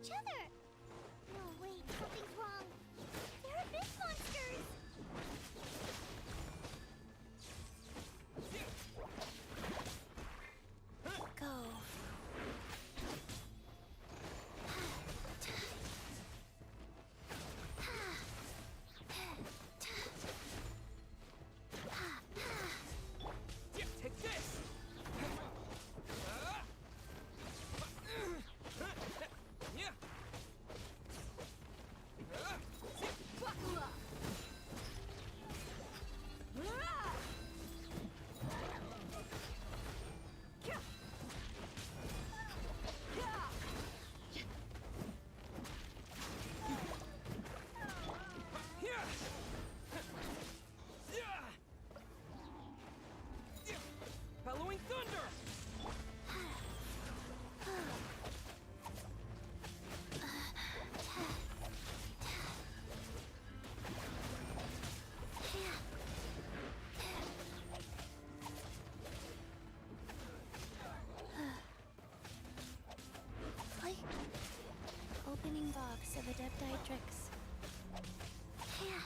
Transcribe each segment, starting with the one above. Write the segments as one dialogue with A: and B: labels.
A: each other. No, wait, something's wrong. There are fish monsters! Go.
B: Take this! Bellowing thunder!
A: Like opening box of Adepti-Trix. Yeah.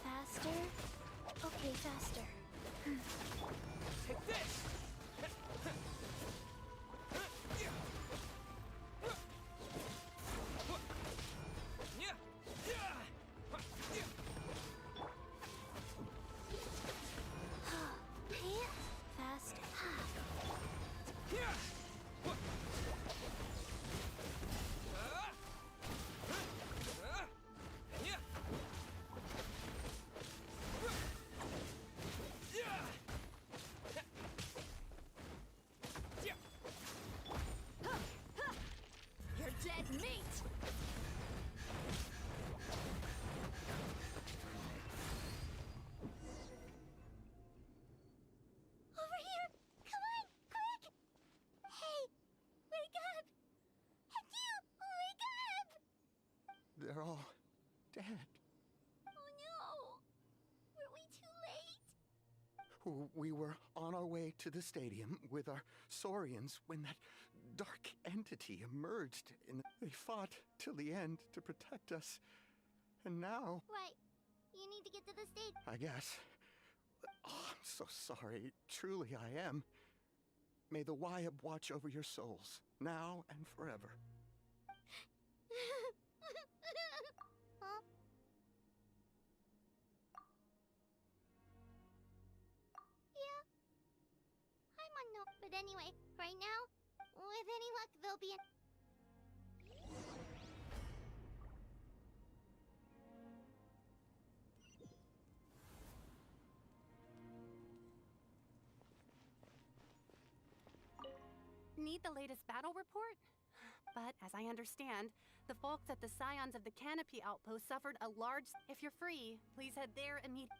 A: Faster? Okay, faster.
B: Take this!
A: Fast.
C: You're dead meat!
A: Over here! Come on, quick! Hey, wake up! You, wake up!
D: They're all dead.
A: Oh no! Were we too late?
D: We were on our way to the stadium with our Saurians when that dark entity emerged and they fought till the end to protect us. And now,
A: Right. You need to get to the stage.
D: I guess. Oh, I'm so sorry. Truly I am. May the Wyab watch over your souls, now and forever.
A: Huh? Yeah. I'm on no. But anyway, right now, with any luck, they'll be in.
C: Need the latest battle report? But as I understand, the folks at the Scions of the Canopy Outpost suffered a large... If you're free, please head there immediately.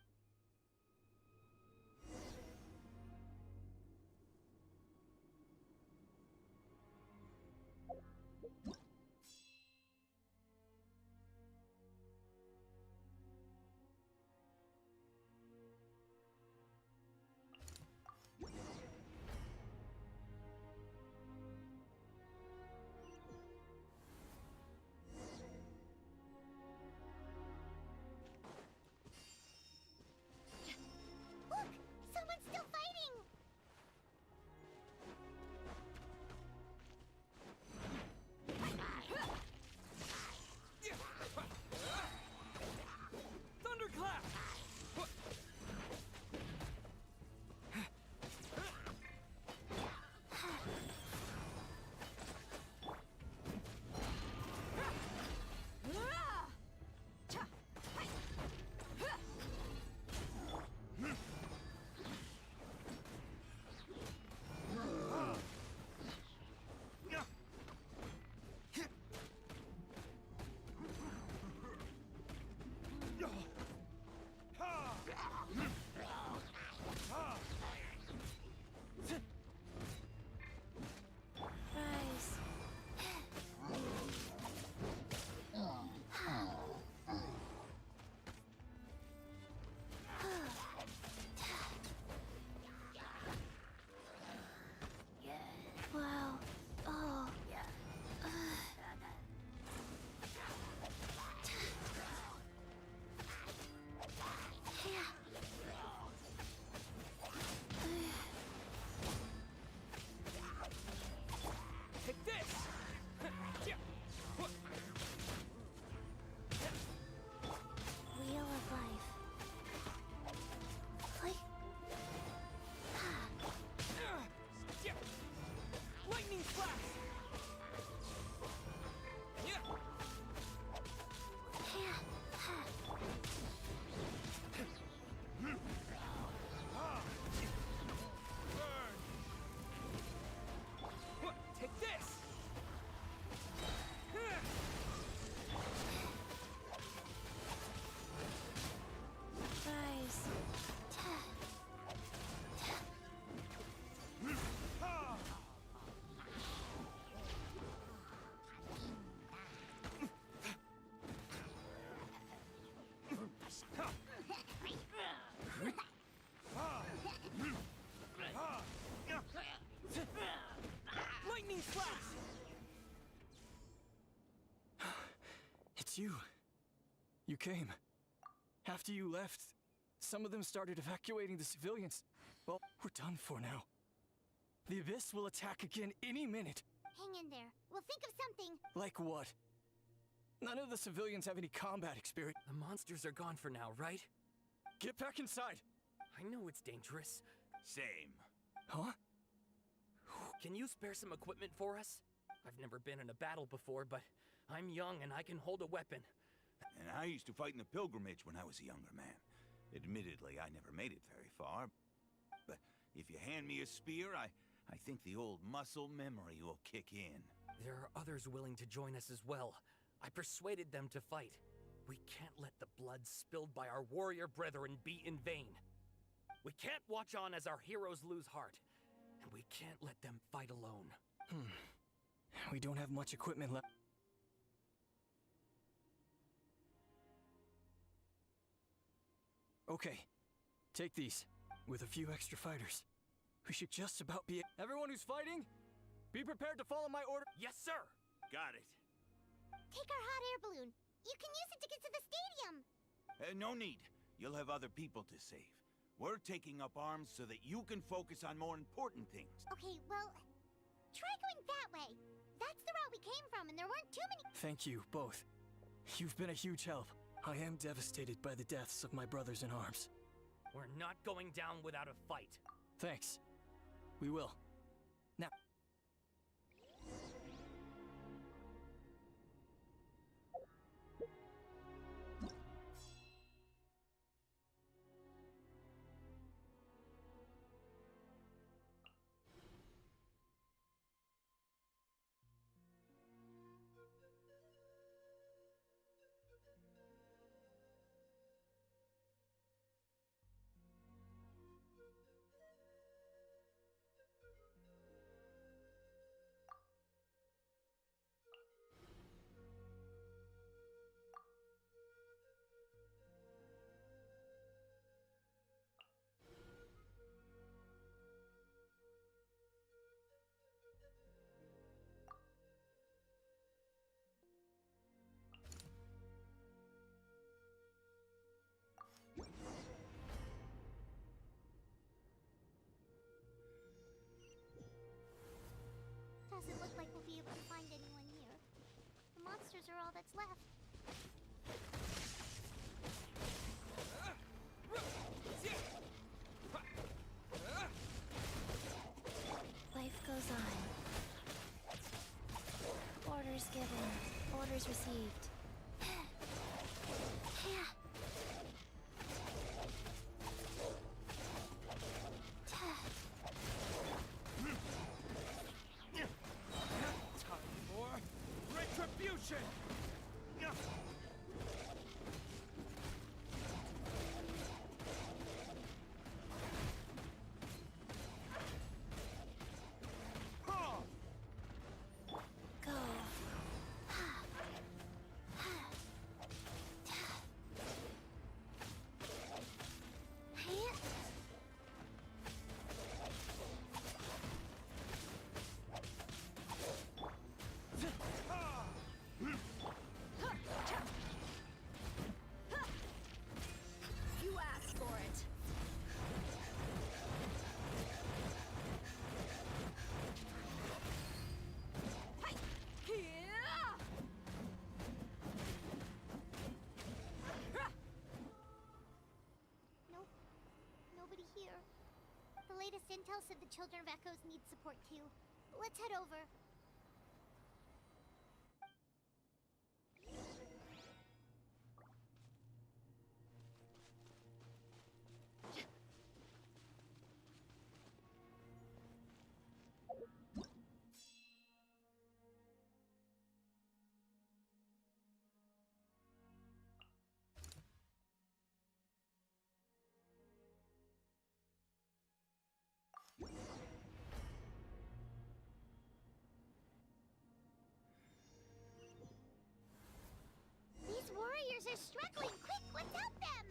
B: It's you. You came. After you left, some of them started evacuating the civilians. Well, we're done for now. The Abyss will attack again any minute.
A: Hang in there. We'll think of something.
B: Like what? None of the civilians have any combat experience.
E: The monsters are gone for now, right?
B: Get back inside!
E: I know it's dangerous.
F: Same.
B: Huh?
E: Can you spare some equipment for us? I've never been in a battle before, but I'm young and I can hold a weapon.
F: And I used to fight in the pilgrimage when I was a younger man. Admittedly, I never made it very far. But if you hand me a spear, I think the old muscle memory will kick in.
E: There are others willing to join us as well. I persuaded them to fight. We can't let the blood spilled by our warrior brethren be in vain. We can't watch on as our heroes lose heart. And we can't let them fight alone.
B: We don't have much equipment left. Okay, take these. With a few extra fighters, we should just about be... Everyone who's fighting, be prepared to follow my order.
E: Yes, sir!
F: Got it.
A: Take our hot air balloon. You can use it to get to the stadium.
F: No need. You'll have other people to save. We're taking up arms so that you can focus on more important things.
A: Okay, well, try going that way. That's the route we came from, and there weren't too many.
B: Thank you, both. You've been a huge help. I am devastated by the deaths of my brothers in arms.
E: We're not going down without a fight.
B: Thanks. We will. Now...
A: Doesn't look like we'll be able to find anyone here. The monsters are all that's left.
G: Life goes on. Orders given. Orders received.
F: Time for retribution!
G: Go.
C: You asked for it.
A: Nope. Nobody here. The latest intel said the Children of Echoes need support too. Let's head over. These warriors are struggling. Quick, let's help them!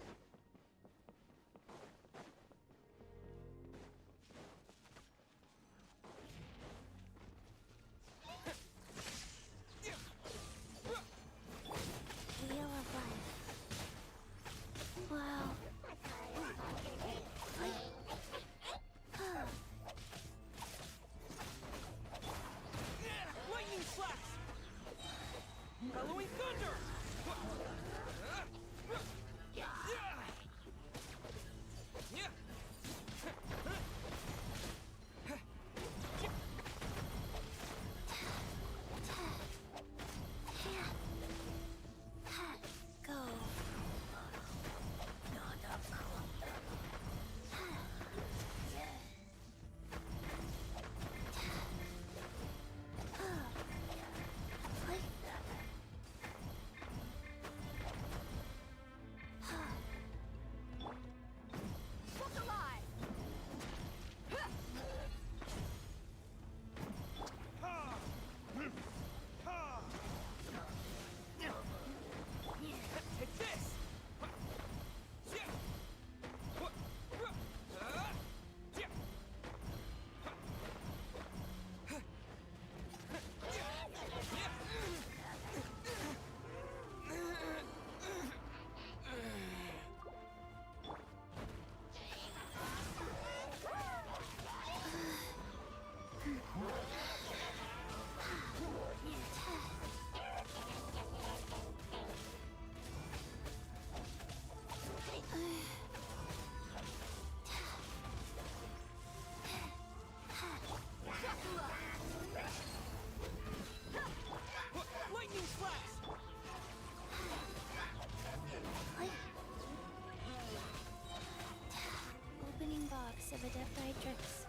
G: Dietrix.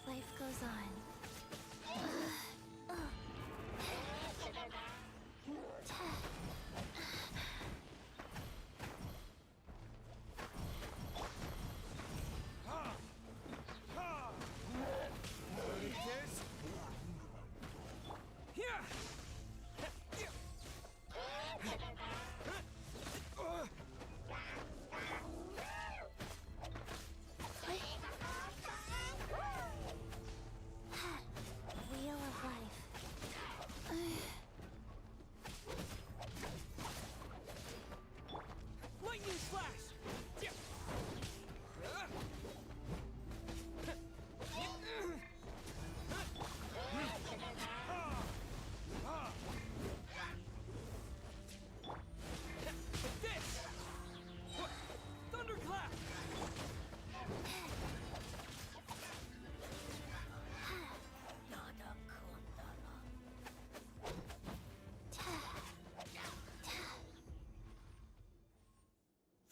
G: Life goes on. Wheel of life.
E: Lightning slash! This! Thunderclap!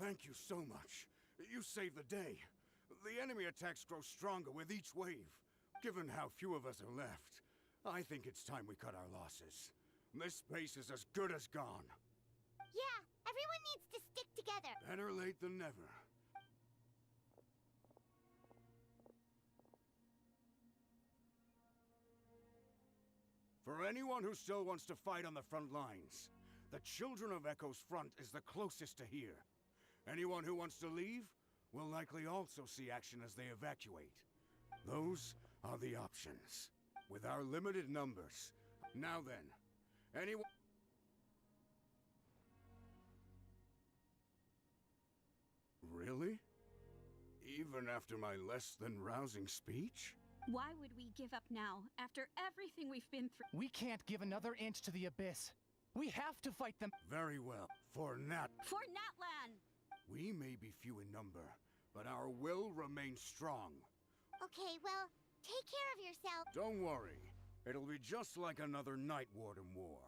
H: Thank you so much. You saved the day. The enemy attacks grow stronger with each wave. Given how few of us are left, I think it's time we cut our losses. This space is as good as gone.
A: Yeah, everyone needs to stick together.
H: Better late than never. For anyone who still wants to fight on the front lines, the Children of Echo's front is the closest to here. Anyone who wants to leave will likely also see action as they evacuate. Those are the options. With our limited numbers. Now then, anyone... Really? Even after my less than rousing speech?
I: Why would we give up now, after everything we've been through?
J: We can't give another inch to the Abyss. We have to fight them.
H: Very well. For Nat...
I: For Natlan!
H: We may be few in number, but our will remains strong.
A: Okay, well, take care of yourself.
H: Don't worry. It'll be just like another Night Warden war.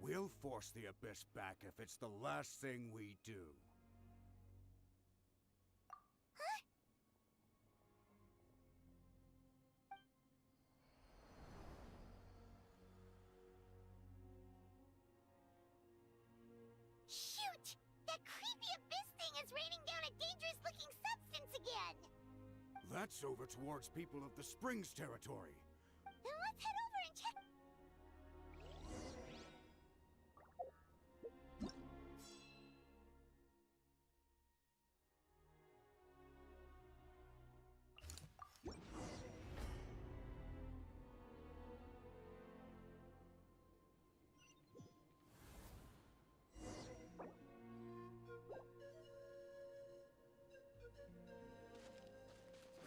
H: We'll force the Abyss back if it's the last thing we do.
A: Shoot! That creepy abyss thing is raining down a dangerous-looking substance again!
H: That's over towards people of the Springs territory.
A: Then let's head over and check...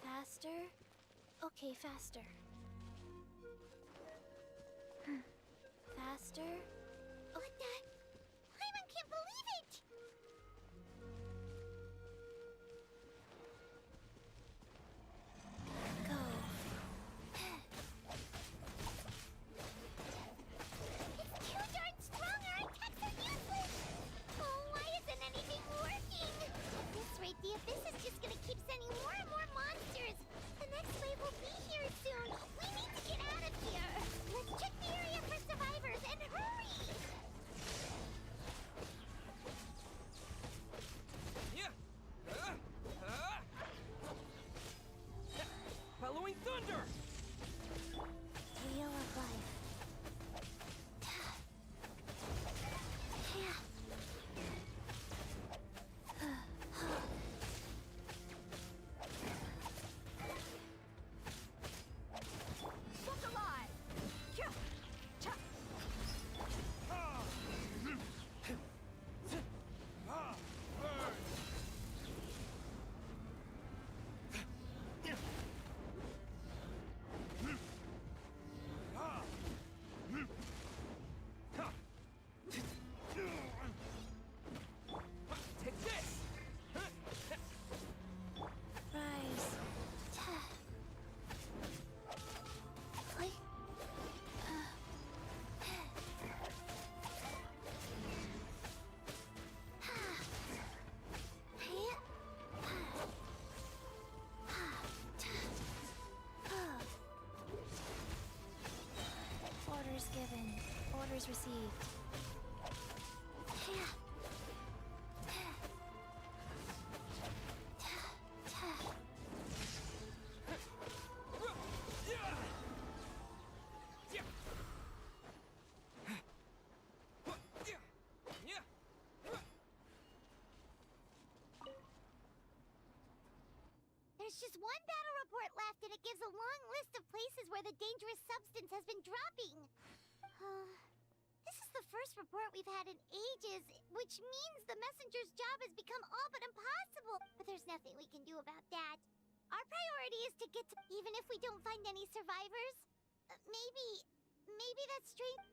G: Faster? Okay, faster. Faster?
A: What the... Paimon can't believe it!
G: Go.
A: It's too darn strong, our attacks are useless! Oh, why isn't anything working? At this rate, the abyss is just gonna keep sending more and more monsters! The next wave will be here soon! We need to get out of here! Let's check the area for survivors, and hurry!
G: received.
A: There's just one battle report left, and it gives a long list of places where the dangerous substance has been dropping. This is the first report we've had in ages, which means the messenger's job has become all but impossible. But there's nothing we can do about that. Our priority is to get to... Even if we don't find any survivors, maybe that strange...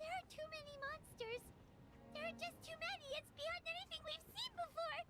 A: There are too many monsters. There are just too many. It's beyond anything we've seen before.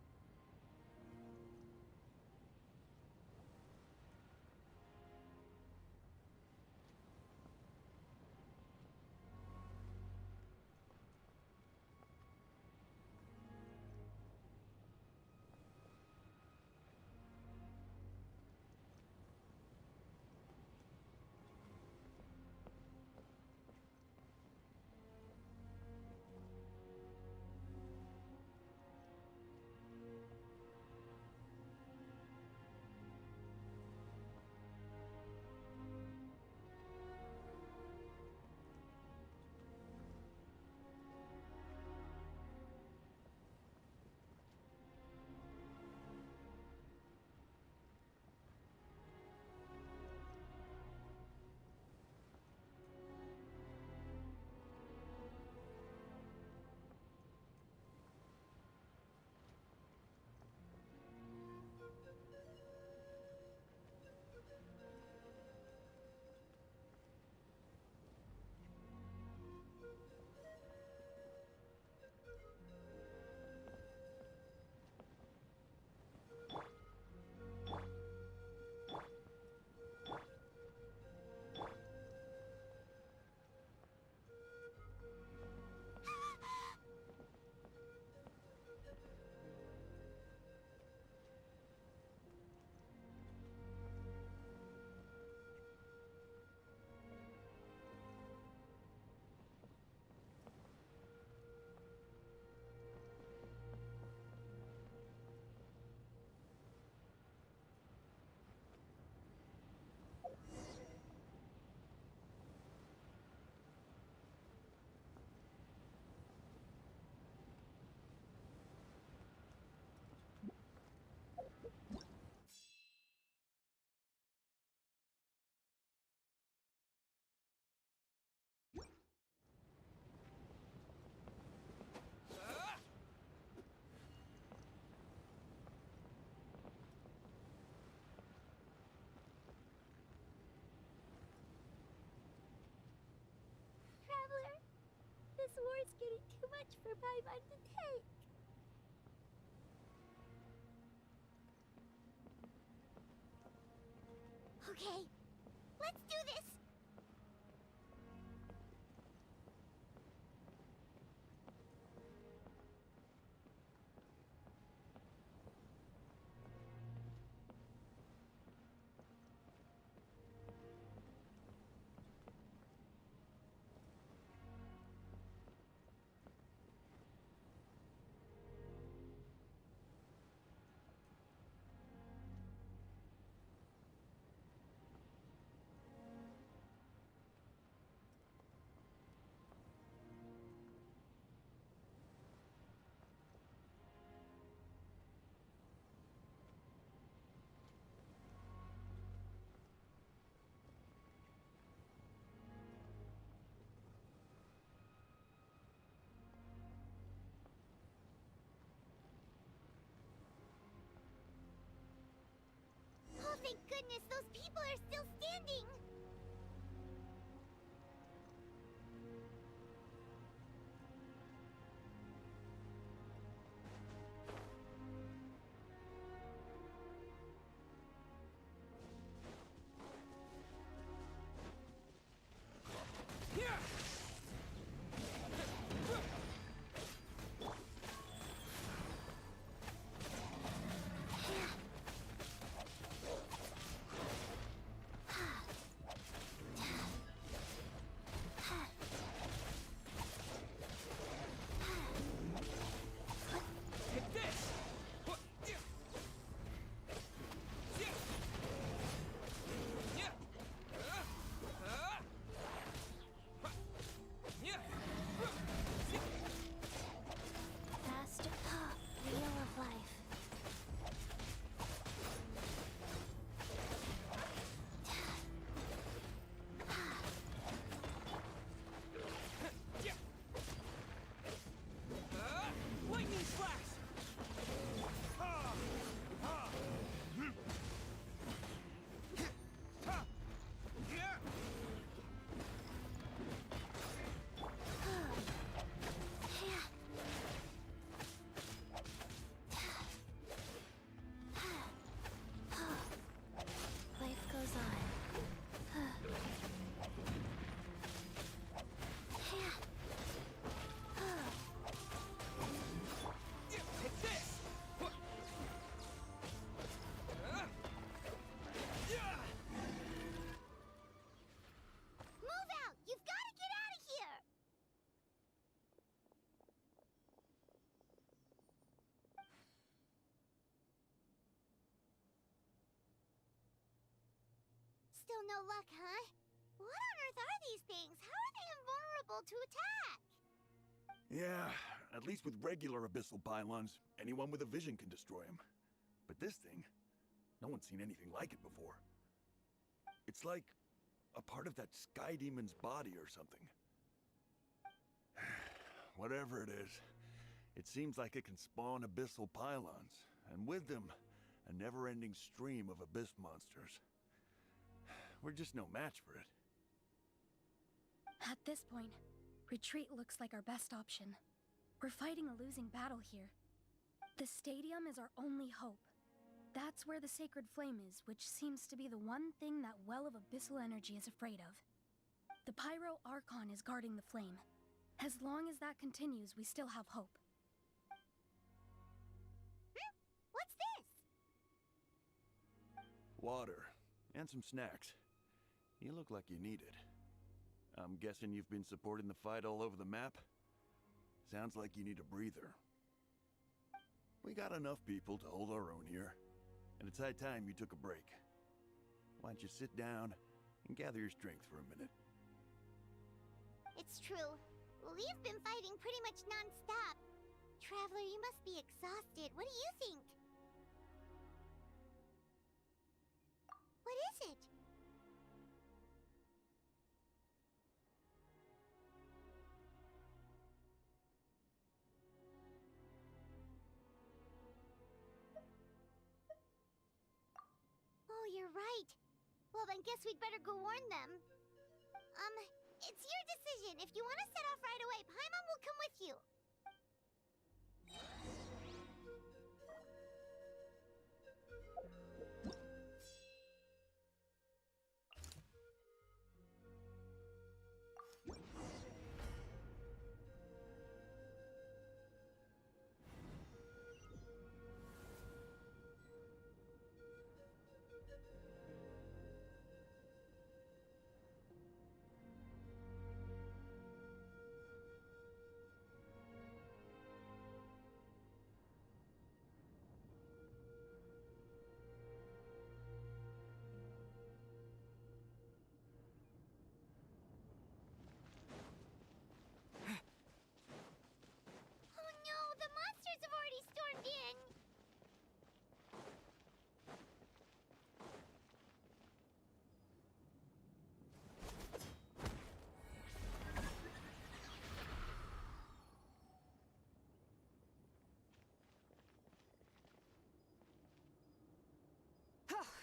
A: is getting too much for Paimon to take. Okay, let's do this! Oh, thank goodness, those people are still standing!
G: Faster. Wheel of life.
E: Lightning flash!
G: Life goes on.
E: Take this!
A: Move out! You've got to get out of here! Still no luck, huh? What on earth are these things? How are they invulnerable to attack?
K: Yeah, at least with regular abyssal pylons, anyone with a vision can destroy them. But this thing, no one's seen anything like it before. It's like a part of that sky demon's body or something. Whatever it is, it seems like it can spawn abyssal pylons, and with them, a never-ending stream of abyss monsters. We're just no match for it.
L: At this point, retreat looks like our best option. We're fighting a losing battle here. The stadium is our only hope. That's where the sacred flame is, which seems to be the one thing that well of abyssal energy is afraid of. The Pyro Archon is guarding the flame. As long as that continues, we still have hope.
A: What's this?
K: Water, and some snacks. You look like you need it. I'm guessing you've been supporting the fight all over the map? Sounds like you need a breather. We got enough people to hold our own here, and it's high time you took a break. Why don't you sit down and gather your strength for a minute?
A: It's true. We've been fighting pretty much non-stop. Traveler, you must be exhausted. What do you think? What is it? Oh, you're right. Well, then guess we'd better go warn them. It's your decision. If you want to set off right away, Paimon will come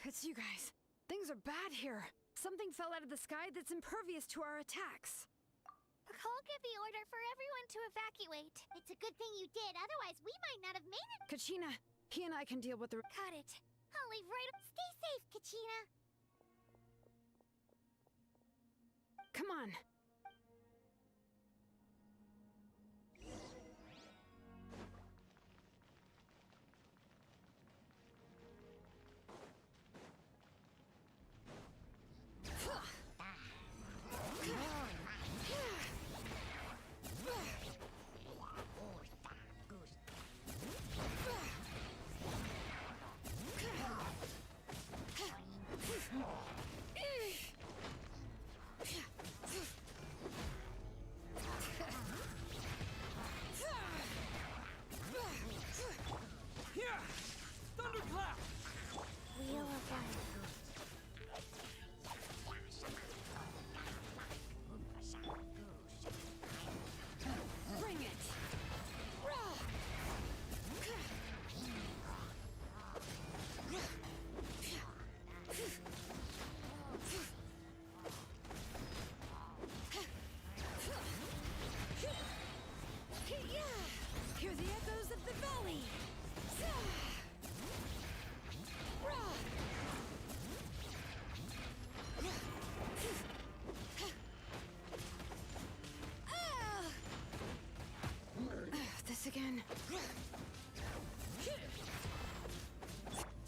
M: It's you guys. Things are bad here. Something fell out of the sky that's impervious to our attacks.
A: Cole gave the order for everyone to evacuate. It's a good thing you did, otherwise we might not have made it.
M: Kachina, he and I can deal with the...
A: Got it. I'll leave right up. Stay safe, Kachina.
M: Come on.
E: Thunderclap!
G: Wheel of Life.
M: Bring it! Hear the echoes of the valley! This again.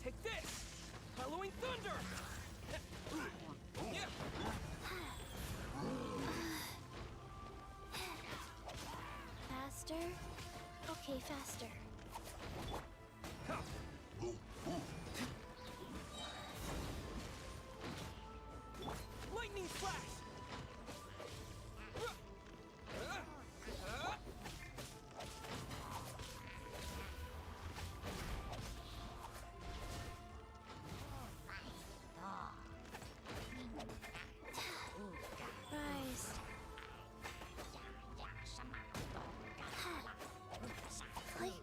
E: Take this! Halloween Thunder!
G: Faster? Okay, faster.
E: Lightning Flash!
G: Rise. Like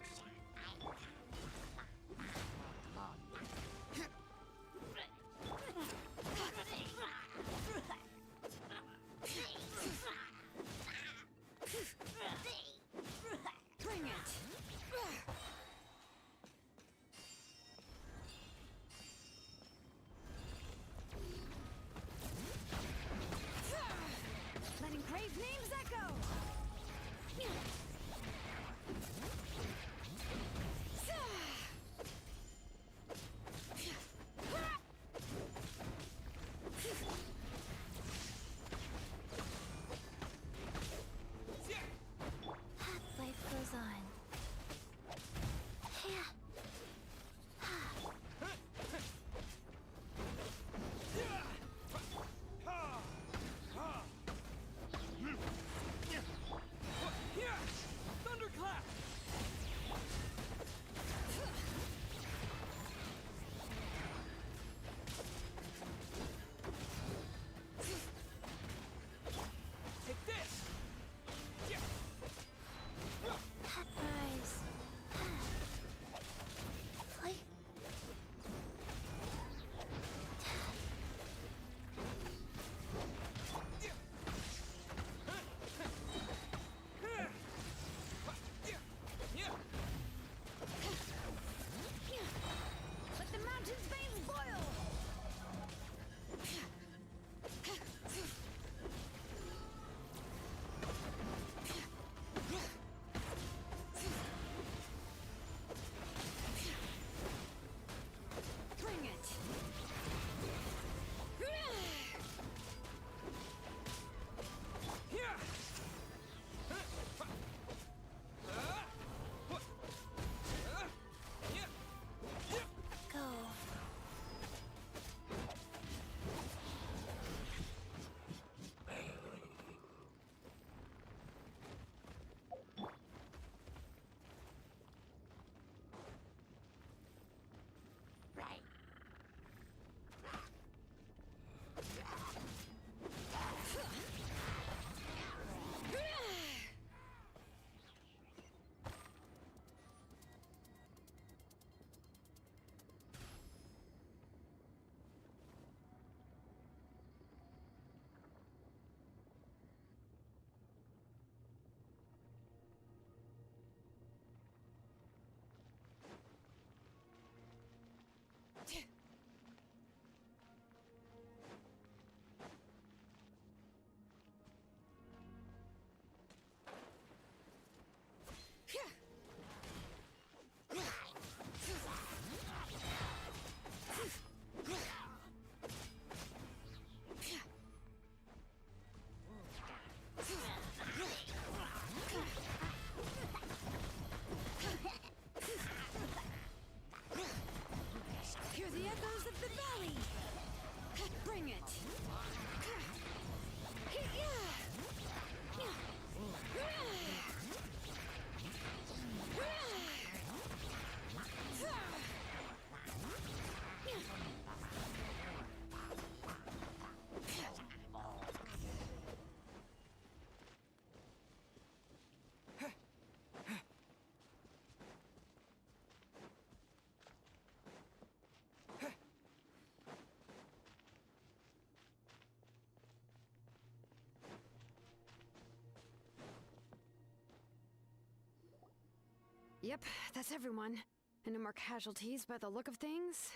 M: Yep, that's everyone. And no more casualties by the look of things.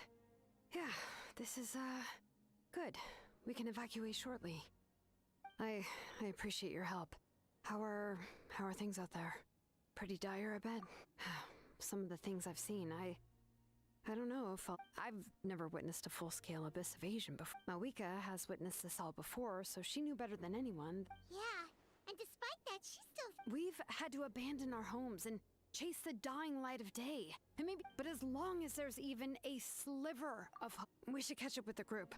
M: Yeah, this is, good. We can evacuate shortly. I appreciate your help. How are things out there? Pretty dire, I bet. Some of the things I've seen, I don't know if I've never witnessed a full-scale abyss invasion before. Mawika has witnessed this all before, so she knew better than anyone.
A: Yeah, and despite that, she's still...
M: We've had to abandon our homes and chase the dying light of day. And maybe, but as long as there's even a sliver of hope, we should catch up with the group.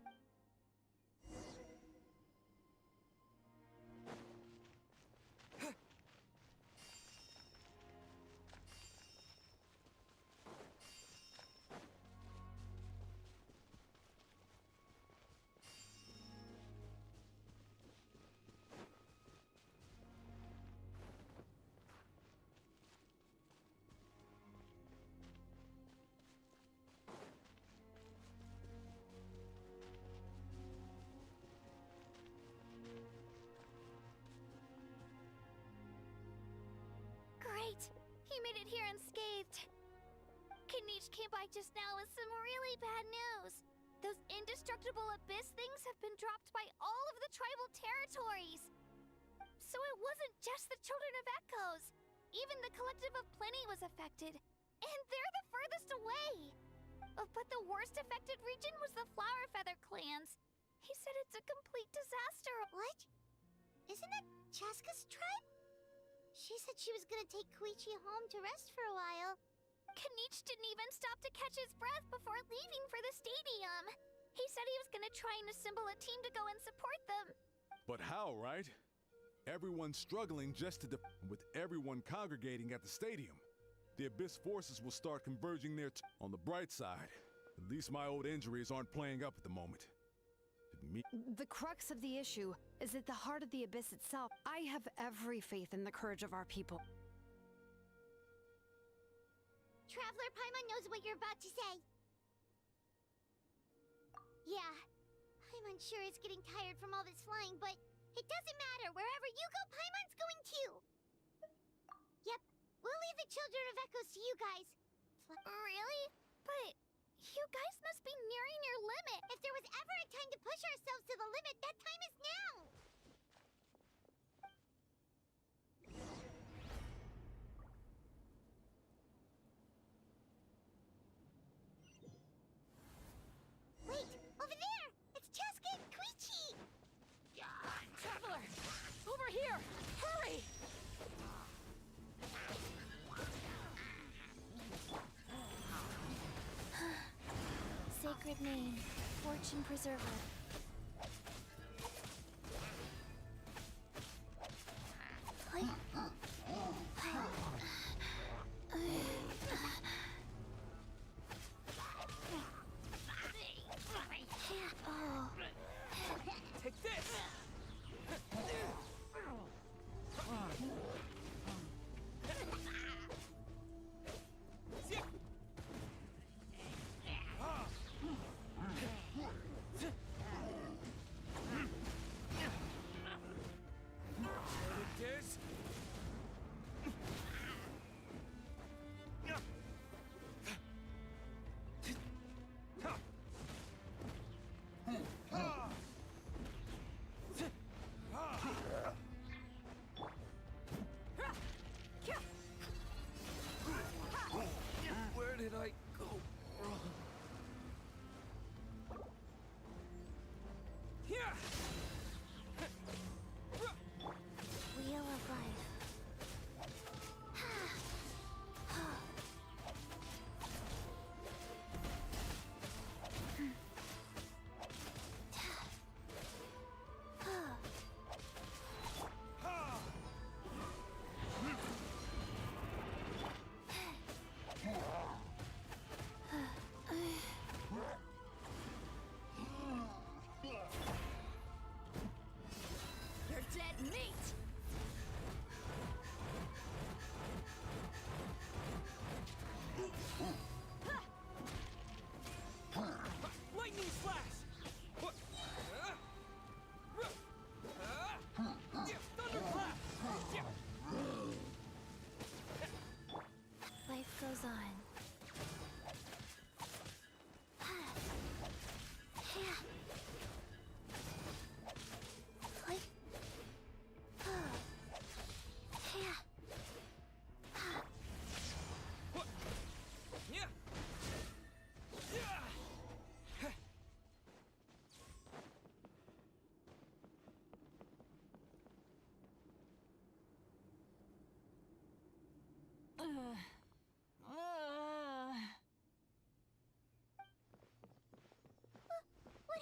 A: Great! He made it here unscathed. Kinich came by just now with some really bad news. Those indestructible abyss things have been dropped by all of the tribal territories. So it wasn't just the Children of Echoes. Even the Collective of Plenty was affected. And they're the furthest away. But the worst affected region was the Flower Feather clans. He said it's a complete disaster. What? Isn't that Chaska's tribe? She said she was gonna take Koichi home to rest for a while. Kinich didn't even stop to catch his breath before leaving for the stadium. He said he was gonna try and assemble a team to go and support them.
N: But how, right? Everyone's struggling just to with everyone congregating at the stadium. The Abyss forces will start converging there on the bright side. At least my old injuries aren't playing up at the moment.
M: The crux of the issue is at the heart of the Abyss itself. I have every faith in the courage of our people.
A: Traveler Paimon knows what you're about to say. Yeah, I'm unsure it's getting tired from all this flying, but it doesn't matter. Wherever you go, Paimon's going too. Yep, we'll leave the Children of Echoes to you guys. Really? But you guys must be nearing your limit. If there was ever a time to push ourselves to the limit, that time is now. Wait, over there! It's Chaska and Koichi!
M: Traveler! Over here! Hurry!
G: Sacred name, Fortune Preserver.
E: Take this!
A: What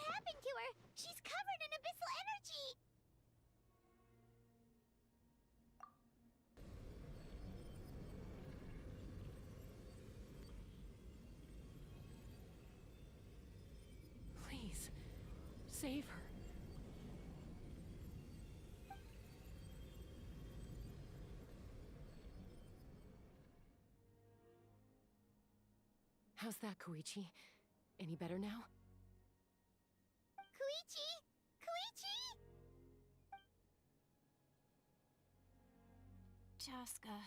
A: happened to her? She's covered in abyssal energy!
O: Please, save her. How's that, Koichi? Any better now?
A: Koichi! Koichi!
P: Chaska,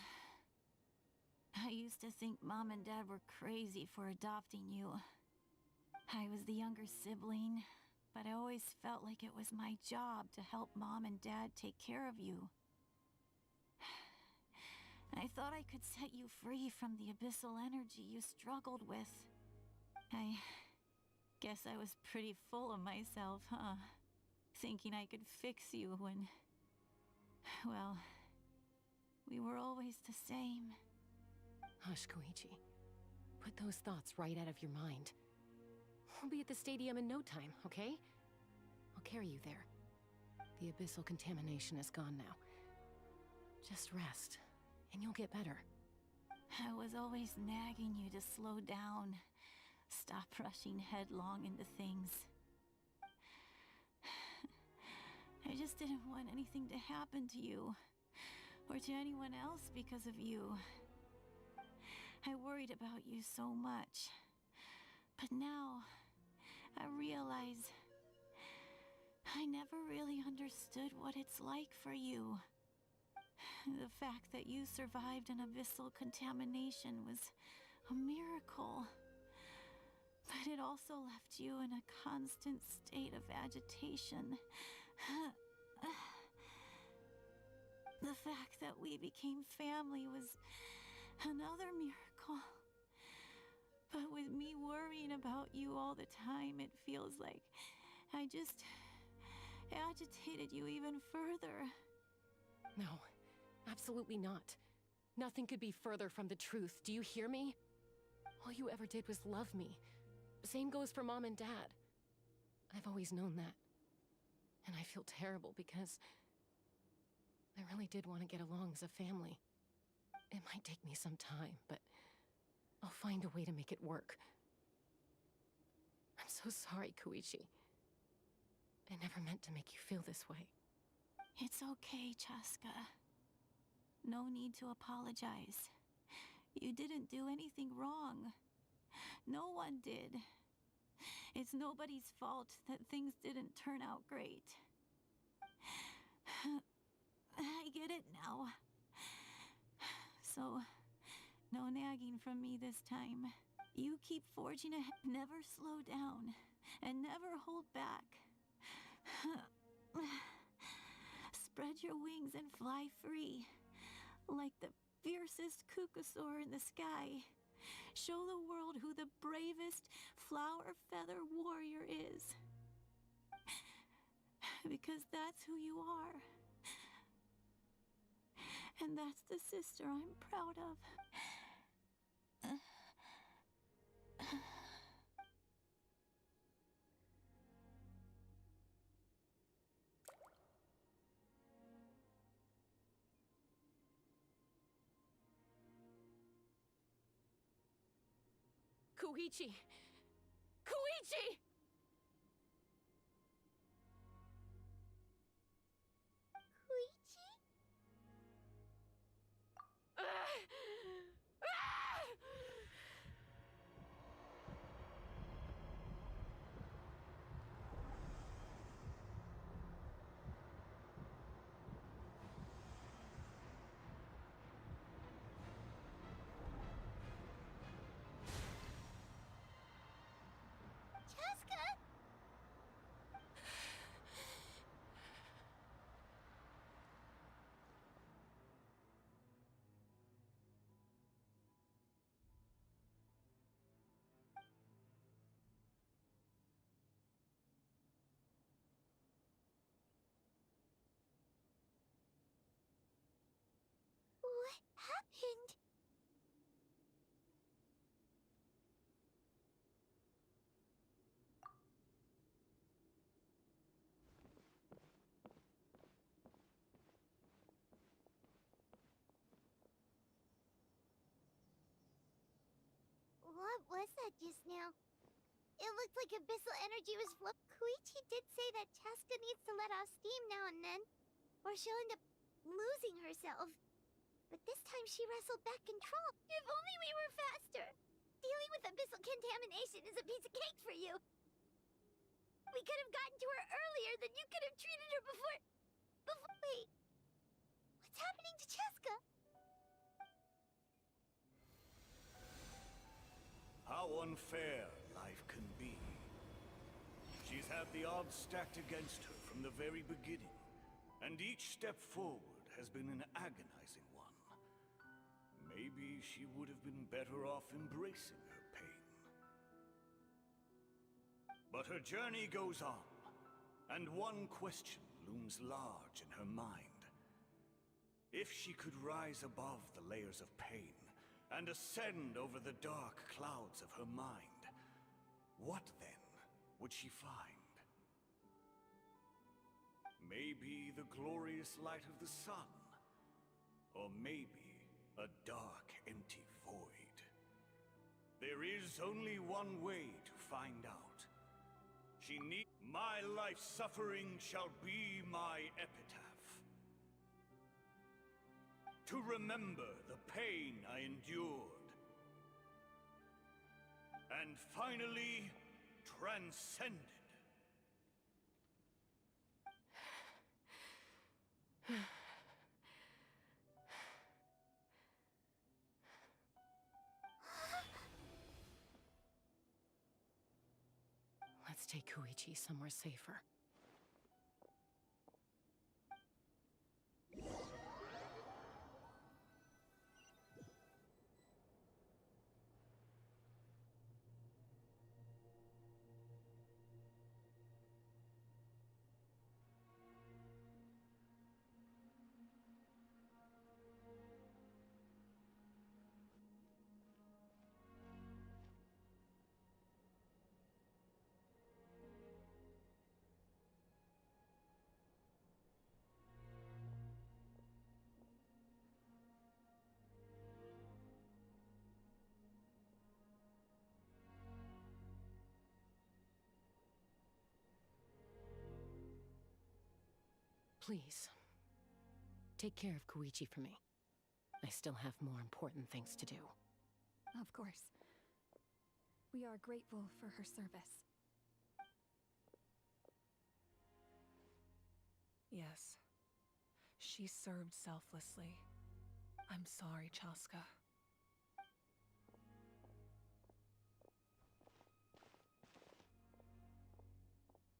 P: I used to think Mom and Dad were crazy for adopting you. I was the younger sibling, but I always felt like it was my job to help Mom and Dad take care of you. I thought I could set you free from the abyssal energy you struggled with. I guess I was pretty full of myself, huh? Thinking I could fix you when... well, we were always the same.
O: Hush, Koichi. Put those thoughts right out of your mind. We'll be at the stadium in no time, okay? I'll carry you there. The abyssal contamination is gone now. Just rest, and you'll get better.
P: I was always nagging you to slow down. Stop rushing headlong into things. I just didn't want anything to happen to you, or to anyone else because of you. I worried about you so much. But now, I realize I never really understood what it's like for you. The fact that you survived an abyssal contamination was a miracle. But it also left you in a constant state of agitation. The fact that we became family was another miracle. But with me worrying about you all the time, it feels like I just agitated you even further.
O: No, absolutely not. Nothing could be further from the truth. Do you hear me? All you ever did was love me. Same goes for Mom and Dad. I've always known that. And I feel terrible because I really did want to get along as a family. It might take me some time, but I'll find a way to make it work. I'm so sorry, Koichi. I never meant to make you feel this way.
P: It's okay, Chaska. No need to apologize. You didn't do anything wrong. No one did. It's nobody's fault that things didn't turn out great. I get it now. So, no nagging from me this time. You keep forging ahead. Never slow down. And never hold back. Spread your wings and fly free. Like the fiercest Kukusaur in the sky. Show the world who the bravest flower feather warrior is. Because that's who you are. And that's the sister I'm proud of.
O: Koichi! Koichi!
A: Koichi? Chaska! What was that just now? It looked like abyssal energy was Koichi did say that Chaska needs to let off steam now and then, or she'll end up losing herself. But this time she wrestled back control. If only we were faster! Dealing with abyssal contamination is a piece of cake for you. We could have gotten to her earlier, then you could have treated her before... Wait. What's happening to Chaska?
Q: How unfair life can be. She's had the odds stacked against her from the very beginning, and each step forward has been an agonizing one. Maybe she would have been better off embracing her pain. But her journey goes on, and one question looms large in her mind. If she could rise above the layers of pain, and ascend over the dark clouds of her mind, what then would she find? Maybe the glorious light of the sun, or maybe a dark, empty void. There is only one way to find out. My life suffering shall be my epitaph. To remember the pain I endured. And finally, transcended.
O: Let's take Koichi somewhere safer. Please, take care of Koichi for me. I still have more important things to do.
L: Of course. We are grateful for her service.
R: Yes. She served selflessly. I'm sorry, Chaska.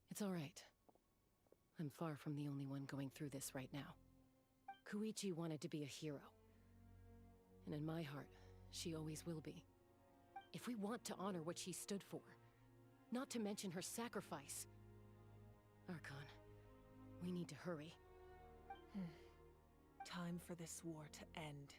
O: It's all right. I'm far from the only one going through this right now. Koichi wanted to be a hero. And in my heart, she always will be. If we want to honor what she stood for, not to mention her sacrifice... Archon, we need to hurry.
R: Time for this war to end.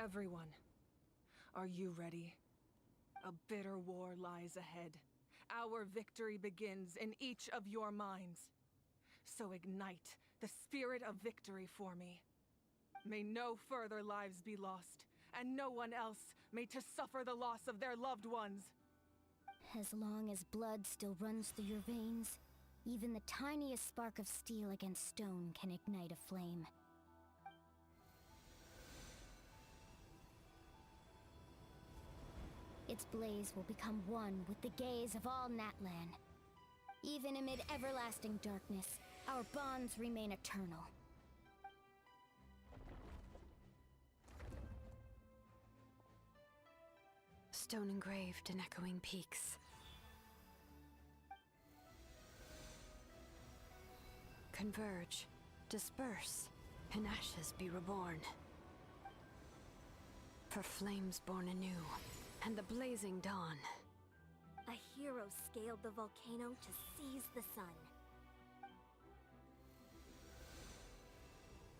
R: Everyone, are you ready? A bitter war lies ahead. Our victory begins in each of your minds. So ignite the spirit of victory for me. May no further lives be lost, and no one else made to suffer the loss of their loved ones.
G: As long as blood still runs through your veins, even the tiniest spark of steel against stone can ignite a flame. Its blaze will become one with the gaze of all Natlan. Even amid everlasting darkness, our bonds remain eternal.
M: Stone engraved in echoing peaks. Converge, disperse, and ashes be reborn. For flames born anew, and the blazing dawn.
L: A hero scaled the volcano to seize the sun.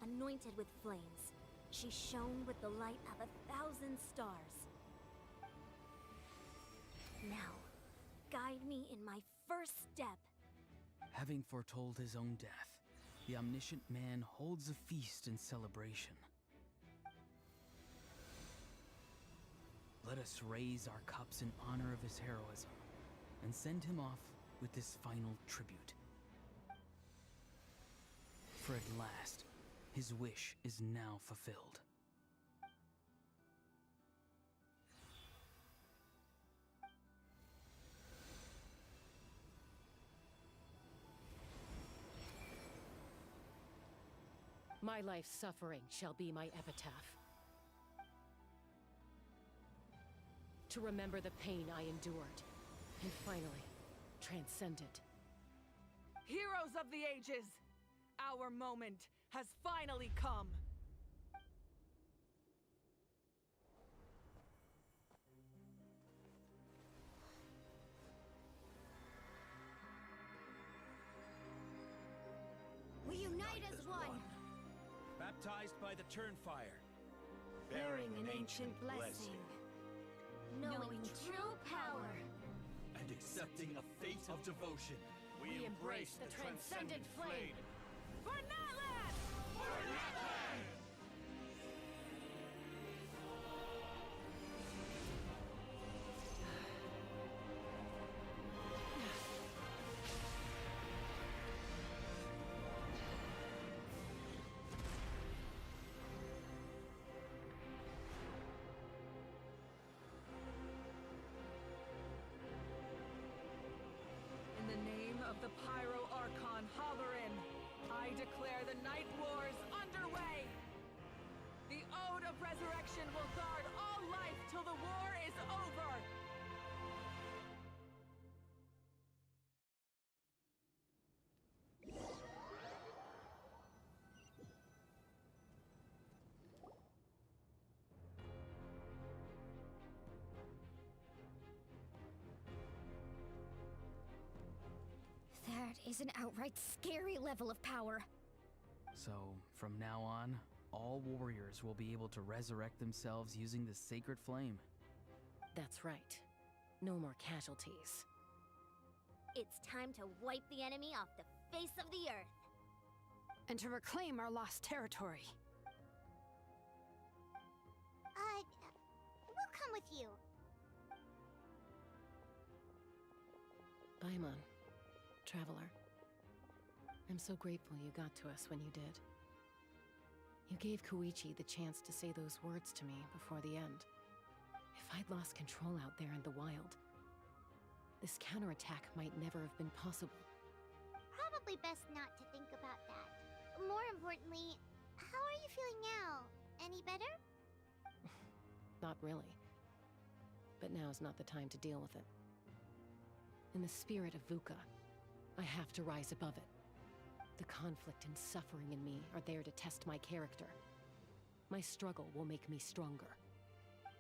L: Anointed with flames, she shone with the light of 1,000 stars. Now, guide me in my first step.
S: Having foretold his own death, the omniscient man holds a feast in celebration. Let us raise our cups in honor of his heroism, and send him off with this final tribute. For at last, his wish is now fulfilled.
O: My life's suffering shall be my epitaph. To remember the pain I endured, and finally, transcend it.
R: Heroes of the ages! Our moment has finally come!
A: We unite as one!
T: Baptized by the Turnfire.
A: Bearing an ancient blessing. Knowing true power.
T: And accepting a fate of devotion.
O: We embrace the transcendent flame.
R: For Natlan!
T: For Natlan!
R: In the name of the Pyro Archon Halloran, I declare the Night Wars underway! The Ode of Resurrection will guard all life till the war is over!
G: That is an outright scary level of power.
S: So, from now on, all warriors will be able to resurrect themselves using the sacred flame.
O: That's right. No more casualties.
A: It's time to wipe the enemy off the face of the earth.
M: And to reclaim our lost territory.
A: We'll come with you.
O: Paimon, traveler. I'm so grateful you got to us when you did. You gave Koichi the chance to say those words to me before the end. If I'd lost control out there in the wild, this counterattack might never have been possible.
A: Probably best not to think about that. More importantly, how are you feeling now? Any better?
O: Not really. But now's not the time to deal with it. In the spirit of VUCA, I have to rise above it. The conflict and suffering in me are there to test my character. My struggle will make me stronger,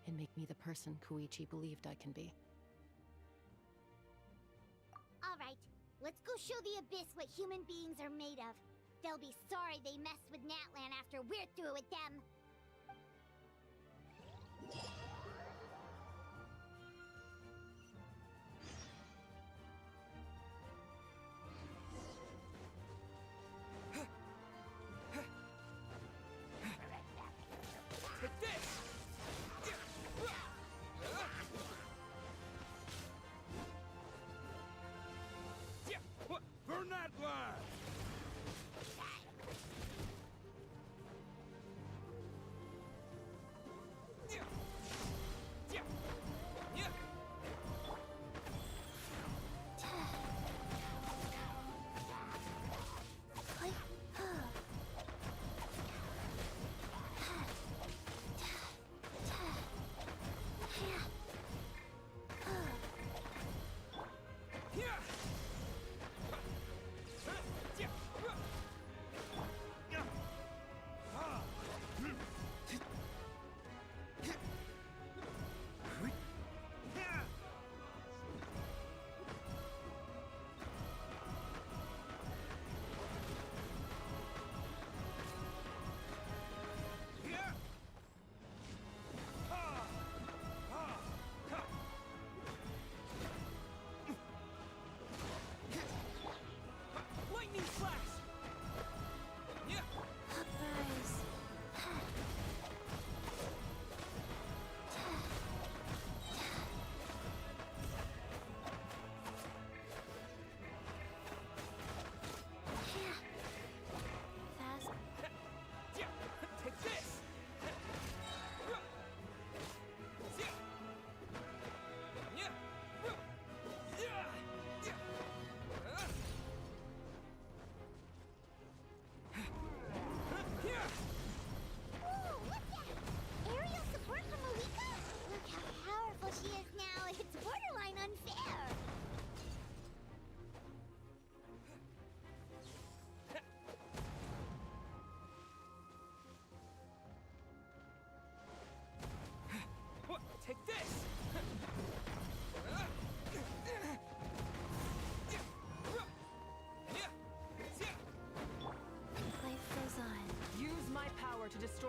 O: and make me the person Koichi believed I can be.
A: Alright, let's go show the Abyss what human beings are made of. They'll be sorry they messed with Natlan after we're through with them.
T: Take this!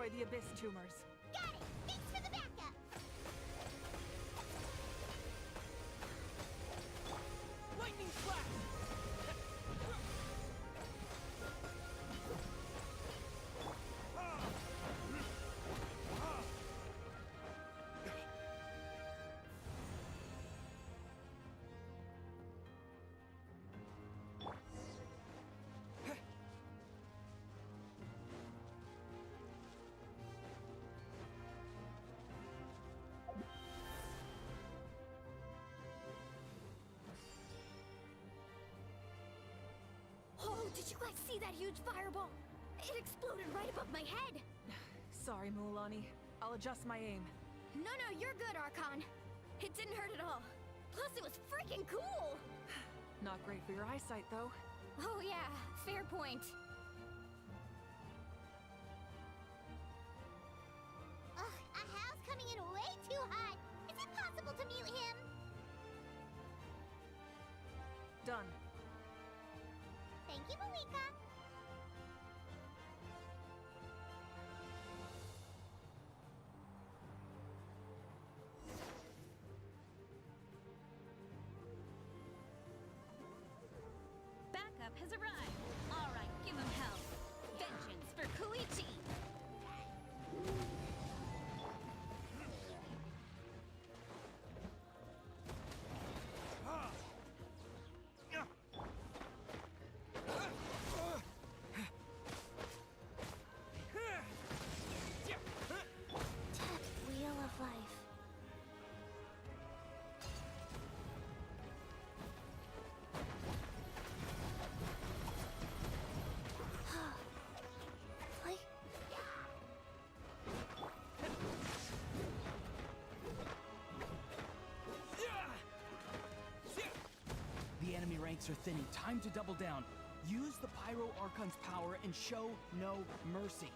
R: destroy the Abyss tumors.
A: Got it! Thanks for the backup!
R: Lightning flash!
G: Oh, did you guys see that huge fireball? It exploded right above my head!
R: Sorry, Mulan. I'll adjust my aim.
G: No, you're good, Archon. It didn't hurt at all. Plus, it was freaking cool!
R: Not great for your eyesight, though.
G: Oh yeah, fair point.
A: Ugh, Ahal's coming in way too hot. Is it possible to mute him?
R: Done.
A: Thank you, Malika.
I: Backup has arrived. All right, give him hell. Vengeance for Koichi.
G: Wheel of life. Like...
S: The enemy ranks are thinning. Time to double down. Use the Pyro Archon's power and show no mercy.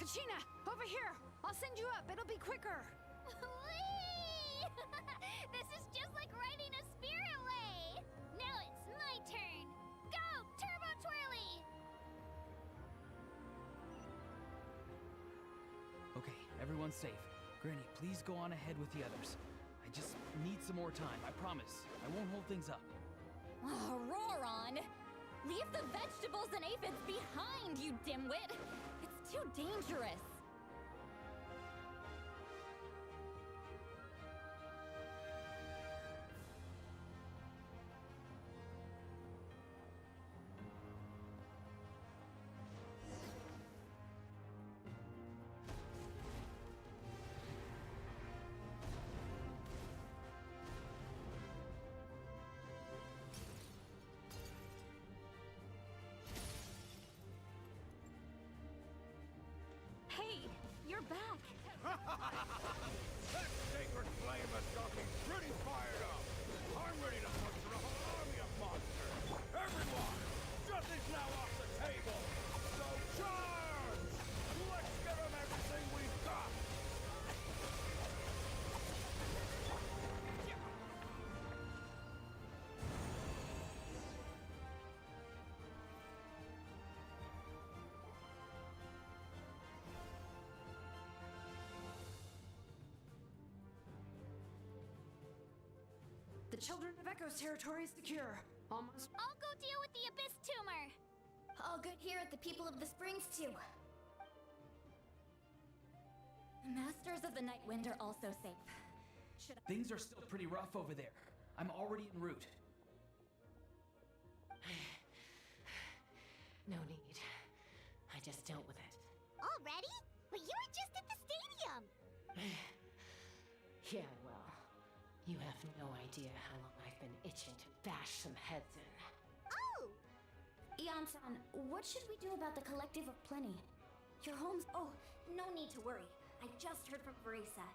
M: Kachina, over here! I'll send you up, it'll be quicker!
A: Whee! This is just like riding a spirit way! Now it's my turn! Go, Turbo Twirly!
S: Okay, everyone's safe. Granny, please go on ahead with the others. I just need some more time, I promise. I won't hold things up.
G: Oh, Roron! Leave the vegetables and aphids behind, you dimwit! It's too dangerous!
I: Hey, you're back.
H: That sacred flame is talking pretty fired up. I'm ready to muster a whole army of monsters. Everyone, nothing's now off the table. So charge! Let's give them everything we've got.
M: The Children of Echo's territory is secure. Almost.
A: I'll go deal with the Abyss Tumor!
G: All good here at the People of the Springs, too. The Masters of the Night Wind are also safe. Should I...
S: Things are still pretty rough over there. I'm already en route.
O: just dealt with it.
A: Already? But you were just at the stadium!
O: Yeah, well, you have no idea how long I've been itching to bash some heads in.
A: Oh!
G: Ian-san, what should we do about the Collective of Plenty? Your home's...
L: Oh, no need to worry. I just heard from Verisa.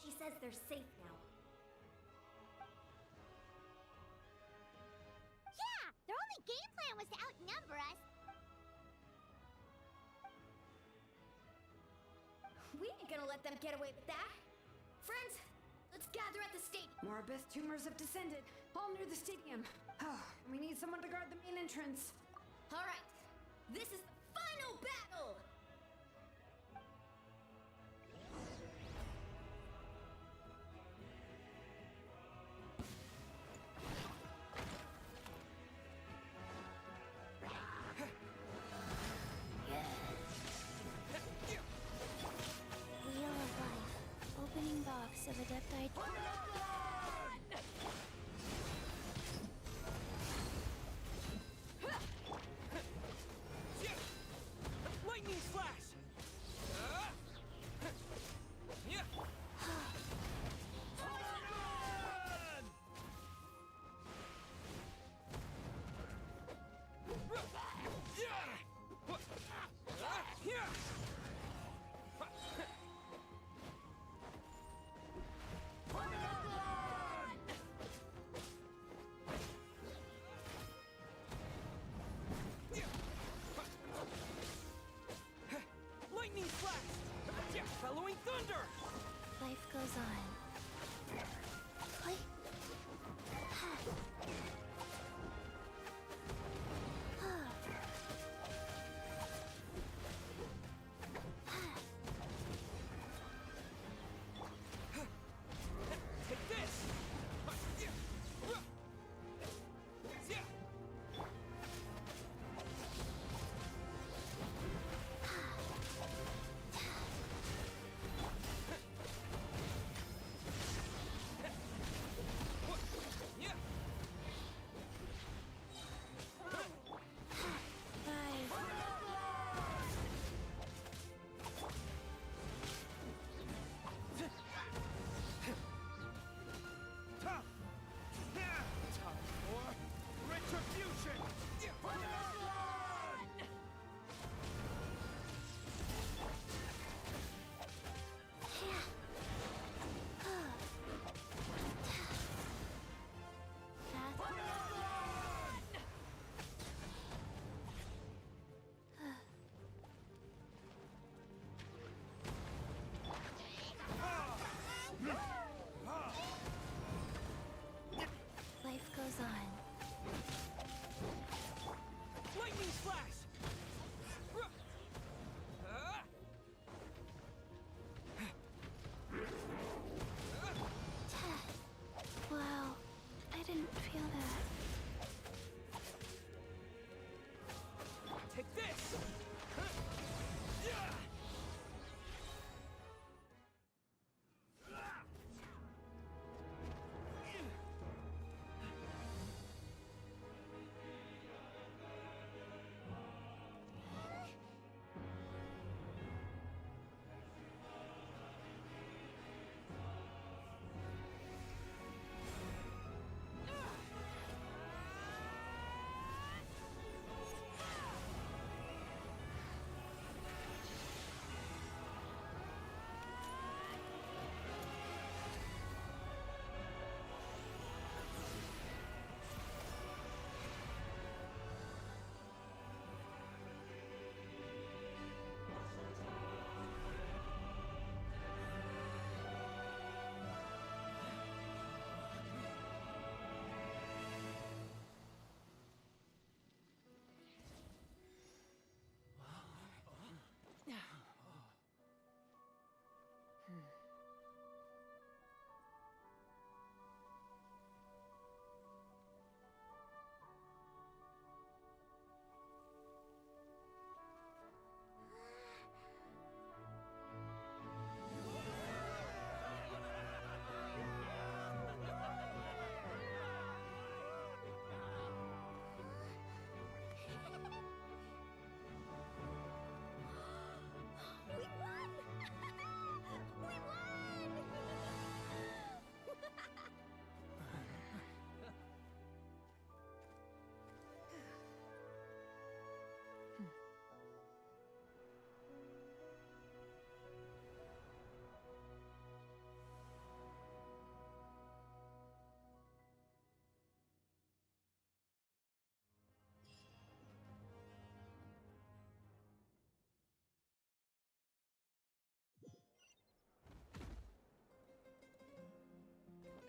L: She says they're safe now.
A: Yeah! Their only game plan was to outnumber us.
L: We ain't gonna let them get away with that. Friends, let's gather at the stadium.
M: More abyss tumors have descended, all near the stadium. We need someone to guard the main entrance.
L: All right, this is the final battle!
G: Wheel of Life. Opening box of Adepti...
E: Lightning slash! Lightning flash! Bellowing thunder!
G: Life goes on. Hi.
E: Take this!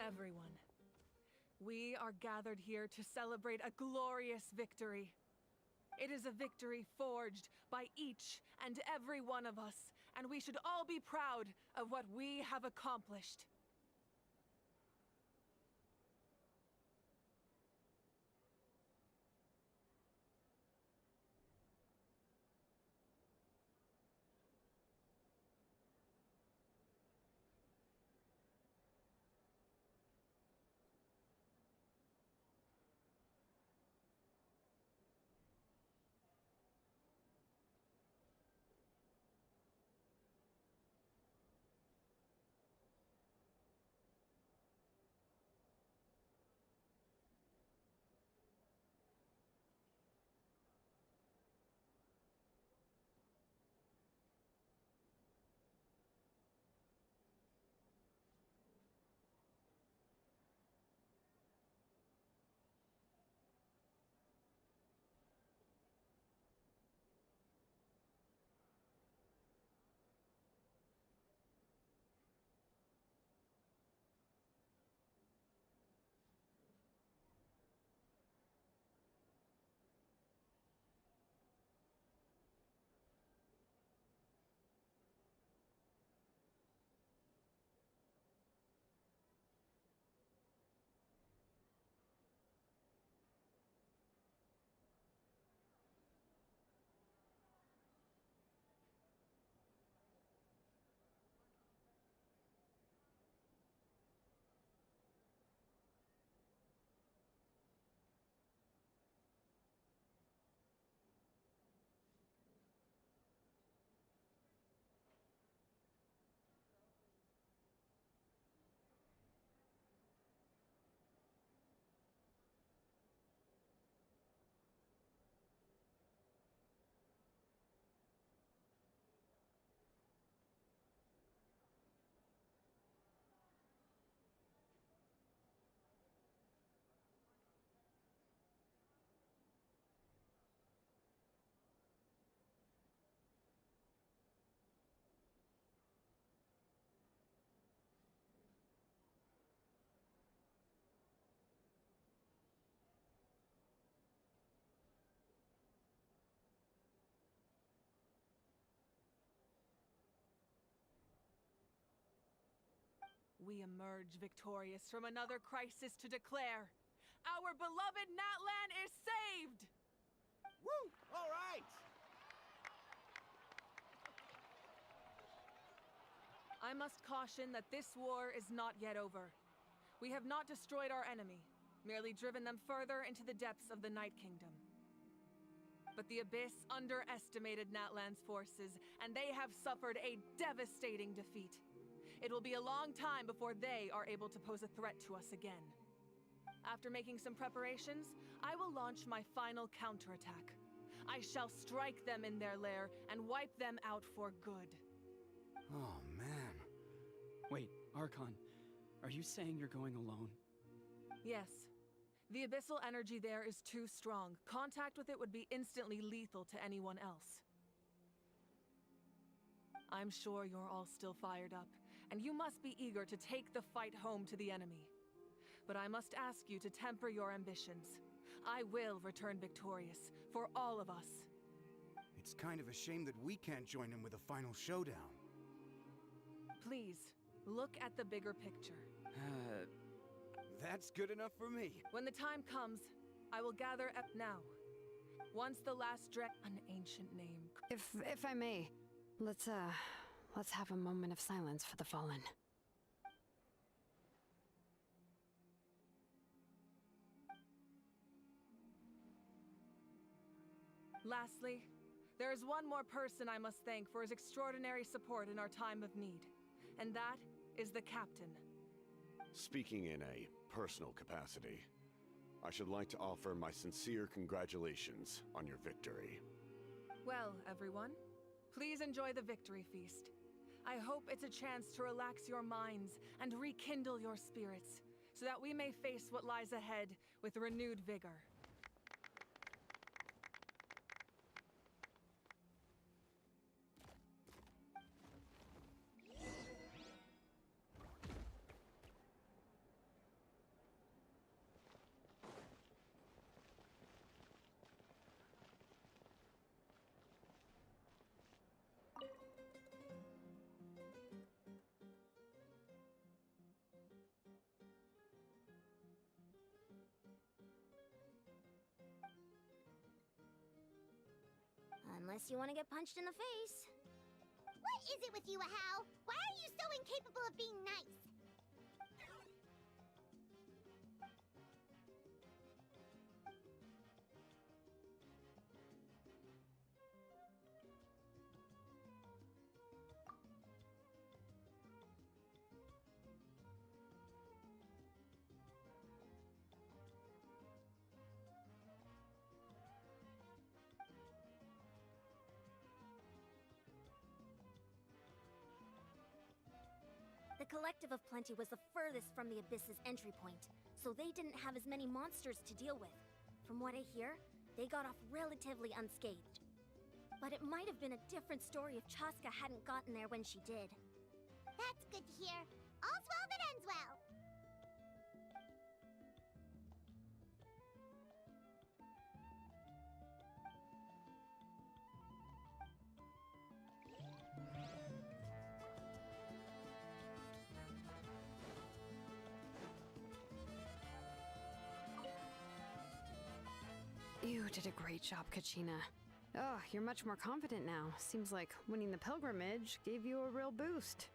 R: Everyone, we are gathered here to celebrate a glorious victory. It is a victory forged by each and every one of us, and we should all be proud of what we have accomplished. We emerge victorious from another crisis to declare, our beloved Natlan is saved!
H: Woo! All right!
R: I must caution that this war is not yet over. We have not destroyed our enemy, merely driven them further into the depths of the Night Kingdom. But the Abyss underestimated Natlan's forces, and they have suffered a devastating defeat. It will be a long time before they are able to pose a threat to us again. After making some preparations, I will launch my final counterattack. I shall strike them in their lair and wipe them out for good.
H: Oh, man.
U: Wait, Archon, are you saying you're going alone?
R: Yes. The abyssal energy there is too strong. Contact with it would be instantly lethal to anyone else. I'm sure you're all still fired up, and you must be eager to take the fight home to the enemy. But I must ask you to temper your ambitions. I will return victorious, for all of us.
H: It's kind of a shame that we can't join in with a final showdown.
R: Please, look at the bigger picture.
H: That's good enough for me.
R: When the time comes, I will gather up now. Once the last an ancient name.
M: If I may, let's have a moment of silence for the fallen.
R: Lastly, there is one more person I must thank for his extraordinary support in our time of need, and that is the Captain.
V: Speaking in a personal capacity, I should like to offer my sincere congratulations on your victory.
R: Well, everyone, please enjoy the victory feast. I hope it's a chance to relax your minds and rekindle your spirits, so that we may face what lies ahead with renewed vigor.
G: Unless you want to get punched in the face.
A: What is it with you, Ahau? Why are you so incapable of being nice?
G: The Collective of Plenty was the furthest from the Abyss's entry point, so they didn't have as many monsters to deal with. From what I hear, they got off relatively unscathed. But it might have been a different story if Chaska hadn't gotten there when she did.
A: That's good to hear. All's well that ends well.
M: You did a great job, Kachina. Oh, you're much more confident now. Seems like winning the pilgrimage gave you a real boost.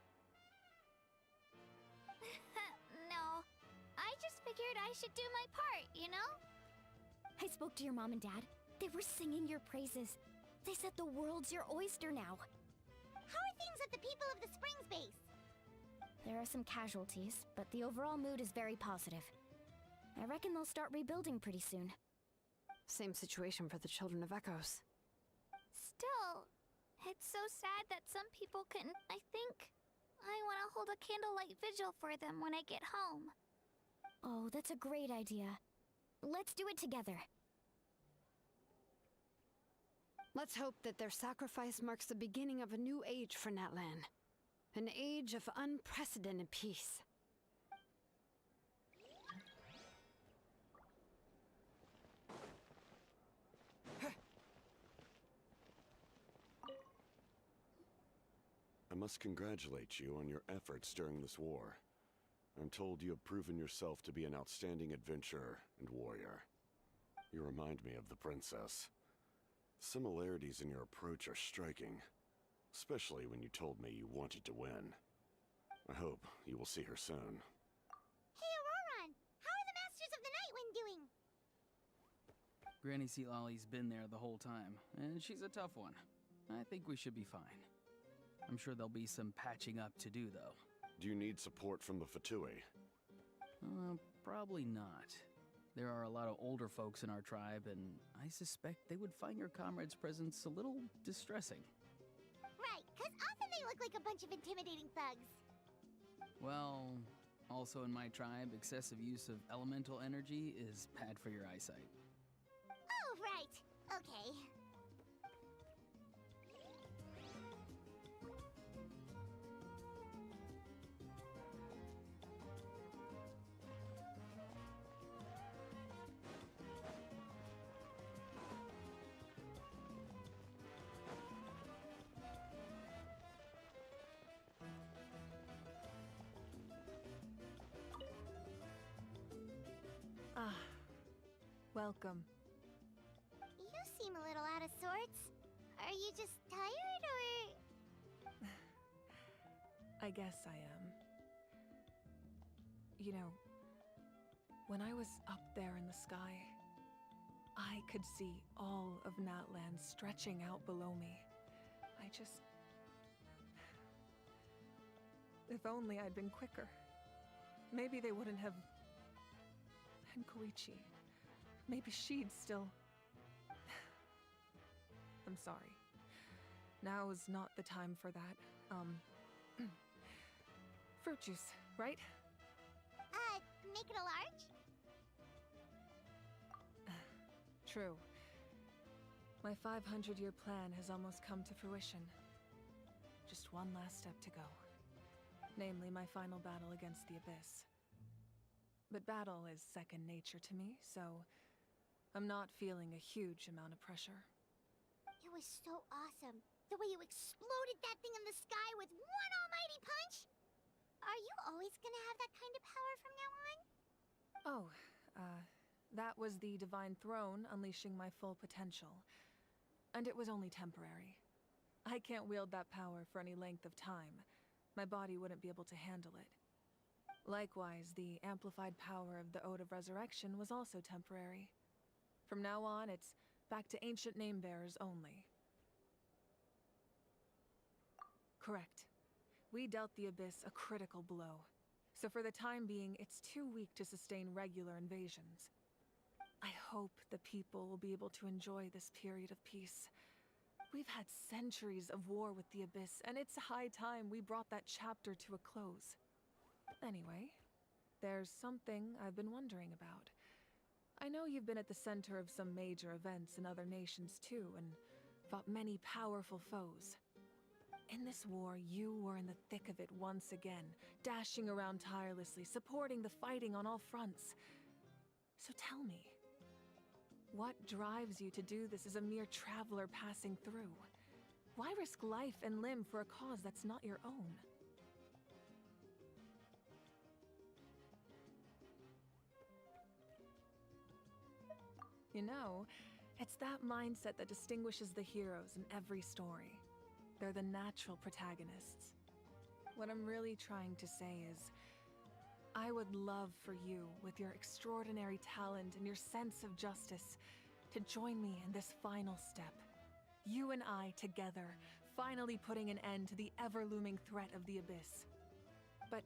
A: No, I just figured I should do my part, you know?
G: I spoke to your mom and dad. They were singing your praises. They said the world's your oyster now.
A: How are things at the people of the Springs base?
G: There are some casualties, but the overall mood is very positive. I reckon they'll start rebuilding pretty soon.
M: Same situation for the Children of Echoes.
A: Still, it's so sad that some people couldn't. I think I want to hold a candlelight vigil for them when I get home.
G: Oh, that's a great idea. Let's do it together.
M: Let's hope that their sacrifice marks the beginning of a new age for Natlan. An age of unprecedented peace.
V: I must congratulate you on your efforts during this war. I'm told you have proven yourself to be an outstanding adventurer and warrior. You remind me of the princess. Similarities in your approach are striking, especially when you told me you wanted to win. I hope you will see her soon.
A: Hey, Auroran! How are the Masters of the Nightwind doing?
S: Granny Seatlolly's been there the whole time, and she's a tough one. I think we should be fine. I'm sure there'll be some patching up to do, though.
V: Do you need support from the Fatui?
S: Probably not. There are a lot of older folks in our tribe, and I suspect they would find your comrade's presence a little distressing.
A: Right, because often they look like a bunch of intimidating thugs.
S: Well, also in my tribe, excessive use of elemental energy is bad for your eyesight.
A: Oh, right. Okay.
R: Ah, welcome.
A: You seem a little out of sorts. Are you just tired, or...?
R: I guess I am. You know, when I was up there in the sky, I could see all of Natlan stretching out below me. I just... If only I'd been quicker. Maybe they wouldn't have... And Koichi. Maybe she'd still... I'm sorry. Now is not the time for that. Fruit juice, right?
A: Make it a large?
R: True. My 500-year plan has almost come to fruition. Just one last step to go. Namely, my final battle against the Abyss. But battle is second nature to me, so I'm not feeling a huge amount of pressure.
A: It was so awesome. The way you exploded that thing in the sky with one almighty punch! Are you always gonna have that kind of power from now on?
R: Oh, that was the Divine Throne unleashing my full potential. and it was only temporary. I can't wield that power for any length of time. My body wouldn't be able to handle it. Likewise, the amplified power of the Ode of Resurrection was also temporary. From now on, it's back to ancient name-bearers only. Correct. We dealt the Abyss a critical blow. So for the time being, it's too weak to sustain regular invasions. I hope the people will be able to enjoy this period of peace. We've had centuries of war with the Abyss, and it's high time we brought that chapter to a close. Anyway, there's something I've been wondering about. I know you've been at the center of some major events in other nations too, and fought many powerful foes. In this war, you were in the thick of it once again, dashing around tirelessly, supporting the fighting on all fronts. So tell me, what drives you to do this as a mere traveler passing through? Why risk life and limb for a cause that's not your own? You know, it's that mindset that distinguishes the heroes in every story. They're the natural protagonists. What I'm really trying to say is, I would love for you, with your extraordinary talent and your sense of justice, to join me in this final step. You and I together, finally putting an end to the ever-looming threat of the Abyss. But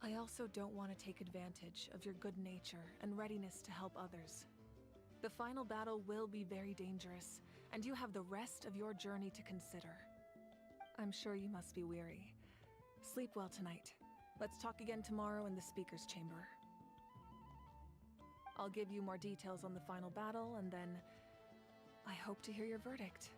R: I also don't want to take advantage of your good nature and readiness to help others. The final battle will be very dangerous, and you have the rest of your journey to consider. I'm sure you must be weary. Sleep well tonight. Let's talk again tomorrow in the speaker's chamber. I'll give you more details on the final battle, and then I hope to hear your verdict.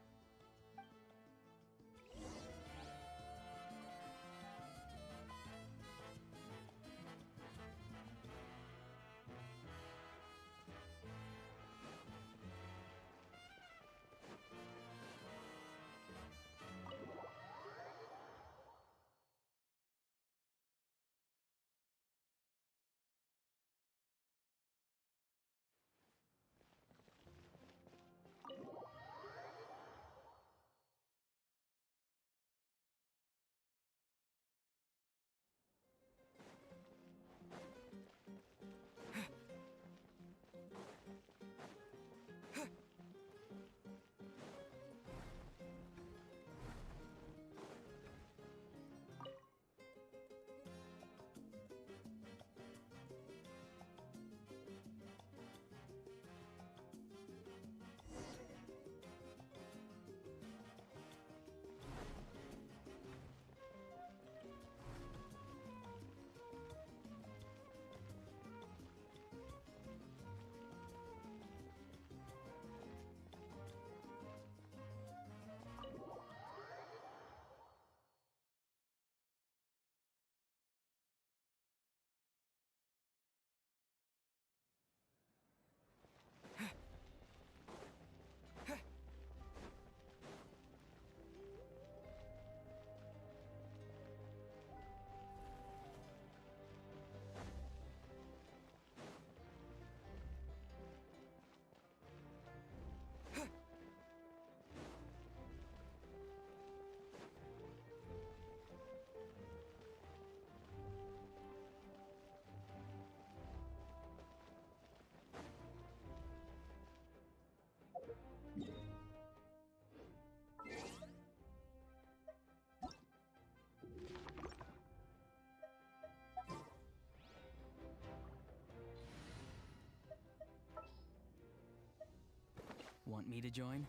S: Want me to join?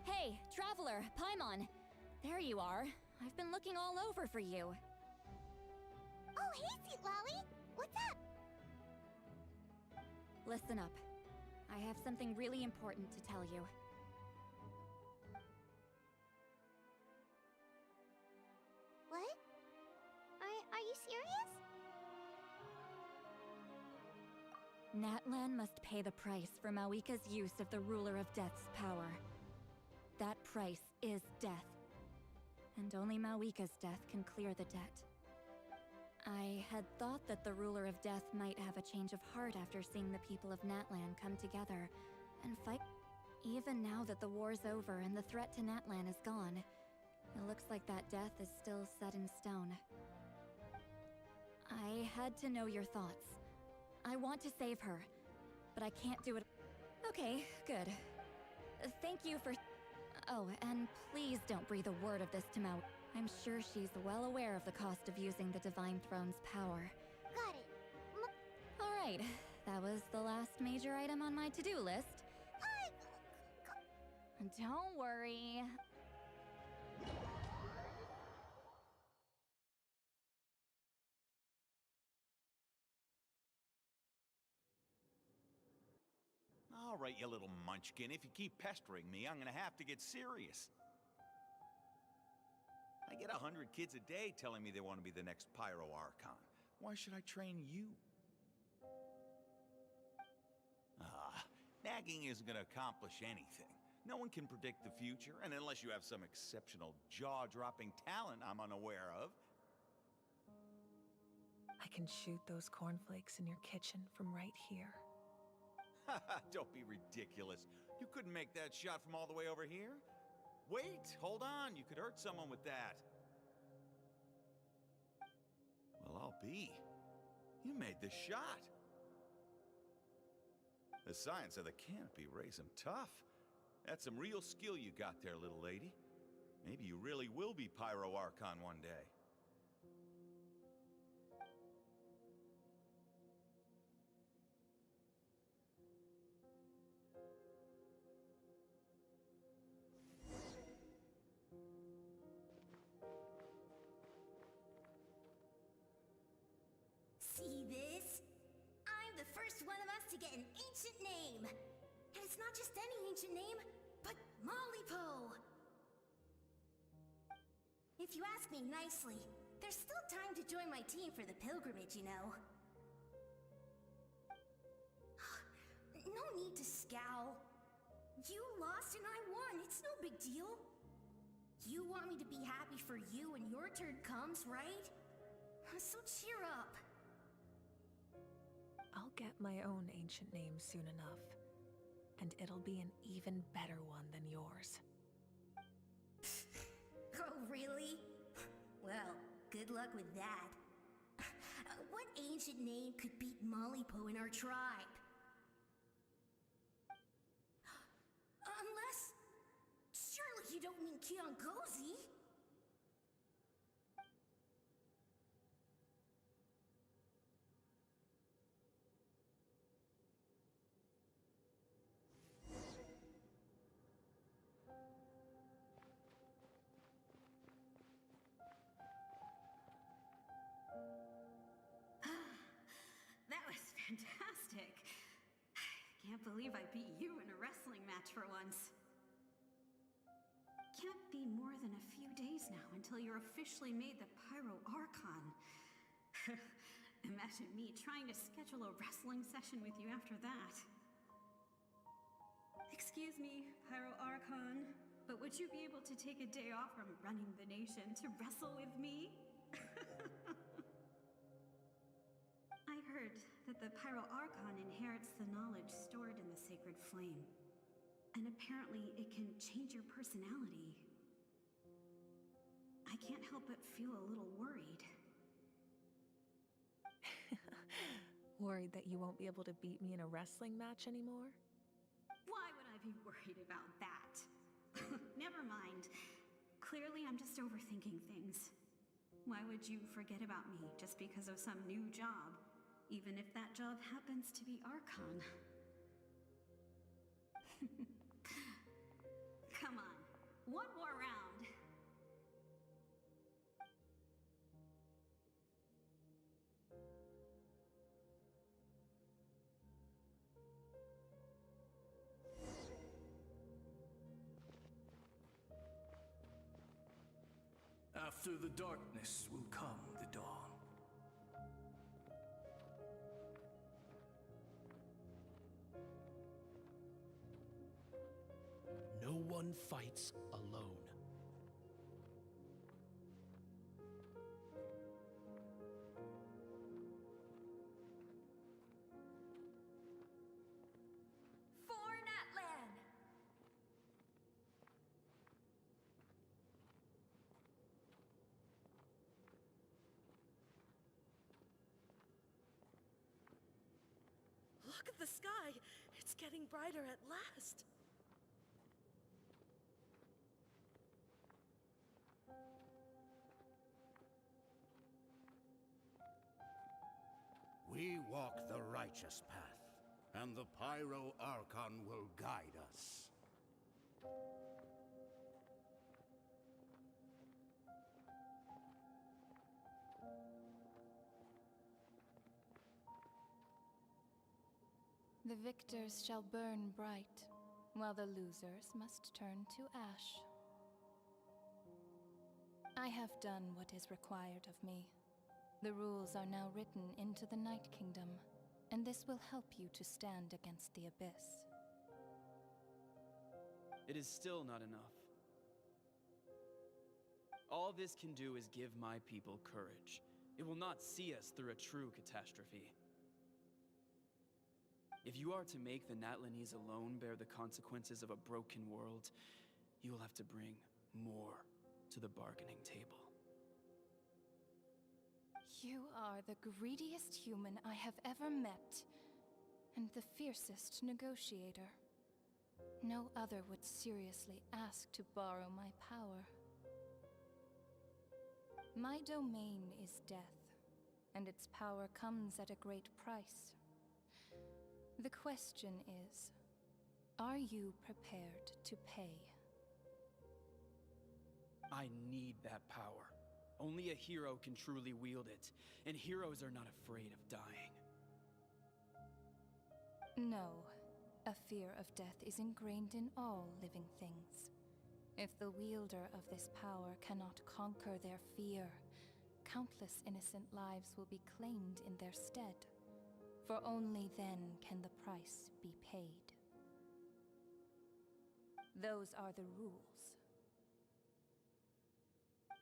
G: Hey, traveler, Paimon! There you are. I've been looking all over for you.
A: Oh, hey, Sweet Lolly! What's up?
G: Listen up. I have something really important to tell you.
A: What? Are you serious?
G: Natlan must pay the price for Mawika's use of the Ruler of Death's power. That price
L: is death. And only Mawika's death can clear the debt. I had thought that the ruler of death might have a change of heart after seeing the people of Natlan come together and fight. Even now that the war's over and the threat to Natlan is gone, it looks like that death is still set in stone. I had to know your thoughts. I want to save her, but I can't do it. Okay, good. Thank you for... Oh, and please don't breathe a word of this to Mao. I'm sure she's well aware of the cost of using the Divine Throne's power.
A: Got it.
L: Alright, that was the last major item on my to-do list. Don't worry.
F: All right, you little munchkin. If you keep pestering me, I'm gonna have to get serious. I get 100 kids a day telling me they want to be the next Pyro Archon. Why should I train you? Nagging isn't gonna accomplish anything. No one can predict the future, and unless you have some exceptional jaw-dropping talent I'm unaware of.
R: I can shoot those cornflakes in your kitchen from right here.
F: Don't be ridiculous. You couldn't make that shot from all the way over here? Wait, hold on. You could hurt someone with that. Well, I'll be. You made the shot. The science of the canopy raised him tough. That's some real skill you got there, little lady. Maybe you really will be Pyro Archon one day.
G: See this? I'm the first one of us to get an ancient name. And it's not just any ancient name, but Mollypo. If you ask me nicely, there's still time to join my team for the pilgrimage, you know. No need to scowl. You lost and I won. It's no big deal. You want me to be happy for you when your turn comes, right? So cheer up.
R: I'll get my own ancient name soon enough. And it'll be an even better one than yours.
G: Oh, really? Well, good luck with that. What ancient name could beat Mollypo in our tribe? Unless... surely you don't mean Kiangozi?
I: That was fantastic. Can't believe I beat you in a wrestling match for once. Can't be more than a few days now until you're officially made the Pyro Archon. Imagine me trying to schedule a wrestling session with you after that. Excuse me, Pyro Archon, but would you be able to take a day off from running the nation to wrestle with me? I heard that the Pyro Archon inherits the knowledge stored in the sacred flame. And apparently it can change your personality. I can't help but feel a little worried.
R: Worried that you won't be able to beat me in a wrestling match anymore?
I: Why would I be worried about that? Never mind. Clearly I'm just overthinking things. Why would you forget about me just because of some new job? Even if that job happens to be Archon. Come on, one more round.
T: After the darkness will come the dawn. No one fights alone.
B: Look at the sky! It's getting brighter at last!
H: We walk the righteous path, and the Pyro Archon will guide us.
D: The victors shall burn bright, while the losers must turn to ash. I have done what is required of me. The rules are now written into the Night Kingdom, and this will help you to stand against the Abyss.
U: It is still not enough. All this can do is give my people courage. It will not see us through a true catastrophe. If you are to make the Natlanese alone bear the consequences of a broken world, you will have to bring more to the bargaining table.
D: You are the greediest human I have ever met, and the fiercest negotiator. No other would seriously ask to borrow my power. My domain is death, and its power comes at a great price. The question is, are you prepared to pay?
U: I need that power. Only a hero can truly wield it, and heroes are not afraid of dying.
D: No, a fear of death is ingrained in all living things. If the wielder of this power cannot conquer their fear, countless innocent lives will be claimed in their stead. For only then can the price be paid. Those are the rules.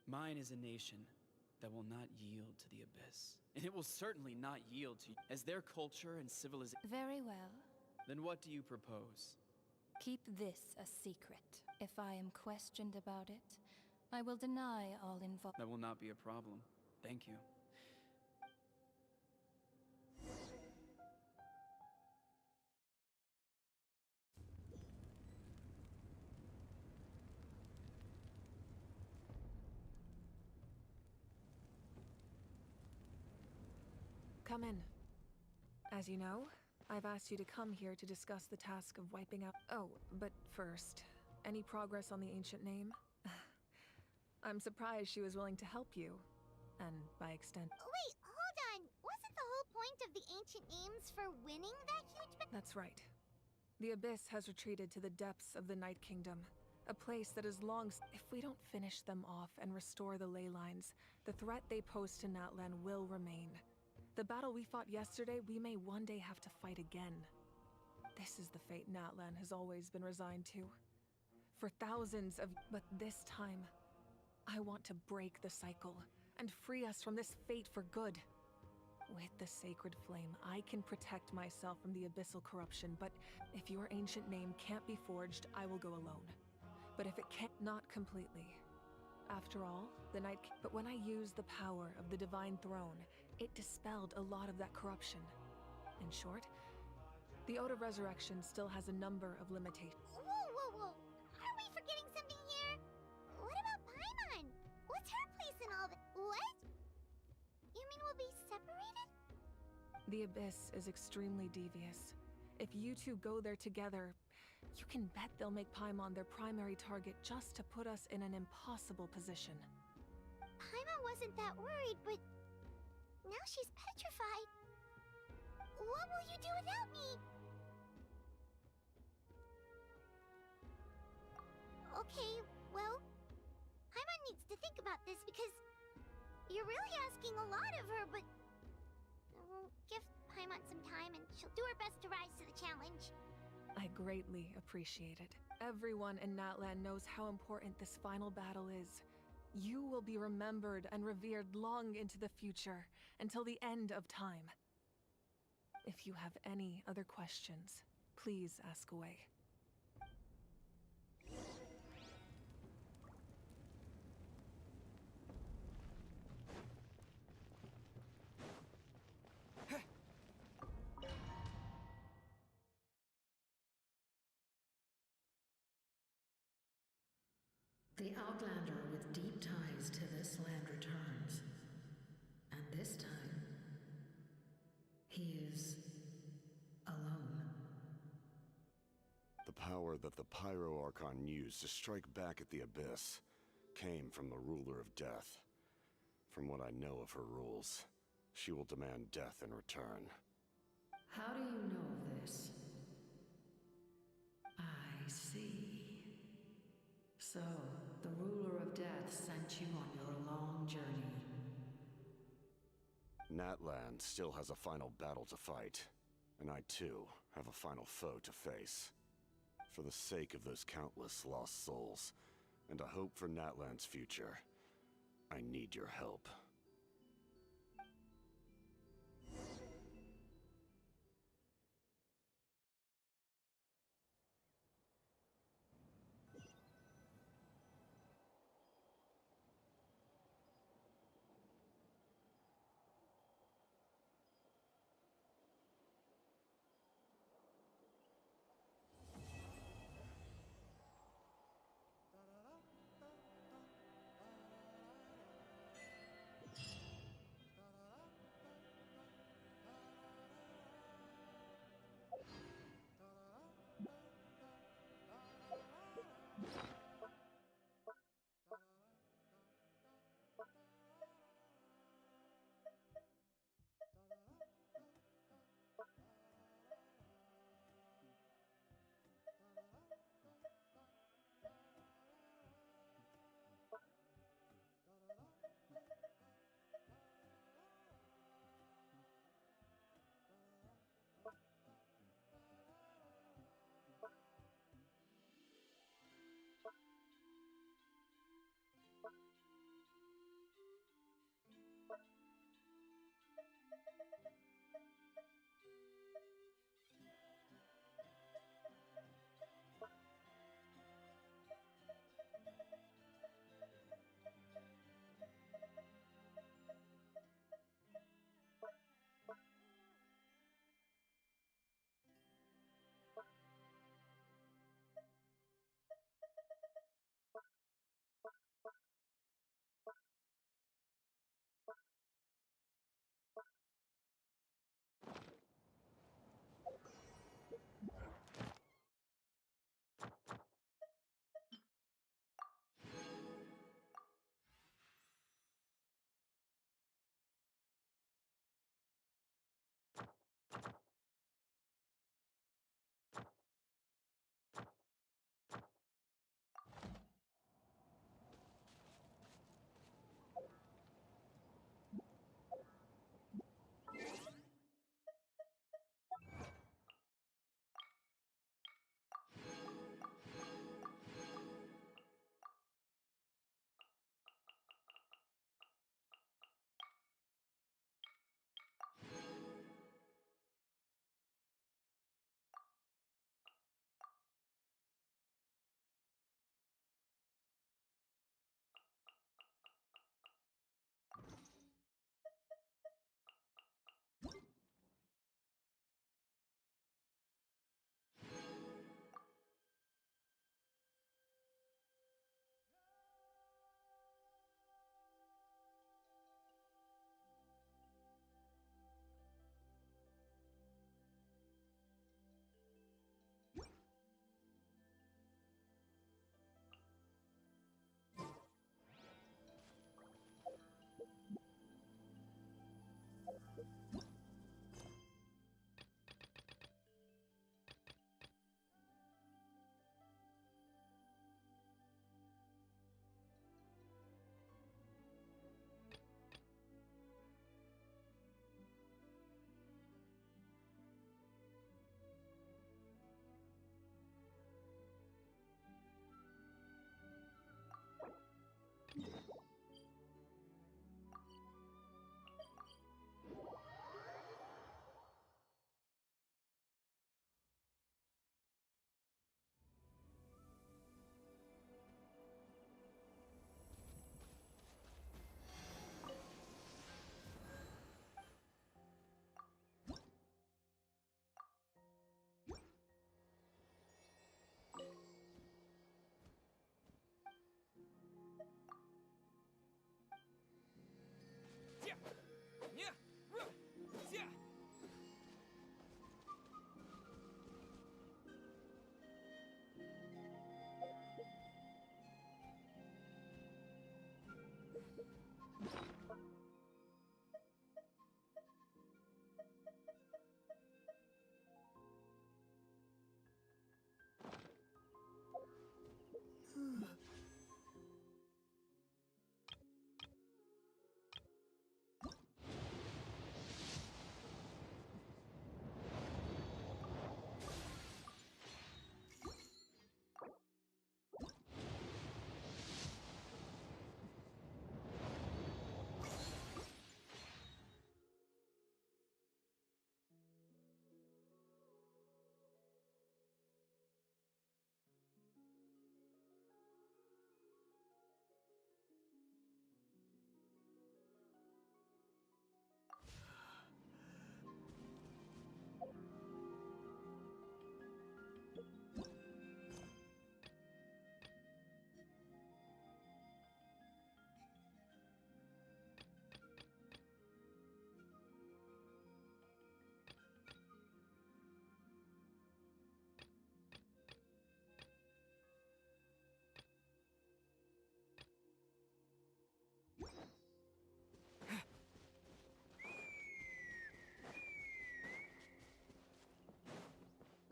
U: Mine is a nation that will not yield to the Abyss. And it will certainly not yield to you, as their culture and civilization.
D: Very well.
U: Then what do you propose?
D: Keep this a secret. If I am questioned about it, I will deny all involved.
U: That will not be a problem. Thank you.
R: Come in. As you know, I've asked you to come here to discuss the task of wiping out— Oh, but first, any progress on the ancient name? I'm surprised she was willing to help you, and by extent—
A: Wait, hold on! Wasn't the whole point of the ancient names for winning that huge—
R: That's right. The Abyss has retreated to the depths of the Night Kingdom, a place that is long— If we don't finish them off and restore the ley lines, the threat they pose to Natlan will remain. The battle we fought yesterday, we may one day have to fight again. This is the fate Natlan has always been resigned to. For thousands of— But this time, I want to break the cycle and free us from this fate for good. With the sacred flame, I can protect myself from the abyssal corruption, but if your ancient name can't be forged, I will go alone. But if it can't— Not completely. After all, the Night King— But when I used the power of the Divine Throne, it dispelled a lot of that corruption. In short, the Ode of Resurrection still has a number of limitations.
A: Whoa, whoa, whoa! Are we forgetting something here? What about Paimon? What's her place in all this? What? You mean we'll be separated?
R: The Abyss is extremely devious. If you two go there together, you can bet they'll make Paimon their primary target just to put us in an impossible position.
A: Paimon wasn't that worried, but now she's petrified. What will you do without me? Okay, well, Paimon needs to think about this because you're really asking a lot of her, but give Paimon some time and she'll do her best to rise to the challenge.
R: I greatly appreciate it. Everyone in Natlan knows how important this final battle is. You will be remembered and revered long into the future, until the end of time. If you have any other questions, please ask away.
C: The Outlander with deep ties to this land returns. And this time, he is alone.
V: The power that the Pyro Archon used to strike back at the Abyss came from the Ruler of Death. From what I know of her rules, she will demand death in return.
C: How do you know this? I see. So, the Ruler of Death sent you on your long journey.
V: Natlan still has a final battle to fight, and I too have a final foe to face. For the sake of those countless lost souls, and a hope for Natlan's future, I need your help.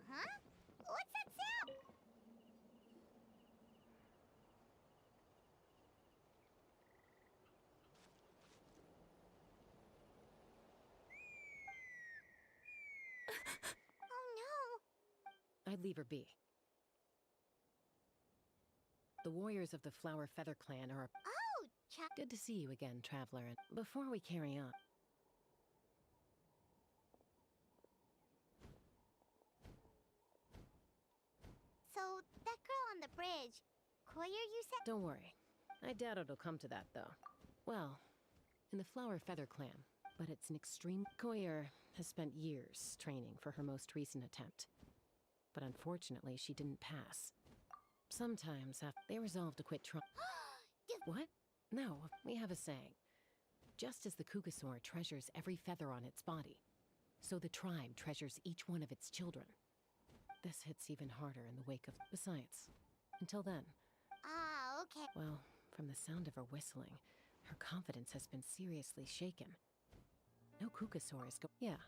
A: Huh? What's that sound? Oh no!
O: I'd leave her be. The warriors of the Flower Feather Clan are...
A: Oh,
O: Good to see you again, Traveler. And before we carry on...
A: So, that girl on the bridge, Koyer, you said?
O: Don't worry. I doubt it'll come to that, though. Well, in the Flower Feather Clan, but it's an extreme... Koyer has spent years training for her most recent attempt. But unfortunately, she didn't pass. Sometimes after they resolve to quit trying... What? No, we have a saying. Just as the Kugasaur treasures every feather on its body, so the tribe treasures each one of its children. This hits even harder in the wake of... Besides, until then...
A: Ah, okay.
O: Well, from the sound of her whistling, her confidence has been seriously shaken. No Kugasaur is Yeah,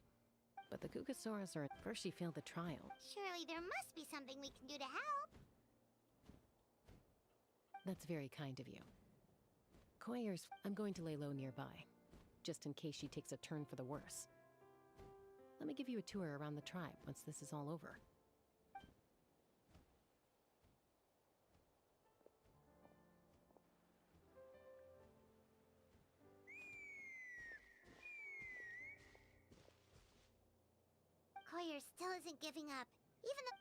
O: but the Kugasaurus are... First she failed the trial.
A: Surely there must be something we can do to help.
O: That's very kind of you. Koyer's... I'm going to lay low nearby, just in case she takes a turn for the worse. Let me give you a tour around the tribe once this is all over.
A: Koyer still isn't giving up, even though...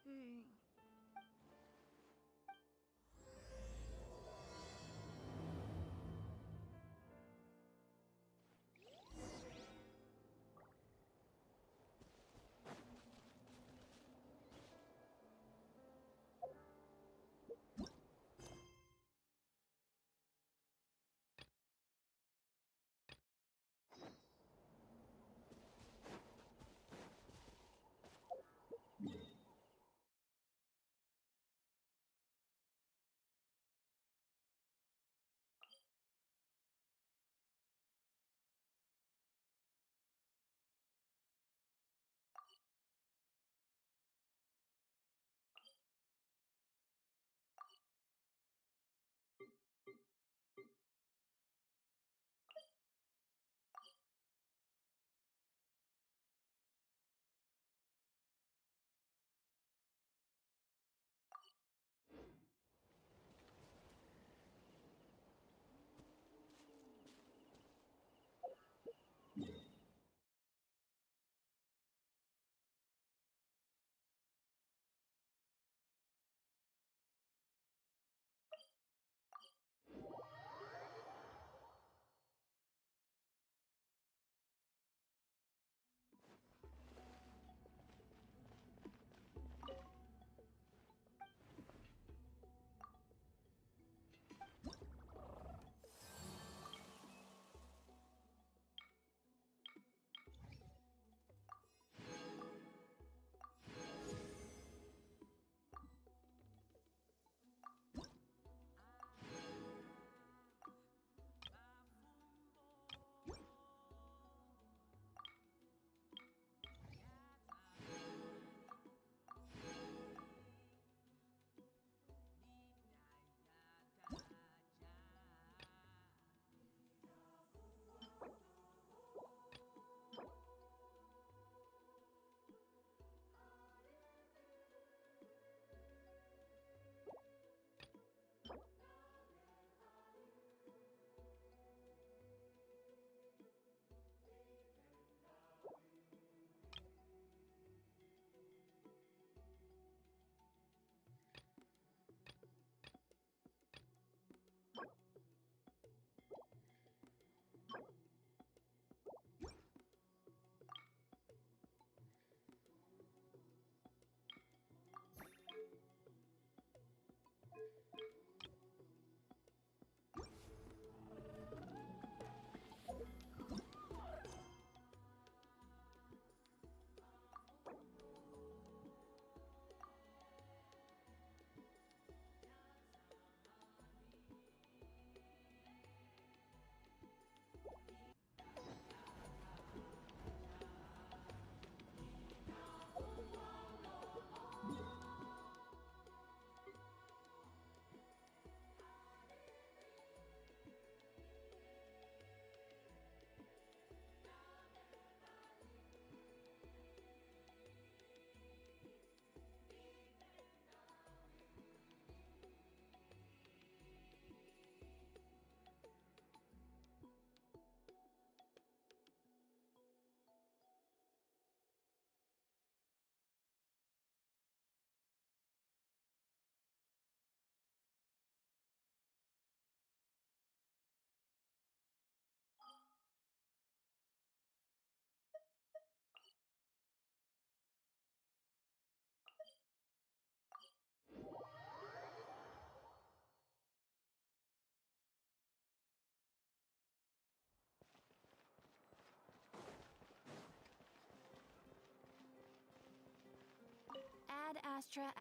A: Astra.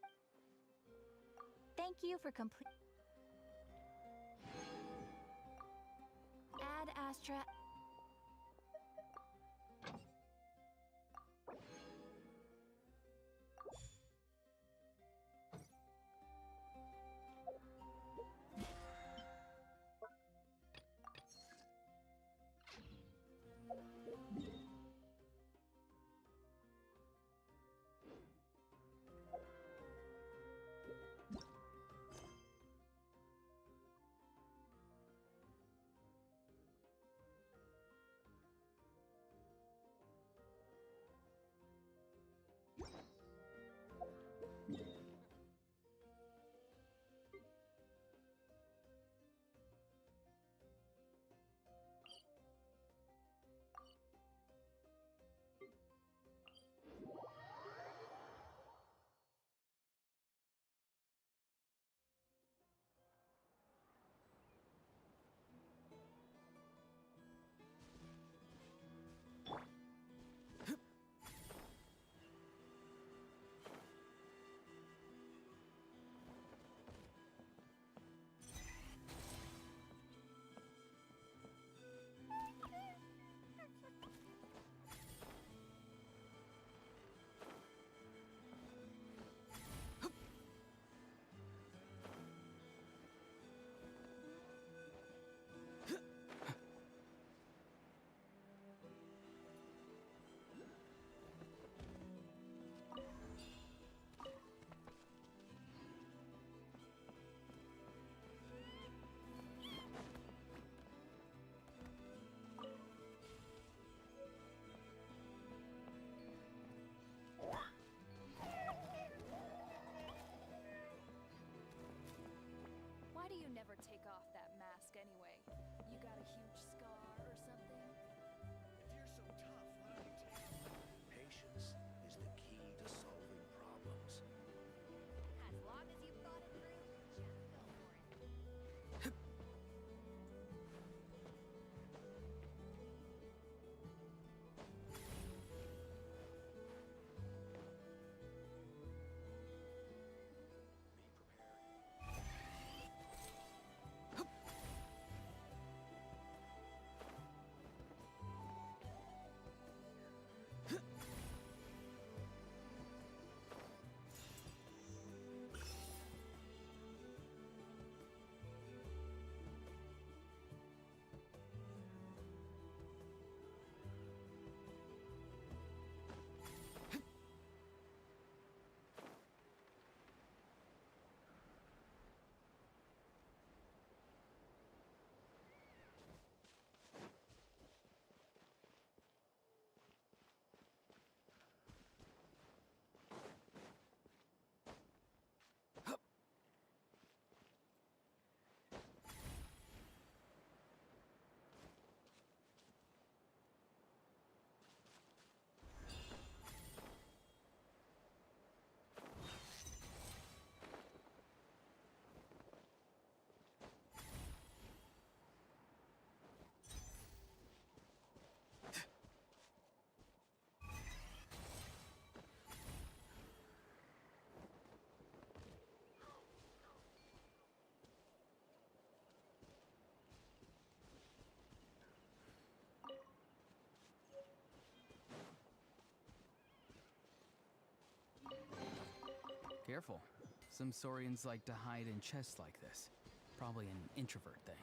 A: Thank you for complete. Add Astra.
D: Why do you never take off that mask anyway? You got a huge scar or something?
Q: If you're so tough, why don't you take it? Patience is the key to solving problems.
A: As long as you've thought it through, just go for it.
S: Careful. Some Saurians like to hide in chests like this. Probably an introvert thing.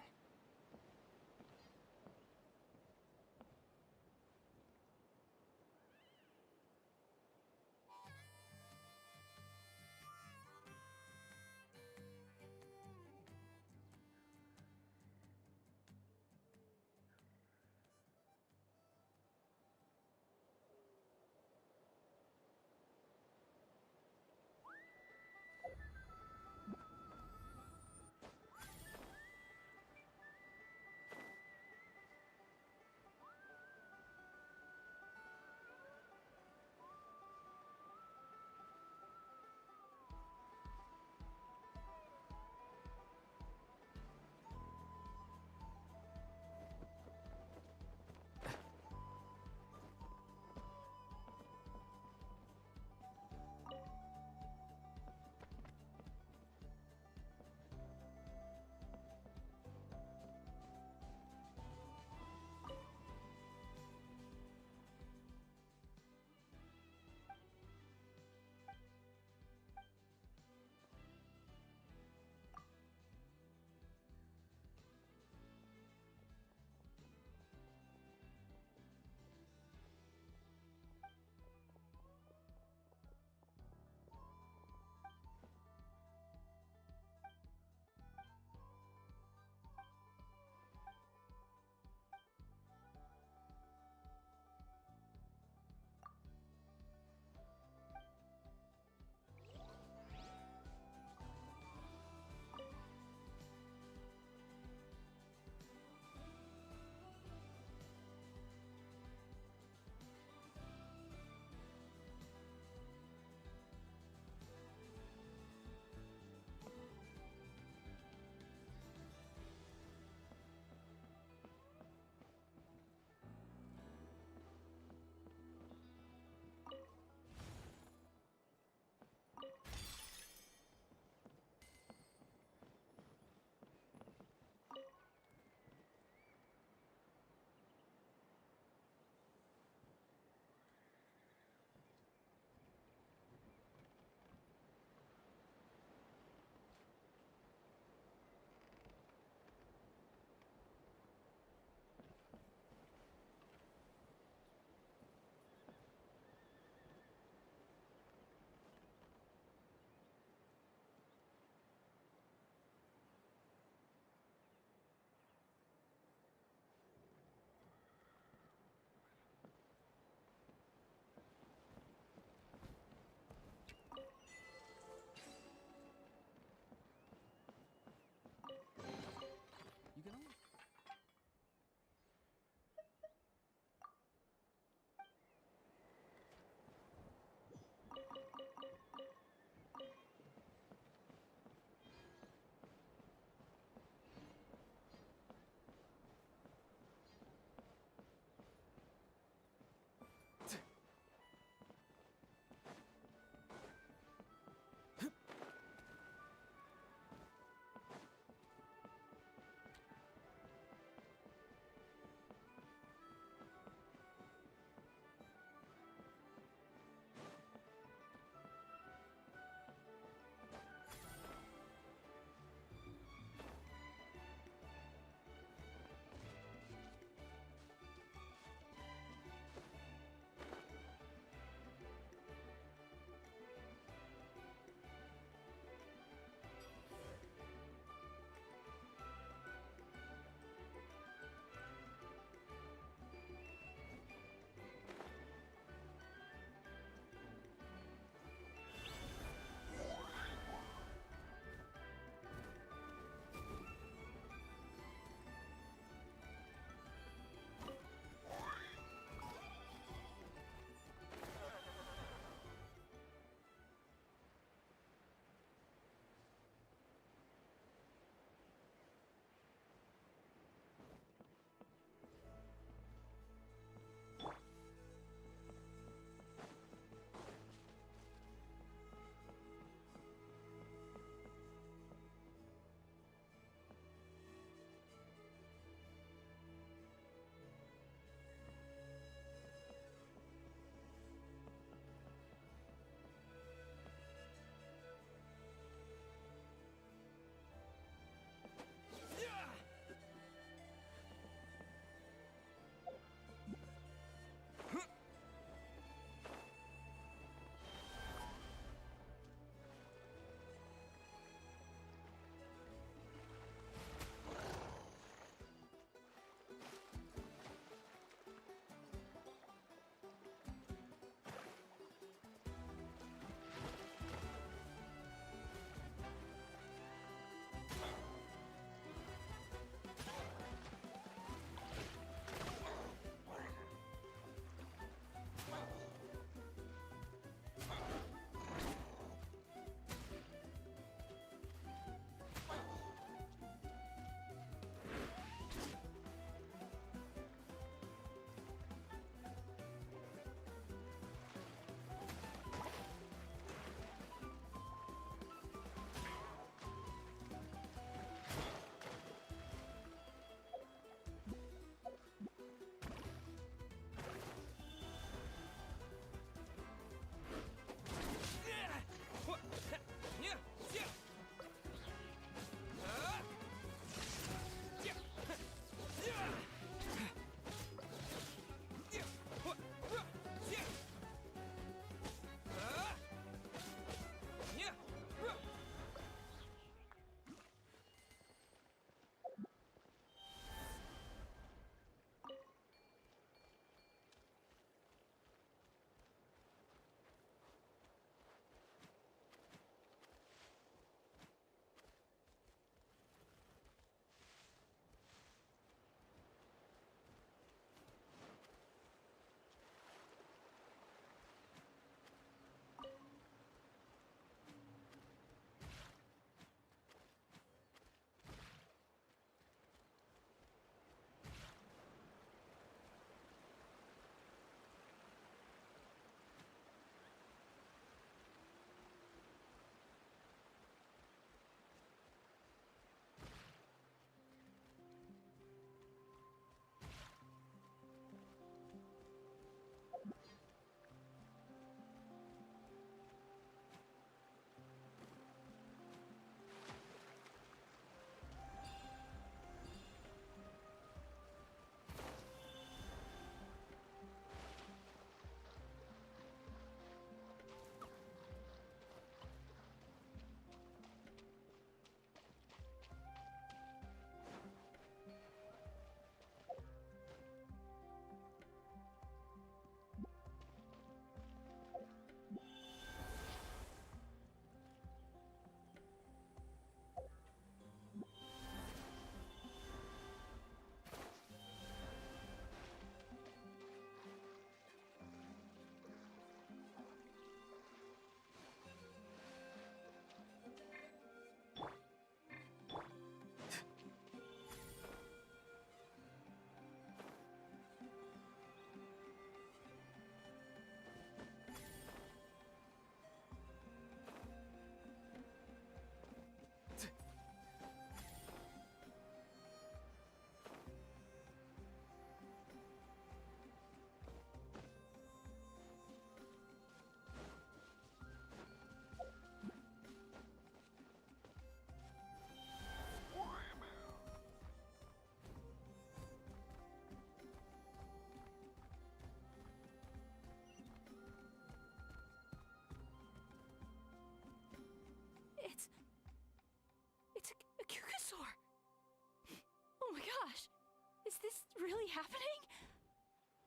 P: this really happening?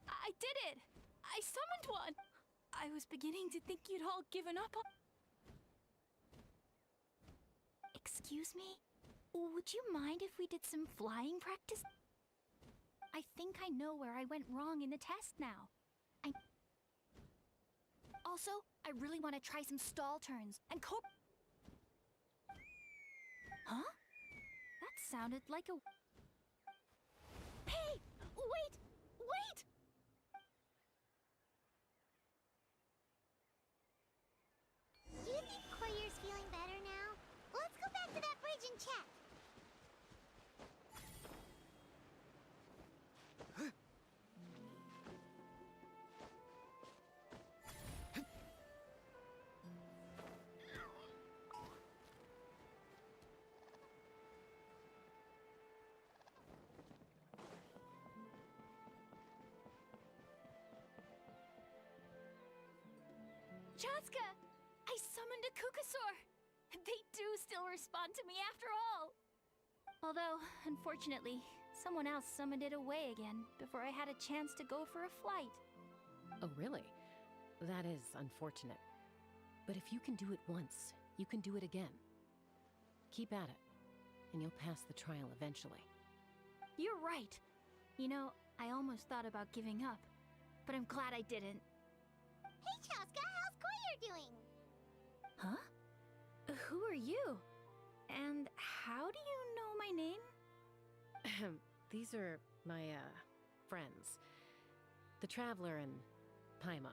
P: I did it! I summoned one! I was beginning to think you'd all given up on...
A: Excuse me? Would you mind if we did some flying practice? I think I know where I went wrong in the test now. Also, I really want to try some stall turns and Huh? That sounded like a... Hey! Wait! Wait! Do you think Koyer's feeling better now? Let's go back to that bridge and check.
P: Chaska! I summoned a Kukasaur! They do still respond to me after all!
A: Although, unfortunately, someone else summoned it away again before I had a chance to go for a flight.
O: Oh, really? That is unfortunate. But if you can do it once, you can do it again. Keep at it, and you'll pass the trial eventually.
A: You're right. You know, I almost thought about giving up, but I'm glad I didn't. Hey, Chaska, how's Koyer doing? Huh? Who are you? And how do you know my name?
O: These are my, friends. The Traveler and Paimon.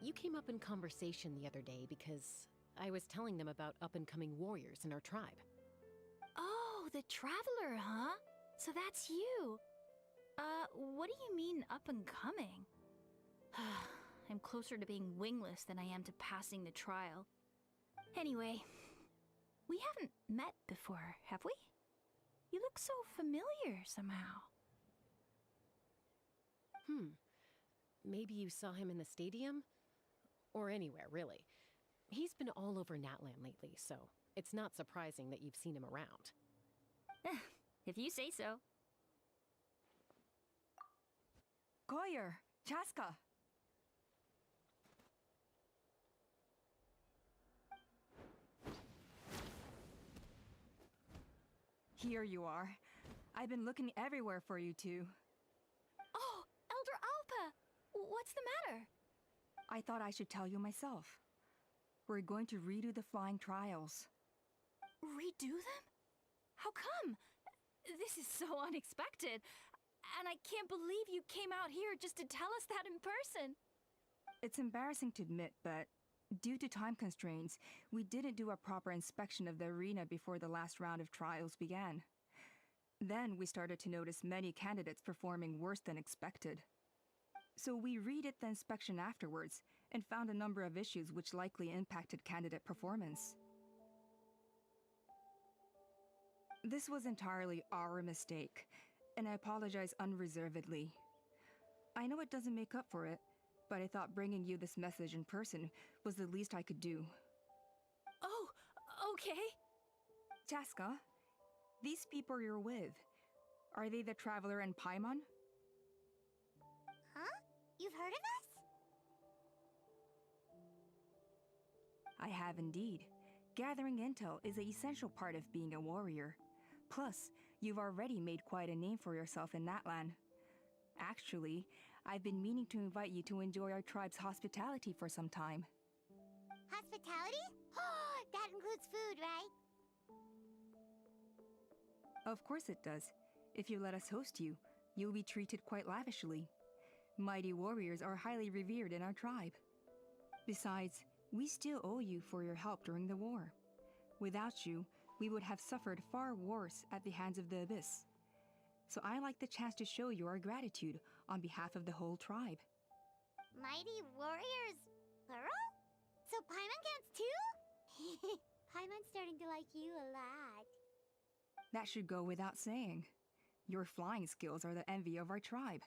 O: You came up in conversation the other day because I was telling them about up-and-coming warriors in our tribe.
A: Oh, the Traveler, huh? So that's you. What do you mean up-and-coming? I'm closer to being wingless than I am to passing the trial. Anyway, we haven't met before, have we? You look so familiar somehow.
O: Maybe you saw him in the stadium? Or anywhere, really. He's been all over Natlan lately, so it's not surprising that you've seen him around.
A: If you say so.
J: Koyer, Chaska. Here you are. I've been looking everywhere for you two.
A: Oh, Elder Alpa! What's the matter?
J: I thought I should tell you myself. We're going to redo the flying trials.
A: Redo them? How come? This is so unexpected. And I can't believe you came out here just to tell us that in person.
J: It's embarrassing to admit, but due to time constraints, we didn't do a proper inspection of the arena before the last round of trials began. Then we started to notice many candidates performing worse than expected. So we redid the inspection afterwards and found a number of issues which likely impacted candidate performance. This was entirely our mistake, and I apologize unreservedly. I know it doesn't make up for it, but I thought bringing you this message in person was the least I could do.
A: Oh, okay.
J: Chaska, these people you're with, are they the Traveler and Paimon?
A: Huh? You've heard of us?
J: I have indeed. Gathering intel is an essential part of being a warrior. Plus, you've already made quite a name for yourself in Natlan. Actually, I've been meaning to invite you to enjoy our tribe's hospitality for some time.
A: Hospitality? Oh, that includes food, right?
J: Of course it does. If you let us host you, you'll be treated quite lavishly. Mighty warriors are highly revered in our tribe. Besides, we still owe you for your help during the war. Without you, we would have suffered far worse at the hands of the Abyss. So I like the chance to show you our gratitude on behalf of the whole tribe.
A: Mighty warriors, plural? So Paimon counts too? Paimon's starting to like you a lot.
J: That should go without saying. Your flying skills are the envy of our tribe.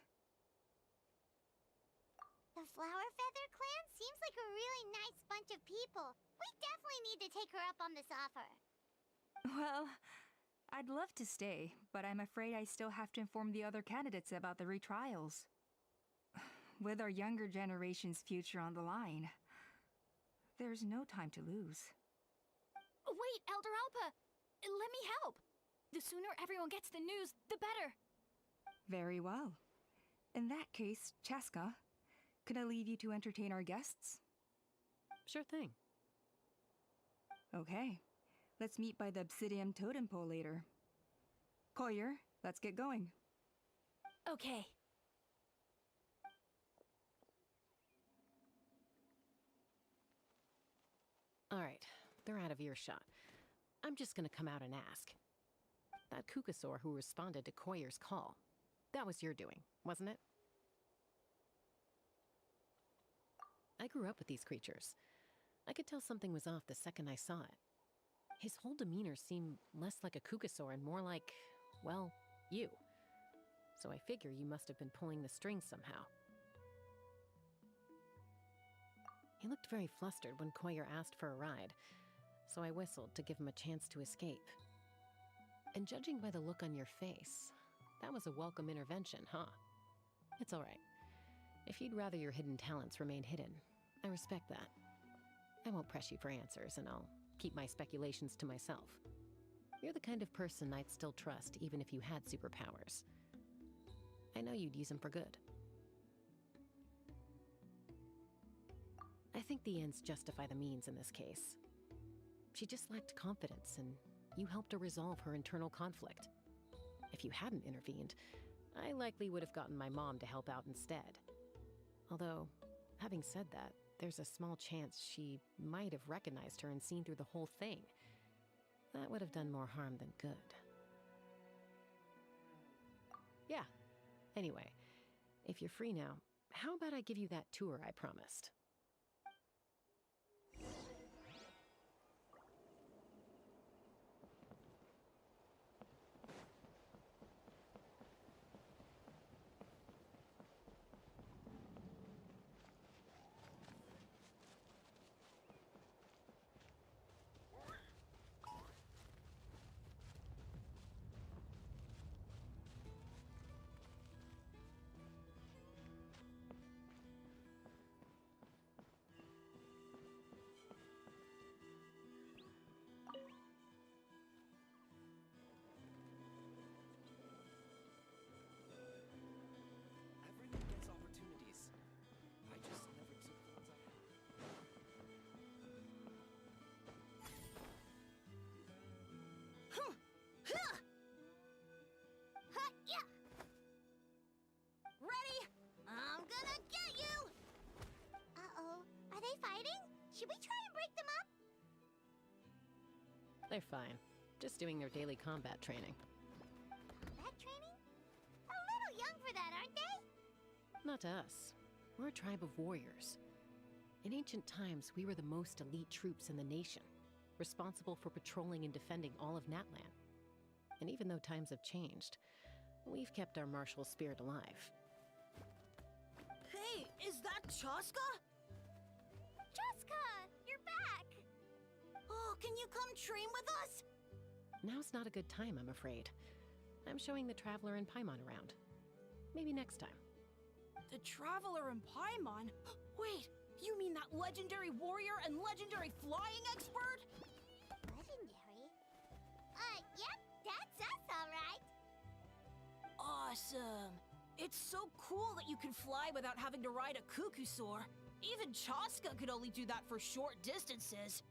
A: The Flower Feather clan seems like a really nice bunch of people. We definitely need to take her up on this offer.
J: Well, I'd love to stay, but I'm afraid I still have to inform the other candidates about the retrials. With our younger generation's future on the line, there's no time to lose.
L: Wait, Elder Alpa! Let me help! The sooner everyone gets the news, the better!
J: Very well. In that case, Chaska, could I leave you to entertain our guests?
O: Sure thing.
J: Okay. Let's meet by the Obsidian Totem Pole later. Koyer, let's get going.
L: Okay.
K: Alright, they're out of earshot. I'm just gonna come out and ask. That Kukasaur who responded to Koyer's call, that was your doing, wasn't it? I grew up with these creatures. I could tell something was off the second I saw it. His whole demeanor seemed less like a Kukasaur and more like, well, you. So I figure you must have been pulling the strings somehow. He looked very flustered when Koyer asked for a ride, so I whistled to give him a chance to escape. And judging by the look on your face, that was a welcome intervention, huh? It's all right. If you'd rather your hidden talents remain hidden, I respect that. I won't press you for answers, and I'll keep my speculations to myself. You're the kind of person I'd still trust even if you had superpowers. I know you'd use them for good. I think the ends justify the means in this case. She just lacked confidence, and you helped her resolve her internal conflict. If you hadn't intervened, I likely would have gotten my mom to help out instead. Although, having said that, there's a small chance she might have recognized her and seen through the whole thing. That would have done more harm than good. Yeah. Anyway, if you're free now, how about I give you that tour I promised?
U: Everyone gets opportunities. I just never took the ones I had.
A: Yeah. Ready? I'm gonna get you! Uh-oh. Are they fighting? Should we try and break them up?
K: They're fine. Just doing their daily combat training.
A: Combat training? A little young for that, aren't they?
K: Not to us. We're a tribe of warriors. In ancient times, we were the most elite troops in the nation, responsible for patrolling and defending all of Natlan. And even though times have changed, we've kept our martial spirit alive.
B: Hey, is that Chaska?
A: Chaska, you're back!
B: Oh, can you come train with us?
K: Now's not a good time, I'm afraid. I'm showing the Traveler and Paimon around. Maybe next time.
B: The Traveler and Paimon? Wait, you mean that legendary warrior and legendary flying expert?
A: Legendary? Yep, that's us, alright.
B: Awesome. It's so cool that you can fly without having to ride a Kukusaur. Even Chaska could only do that for short distances.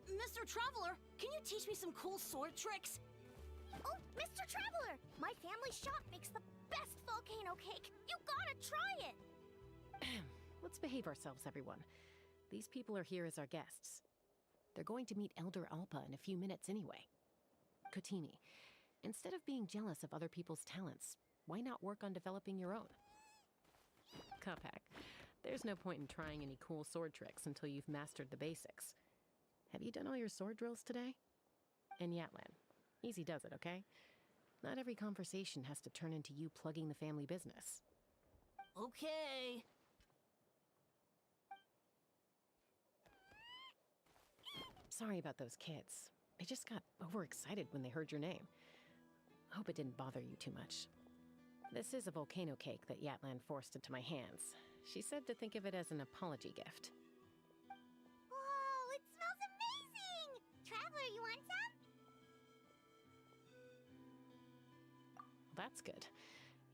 B: Mr. Traveler, can you teach me some cool sword tricks?
A: Oh, Mr. Traveler! My family shop makes the best volcano cake! You gotta try it!
K: Let's behave ourselves, everyone. These people are here as our guests. They're going to meet Elder Alpa in a few minutes anyway. Kotini, instead of being jealous of other people's talents, why not work on developing your own? Kapak, there's no point in trying any cool sword tricks until you've mastered the basics. Have you done all your sword drills today? And Yatlan, easy does it, okay? Not every conversation has to turn into you plugging the family business.
B: Okay.
K: Sorry about those kids. They just got overexcited when they heard your name. Hope it didn't bother you too much. This is a volcano cake that Yatlan forced into my hands. She said to think of it as an apology gift.
A: Whoa, it smells amazing! Traveler, you want some?
K: That's good.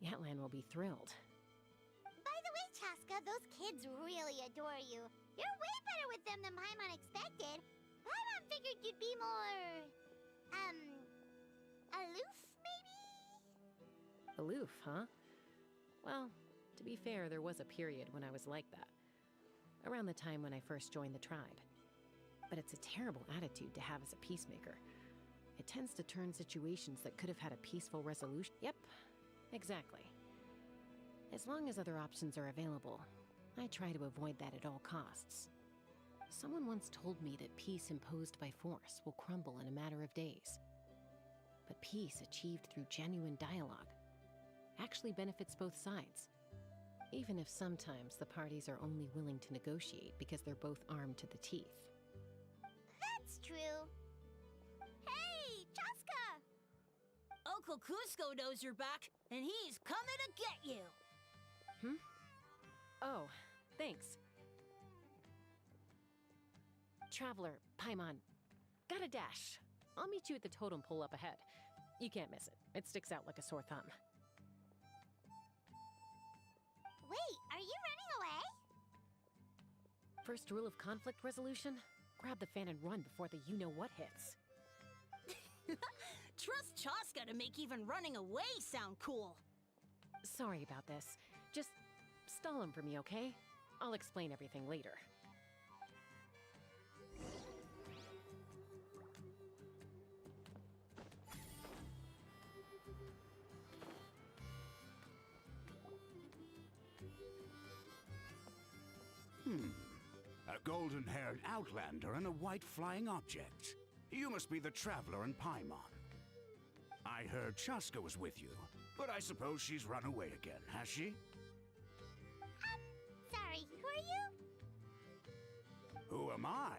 K: Yatlan will be thrilled.
A: By the way, Chaska, those kids really adore you. You're way better with them than Paimon expected. Paimon figured you'd be more... aloof, maybe?
K: Aloof, huh? Well, to be fair, there was a period when I was like that. Around the time when I first joined the tribe. But it's a terrible attitude to have as a peacemaker. It tends to turn situations that could have had a peaceful resolution. Yep, exactly. As long as other options are available, I try to avoid that at all costs. Someone once told me that peace imposed by force will crumble in a matter of days. But peace achieved through genuine dialogue actually benefits both sides. Even if sometimes the parties are only willing to negotiate because they're both armed to the teeth.
A: That's true. Hey, Chaska!
B: Uncle Cusco knows you're back, and he's coming to get you.
K: Oh, thanks. Traveler, Paimon, gotta dash. I'll meet you at the totem pole up ahead. You can't miss it. It sticks out like a sore thumb.
A: Wait, are you running away?
K: First rule of conflict resolution? Grab the fan and run before the you-know-what hits.
B: Trust Chaska to make even running away sound cool.
K: Sorry about this. Just stall him for me, okay? I'll explain everything later.
H: A golden-haired outlander and a white flying object. You must be the traveler in Paimon. I heard Chaska was with you, but I suppose she's run away again, has she?
A: Sorry, who are you?
H: Who am I?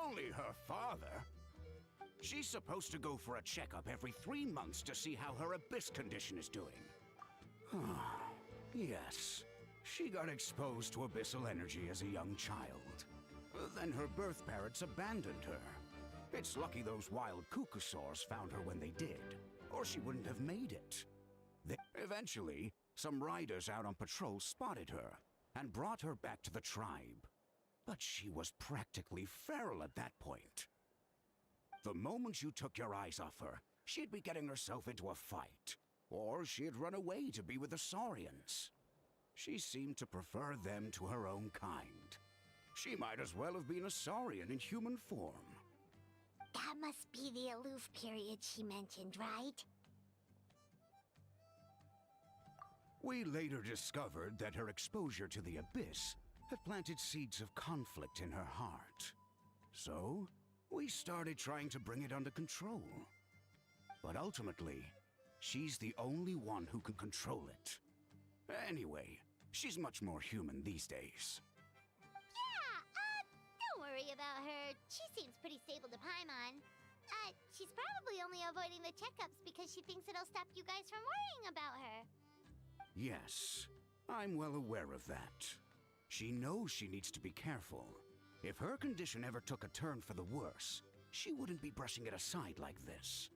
H: Only her father. She's supposed to go for a checkup every 3 months to see how her abyss condition is doing. Yes. She got exposed to abyssal energy as a young child. Then her birth parents abandoned her. It's lucky those wild cuckoosaurs found her when they did, or she wouldn't have made it. Eventually, some riders out on patrol spotted her and brought her back to the tribe. But she was practically feral at that point. The moment you took your eyes off her, she'd be getting herself into a fight, or she'd run away to be with the Saurians. She seemed to prefer them to her own kind. She might as well have been a Saurian in human form.
A: That must be the aloof period she mentioned, right?
H: We later discovered that her exposure to the abyss had planted seeds of conflict in her heart. So, we started trying to bring it under control. But ultimately, she's the only one who can control it. Anyway, she's much more human these days.
A: Yeah, don't worry about her. She seems pretty stable to Paimon. She's probably only avoiding the checkups because she thinks it'll stop you guys from worrying about her.
H: Yes, I'm well aware of that. She knows she needs to be careful. If her condition ever took a turn for the worse, she wouldn't be brushing it aside like this.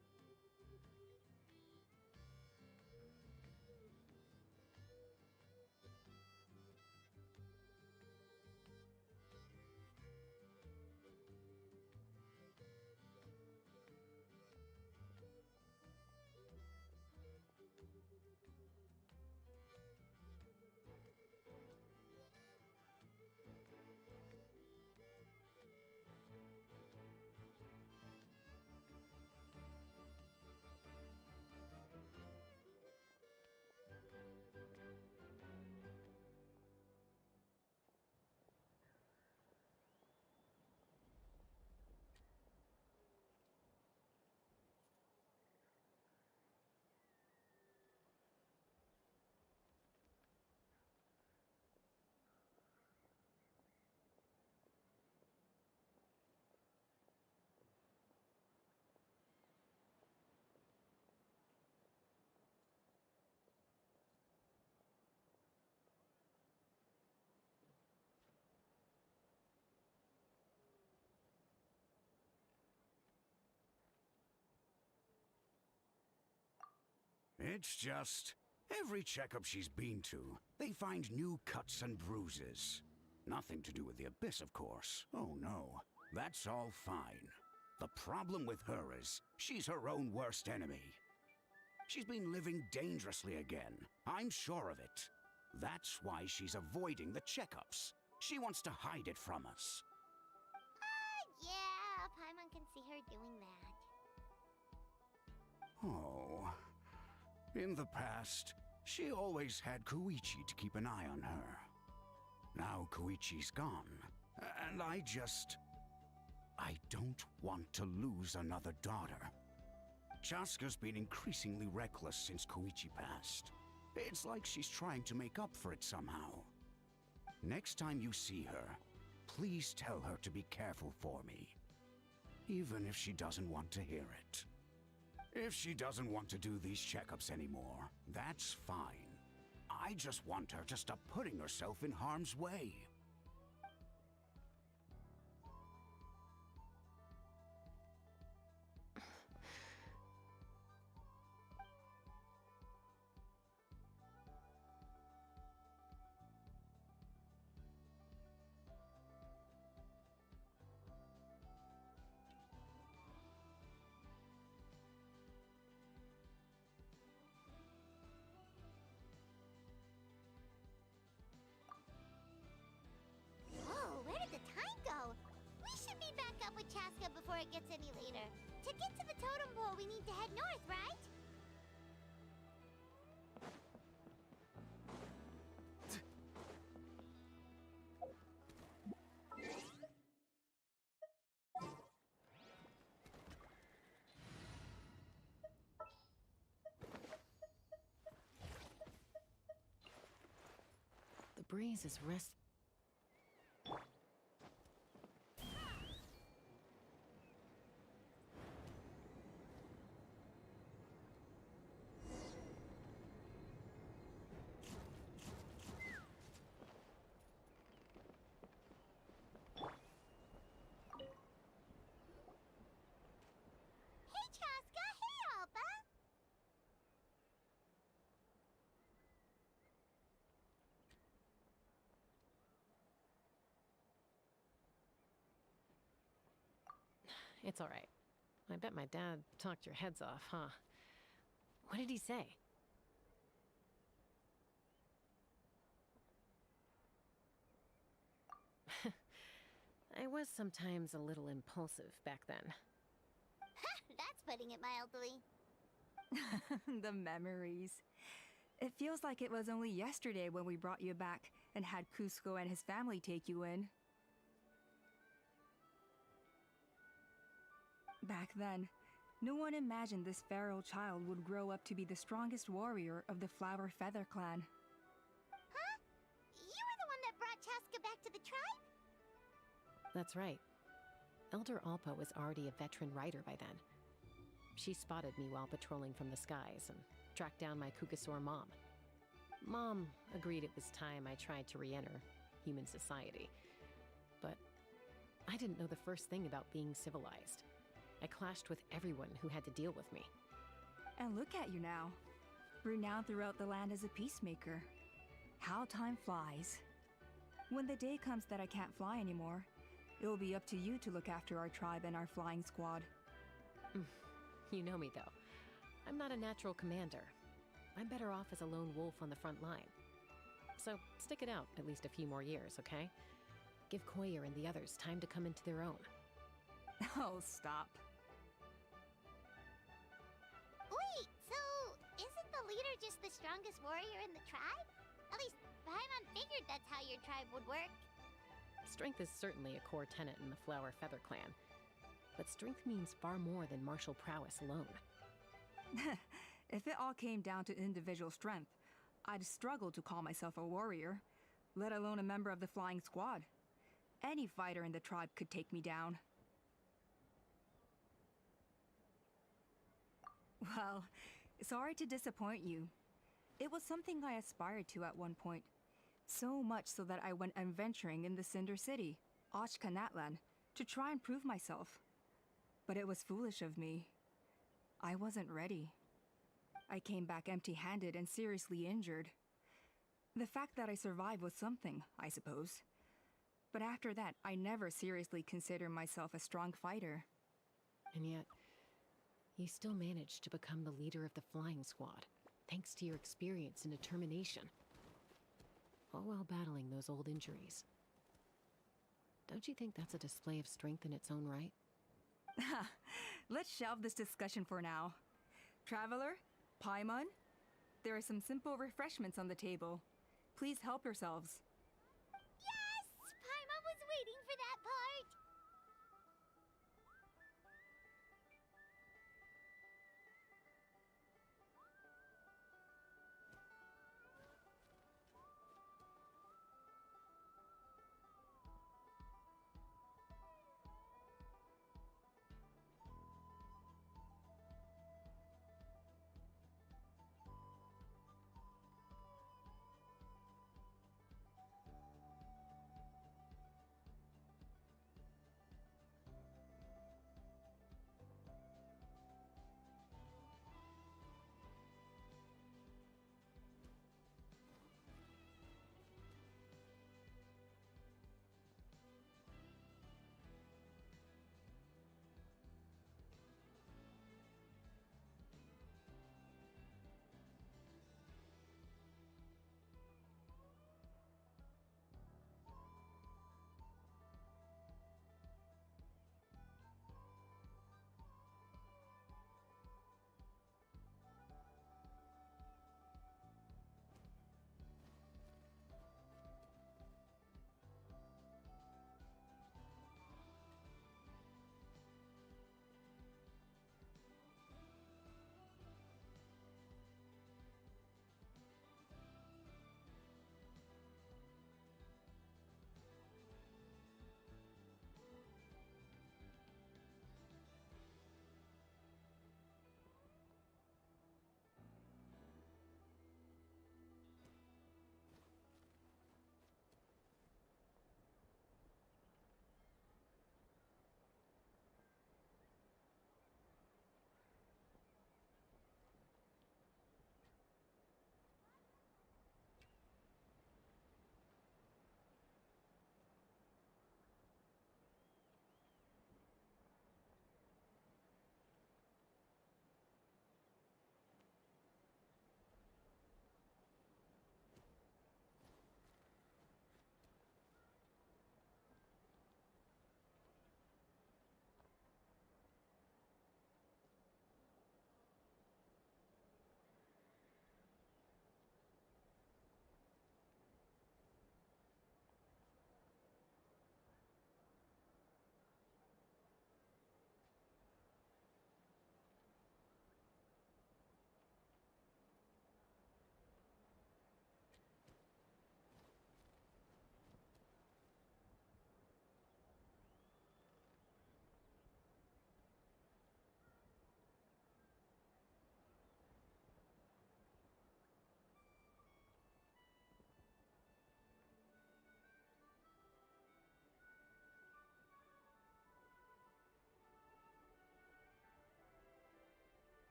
H: It's just, every checkup she's been to, they find new cuts and bruises. Nothing to do with the Abyss, of course. Oh no, that's all fine. The problem with her is, she's her own worst enemy. She's been living dangerously again. I'm sure of it. That's why she's avoiding the checkups. She wants to hide it from us.
A: Yeah, Paimon can see her doing that.
H: Oh. In the past, she always had Koichi to keep an eye on her. Now Koichi's gone, and I don't want to lose another daughter. Chaska's been increasingly reckless since Koichi passed. It's like she's trying to make up for it somehow. Next time you see her, please tell her to be careful for me. Even if she doesn't want to hear it. If she doesn't want to do these checkups anymore, that's fine. I just want her to stop putting herself in harm's way.
A: Whoa, where did the time go? We should be back up with Chaska before it gets any later. To get to the totem pole, we need to head north, right?
K: The breeze is rest.
A: Hey, Chaska! Hey, Alba!
K: It's all right. I bet my dad talked your heads off, huh? What did he say? I was sometimes a little impulsive back then.
A: That's putting it mildly.
J: The memories. It feels like it was only yesterday when we brought you back and had Cusco and his family take you in. Back then, no one imagined this feral child would grow up to be the strongest warrior of the Flower Feather clan.
A: Huh? You were the one that brought Chaska back to the tribe?
K: That's right. Elder Alpa was already a veteran rider by then. She spotted me while patrolling from the skies and tracked down my Kukasaur mom. Mom agreed it was time I tried to re-enter human society. But I didn't know the first thing about being civilized. I clashed with everyone who had to deal with me.
J: And look at you now, renowned throughout the land as a peacemaker. How time flies. When the day comes that I can't fly anymore, it will be up to you to look after our tribe and our flying squad.
K: You know me, though. I'm not a natural commander. I'm better off as a lone wolf on the front line. So stick it out at least a few more years, okay? Give Koyer and the others time to come into their own.
J: Oh, stop.
A: Wait, so isn't the leader just the strongest warrior in the tribe? At least Paimon figured that's how your tribe would work.
K: Strength is certainly a core tenet in the Flower Feather clan. But strength means far more than martial prowess alone.
J: If it all came down to individual strength, I'd struggle to call myself a warrior, let alone a member of the flying squad. Any fighter in the tribe could take me down. Well, sorry to disappoint you. It was something I aspired to at one point. So much so that I went adventuring in the Cinder City, Ashkanatlan, to try and prove myself. But it was foolish of me. I wasn't ready. I came back empty-handed and seriously injured. The fact that I survived was something, I suppose. But after that, I never seriously considered myself a strong fighter.
K: And yet, you still managed to become the leader of the flying squad, thanks to your experience and determination. All while battling those old injuries. Don't you think that's a display of strength in its own right?
J: Let's shelve this discussion for now. Traveler, Paimon, there are some simple refreshments on the table. Please help yourselves.
A: Yes! Paimon was waiting for that part!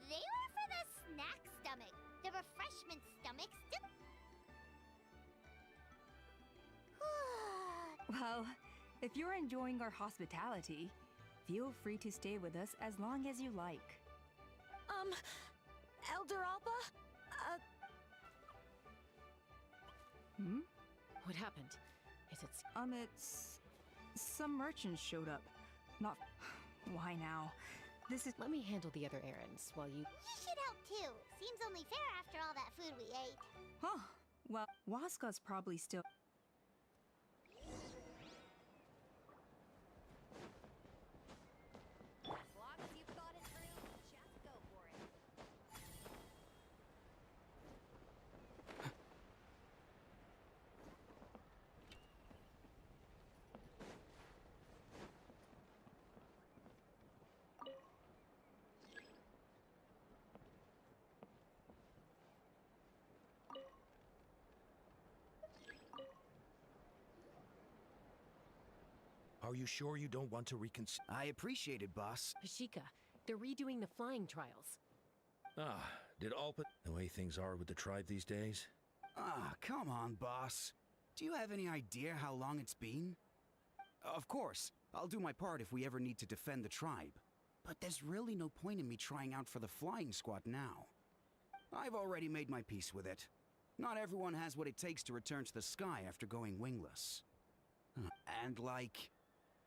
A: They were for the snack stomach. The refreshment stomachs didn't...
J: Well, if you're enjoying our hospitality, feel free to stay with us as long as you like.
B: Elder Alpa?
J: Hmm?
K: What happened? Is it...
J: It's... Some merchants showed up. Not... Why now? This is...
K: Let me handle the other errands while you...
A: You should help too. Seems only fair after all that food we ate.
J: Huh. Well, Waska's probably still...
E: Are you sure you don't want to reconsider?
N: I appreciate it, boss.
K: Pashika, they're redoing the flying trials.
E: Ah, did Alpa... The way things are with the tribe these days?
N: Ah, come on, boss. Do you have any idea how long it's been? Of course, I'll do my part if we ever need to defend the tribe. But there's really no point in me trying out for the flying squad now. I've already made my peace with it. Not everyone has what it takes to return to the sky after going wingless. And like,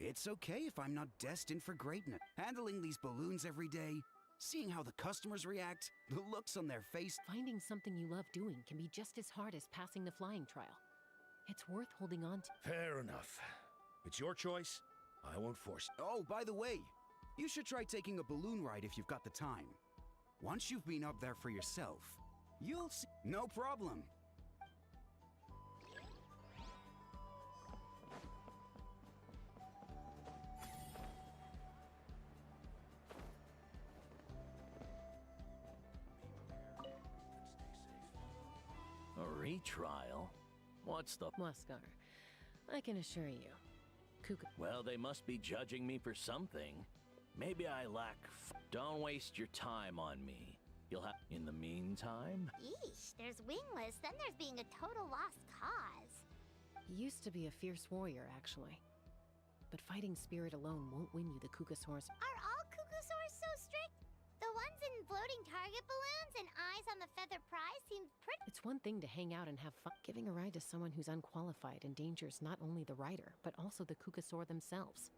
N: it's okay if I'm not destined for greatness. Handling these balloons every day, seeing how the customers react, the looks on their face.
K: Finding something you love doing can be just as hard as passing the flying trial. It's worth holding on to.
E: Fair enough. It's your choice. I won't force it.
N: Oh, by the way, you should try taking a balloon ride if you've got the time. Once you've been up there for yourself, you'll see. No problem.
W: A retrial? What's the...
K: Muskar, I can assure you, Kuka...
W: Well, they must be judging me for something. Maybe I lack... Don't waste your time on me. You'll have... In the meantime...
A: Yeesh, there's wingless, then there's being a total lost cause.
K: He used to be a fierce warrior, actually. But fighting spirit alone won't win you the Kukasaurus.
A: Are all Kukusaurs so strict? The ones in floating target balloons and eyes on the feather prize seem pretty...
K: It's one thing to hang out and have fun. Giving a ride to someone who's unqualified endangers not only the rider, but also the Kukasaur themselves.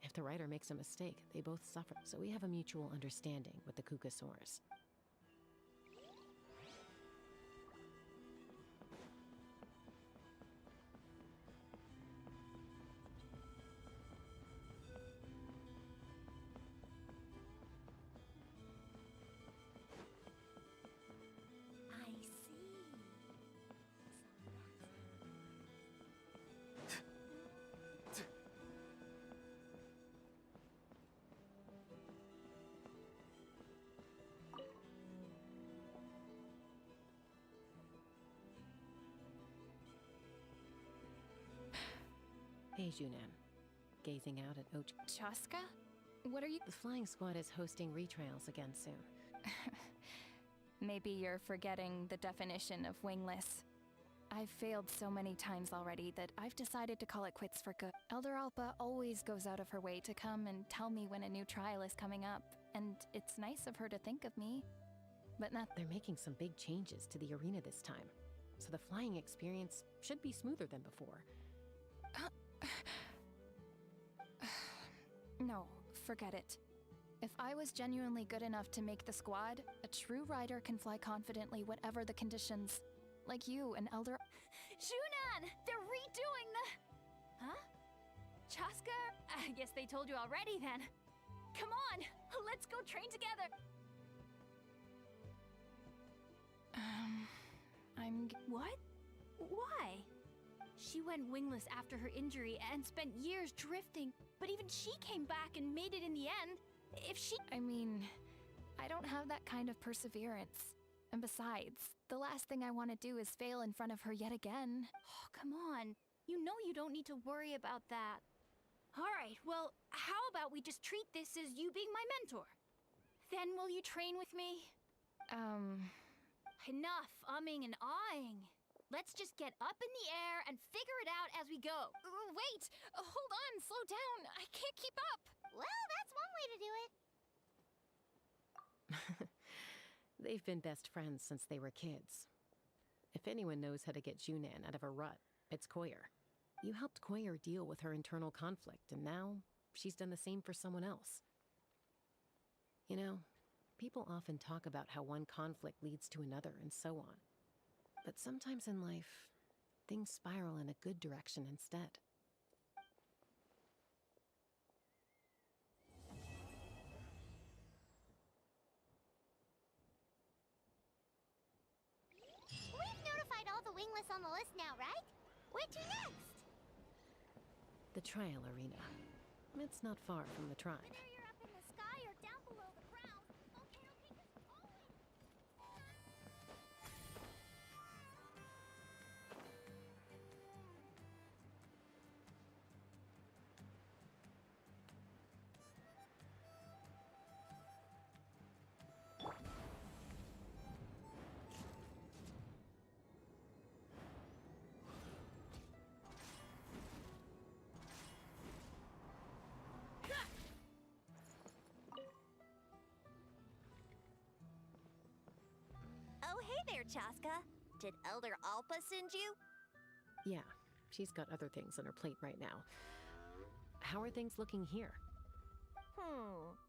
K: If the rider makes a mistake, they both suffer. So we have a mutual understanding with the Kukasaurs. Hey, Junan. Gazing out at
D: Chaska? What are you...
K: The flying squad is hosting retrials again soon.
D: Maybe you're forgetting the definition of wingless. I've failed so many times already that I've decided to call it quits for good. Elder Alpa always goes out of her way to come and tell me when a new trial is coming up, and it's nice of her to think of me. But not...
K: They're making some big changes to the arena this time, so the flying experience should be smoother than before.
D: No, forget it. If I was genuinely good enough to make the squad, a true rider can fly confidently whatever the conditions. Like you and Elder...
L: Junan! They're redoing the... Huh? Chaska? I guess they told you already then. Come on, let's go train together. What? Why? She went wingless after her injury and spent years drifting, but even she came back and made it in the end. If she...
D: I mean, I don't have that kind of perseverance. And besides, the last thing I want to do is fail in front of her yet again.
L: Oh, come on. You know you don't need to worry about that. Alright, well, how about we just treat this as you being my mentor? Then will you train with me? Enough umming and ahhing. Let's just get up in the air and figure it out as we go.
D: Wait! Hold on, slow down. I can't keep up.
A: Well, that's one way to do it.
K: They've been best friends since they were kids. If anyone knows how to get Junan out of a rut, it's Koyer. You helped Koyer deal with her internal conflict, and now she's done the same for someone else. You know, people often talk about how one conflict leads to another and so on. But sometimes in life, things spiral in a good direction instead.
A: We've notified all the wingless on the list now, right? Where to next?
K: The trial arena. It's not far from the tribe.
A: Whether you're up in the sky or down below the ground, Volcano Peak is always...
F: Chaska? Did Elder Alpa send you?
K: Yeah, she's got other things on her plate right now. How are things looking here?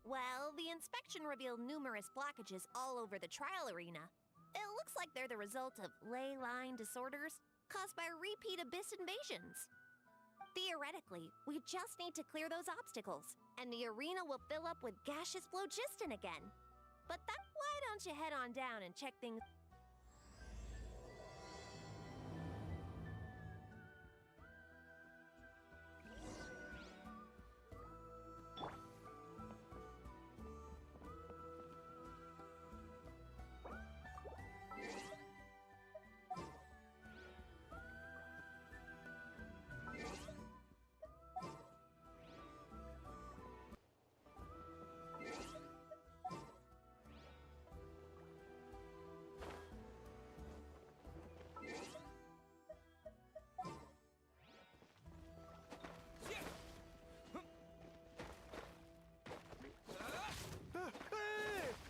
F: Well, the inspection revealed numerous blockages all over the trial arena. It looks like they're the result of ley line disorders caused by repeat abyss invasions. Theoretically, we just need to clear those obstacles, and the arena will fill up with gaseous phlogiston again. But why don't you head on down and check things?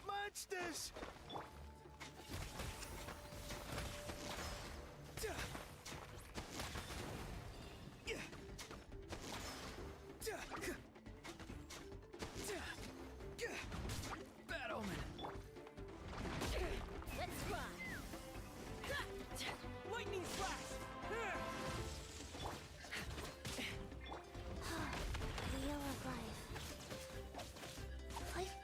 T: Monsters!
S: Bad omen.
B: Let's run! Lightning flash!
A: Wheel of life. Life.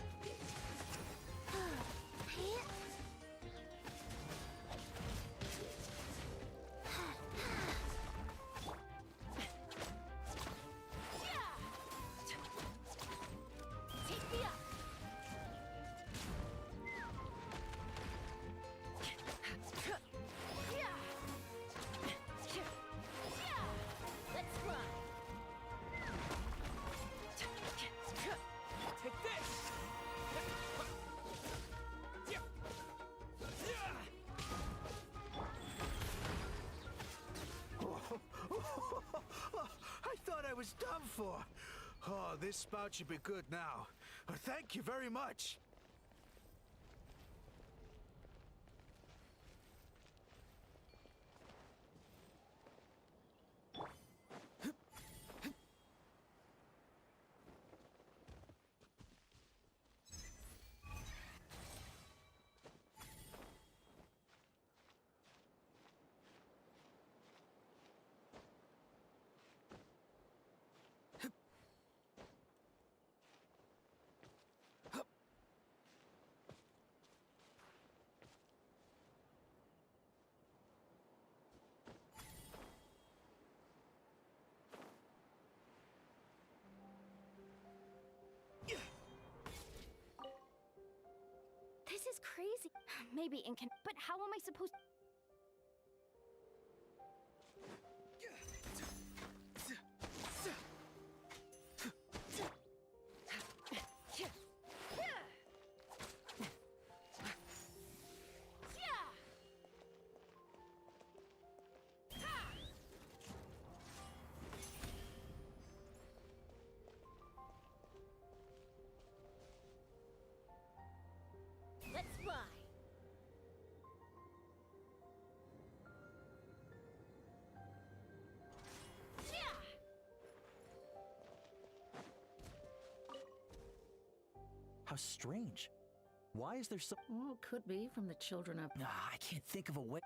B: Take me up! Let's run! Take this!
T: I thought I was done for. Oh, this spout should be good now. Thank you very much.
L: This is crazy. Maybe but how am I supposed?
B: Let's fly!
G: How strange. Why is there so...
C: Well, it could be from the children of...
G: I can't think of a way...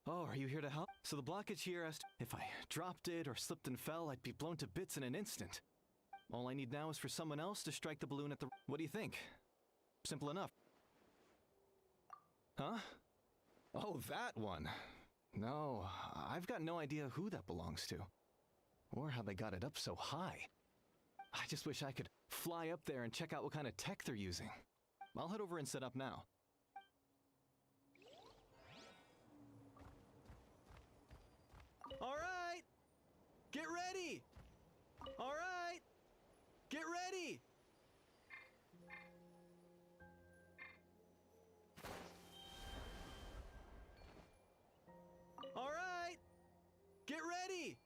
M: Oh, are you here to help? So the blockage here asked if I dropped it or slipped and fell, I'd be blown to bits in an instant. All I need now is for someone else to strike the balloon at the... What do you think? Simple enough. Huh? Oh, that one. No, I've got no idea who that belongs to. Or how they got it up so high. I just wish I could fly up there and check out what kind of tech they're using. I'll head over and set up now. All right! Get ready! All right! Get ready! All right! Get ready!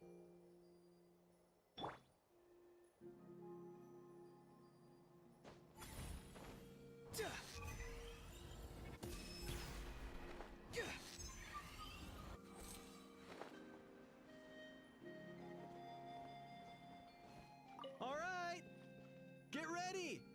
M: All right! Get ready!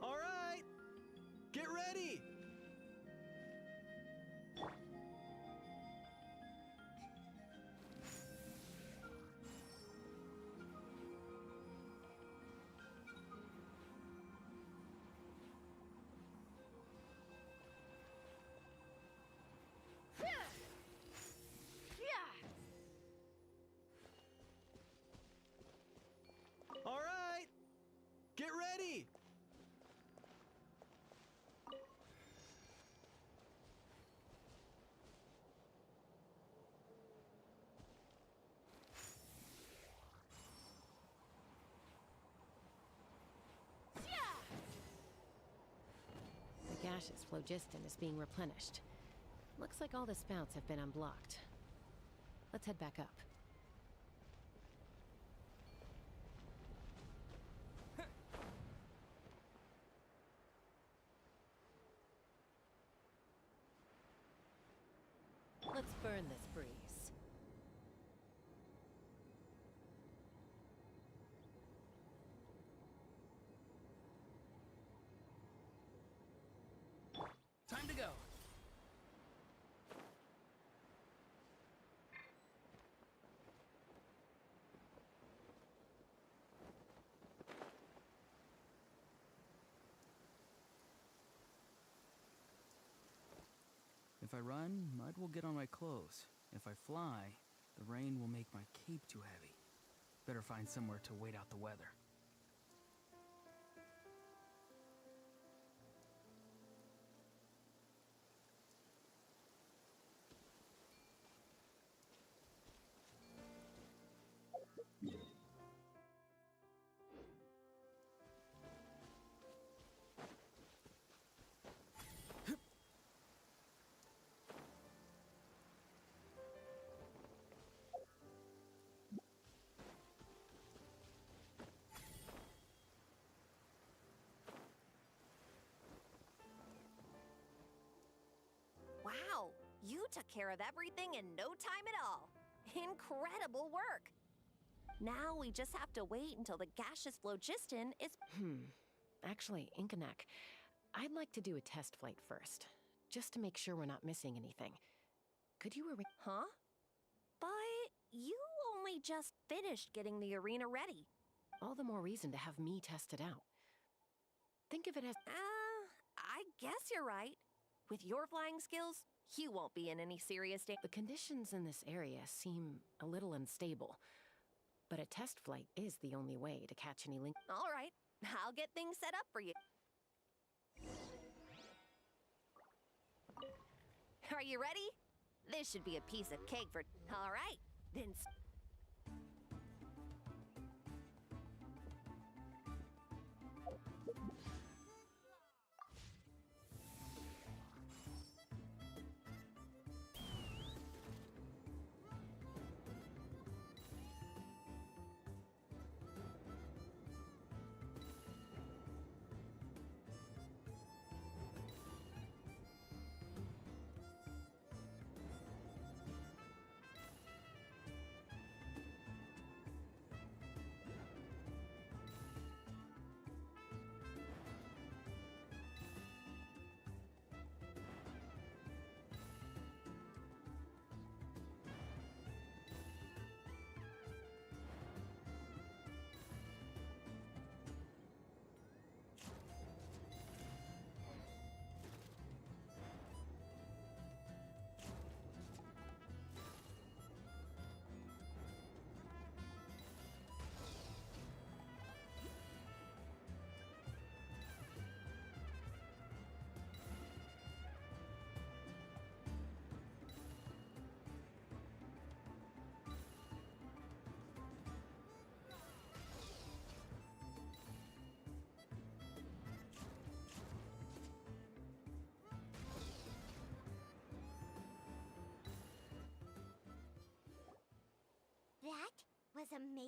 M: All right! Get ready! All right! Get ready!
K: The gaseous phlogiston is being replenished. Looks like all the spouts have been unblocked. Let's head back up. Let's burn this breeze.
S: Time to go. If I run, mud will get on my clothes. If I fly, the rain will make my cape too heavy. Better find somewhere to wait out the weather.
F: Wow, you took care of everything in no time at all. Incredible work. Now we just have to wait until the gaseous phlogiston is...
K: Actually, Inkanak, I'd like to do a test flight first, just to make sure we're not missing anything. Could you arrange...
F: Huh? But you only just finished getting the arena ready.
K: All the more reason to have me test it out. Think of it as...
F: I guess you're right. With your flying skills, you won't be in any serious danger.
K: The conditions in this area seem a little unstable, but a test flight is the only way to catch any link.
F: All right, I'll get things set up for you. Are you ready? This should be a piece of cake for... All right, then...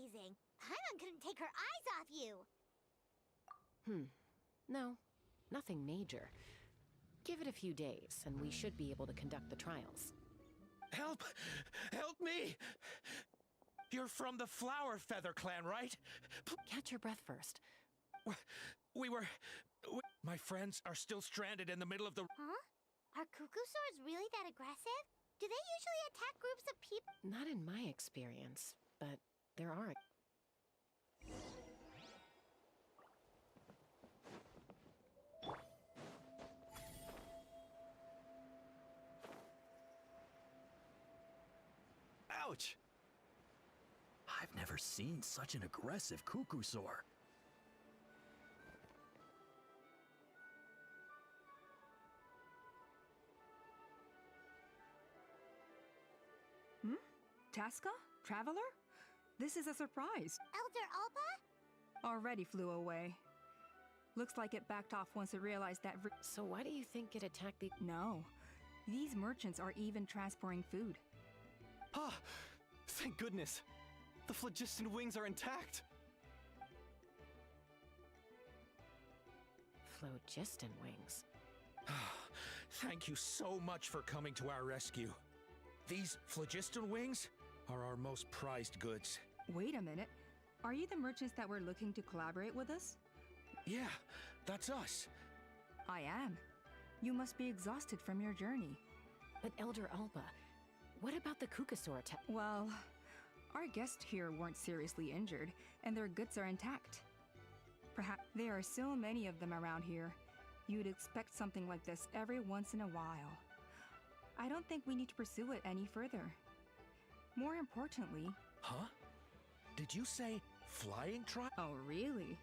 A: amazing. Paimon couldn't take her eyes off you.
K: No, nothing major. Give it a few days, and we should be able to conduct the trials.
E: Help! Help me! You're from the Flower Feather clan, right?
K: Catch your breath first.
E: My friends are still stranded in the middle of the...
A: Huh? Are Cuckoosaurs really that aggressive? Do they usually attack groups of people?
K: Not in my experience, but there are...
G: Ouch! I've never seen such an aggressive Cuckoosaur.
J: Tasca? Traveler? This is a surprise.
A: Elder Alpa?
J: Already flew away. Looks like it backed off once it realized that...
K: So why do you think it attacked the...
J: No. These merchants are even transporting food.
M: Ah! Thank goodness! The phlogiston wings are intact!
K: Phlogiston wings?
E: Thank you so much for coming to our rescue. These phlogiston wings are our most prized goods.
J: Wait a minute. Are you the merchants that were looking to collaborate with us?
E: Yeah, that's us.
J: I am. You must be exhausted from your journey.
K: But Elder Alpa, what about the Cuckoosaur attack?
J: Well, our guests here weren't seriously injured, and their goods are intact. Perhaps there are so many of them around here. You'd expect something like this every once in a while. I don't think we need to pursue it any further. More importantly...
E: Huh? Did you say flying tri-
J: Oh, really?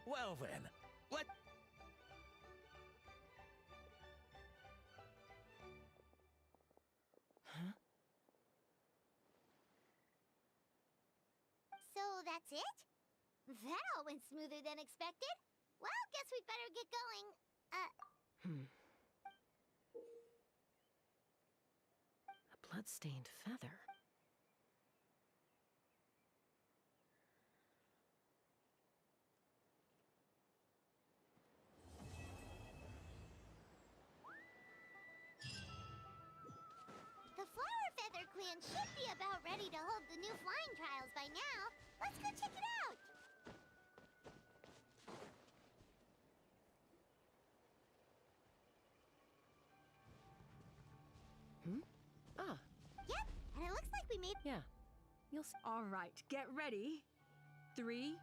E: Well then, let...
K: Huh?
A: So that's it? That all went smoother than expected. Well, guess we'd better get going.
K: A blood-stained feather.
A: The Flower Feather clan should be about ready to hold the new flying trials by now. Let's go check it out!
K: Ah.
A: Yep, and it looks like we made...
K: Yeah. You'll see.
J: All right, get ready. 3,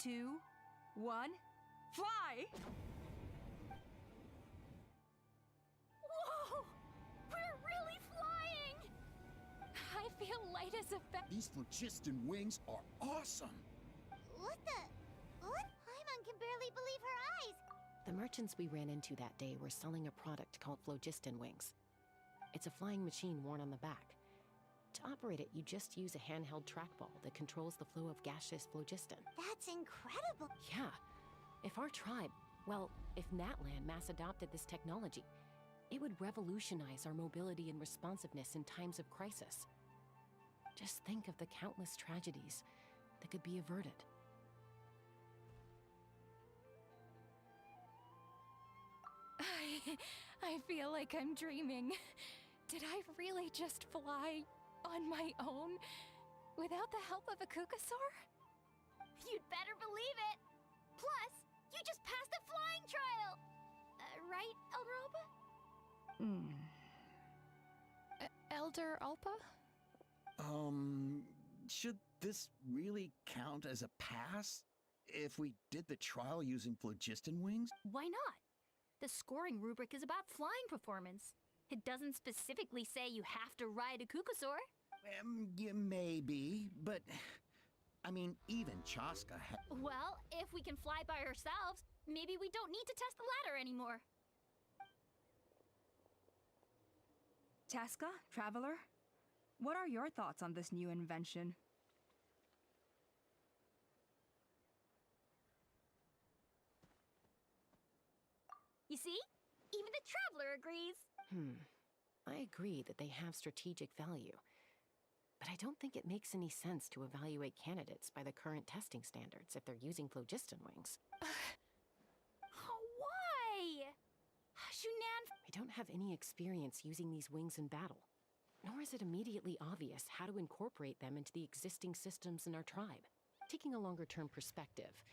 J: 2, 1, fly!
D: Whoa! We're really flying! I feel light as a feather.
I: These phlogiston wings are awesome!
A: What the... What? Paimon can barely believe her eyes!
K: The merchants we ran into that day were selling a product called phlogiston wings. It's a flying machine worn on the back. To operate it, you just use a handheld trackball that controls the flow of gaseous phlogiston.
A: That's incredible!
K: Yeah. If our tribe, well, if Natlan mass adopted this technology, it would revolutionize our mobility and responsiveness in times of crisis. Just think of the countless tragedies that could be averted.
D: I feel like I'm dreaming. Did I really just fly on my own without the help of a Cuckoosaur?
A: You'd better believe it! Plus, you just passed a flying trial! Right, Elder Alpa?
D: Elder Alpa?
I: Should this really count as a pass? If we did the trial using phlogiston wings?
R: Why not? The scoring rubric is about flying performance. It doesn't specifically say you have to ride a Cuckoosaur.
I: Yeah, maybe, but... I mean, even Chaska
R: Well, if we can fly by ourselves, maybe we don't need to test the ladder anymore.
J: Tasca, Traveler, what are your thoughts on this new invention?
R: You see? Even the Traveler agrees.
K: I agree that they have strategic value. But I don't think it makes any sense to evaluate candidates by the current testing standards if they're using phlogiston wings.
R: Why? Shunan.
K: I don't have any experience using these wings in battle, nor is it immediately obvious how to incorporate them into the existing systems in our tribe. Taking a longer-term perspective,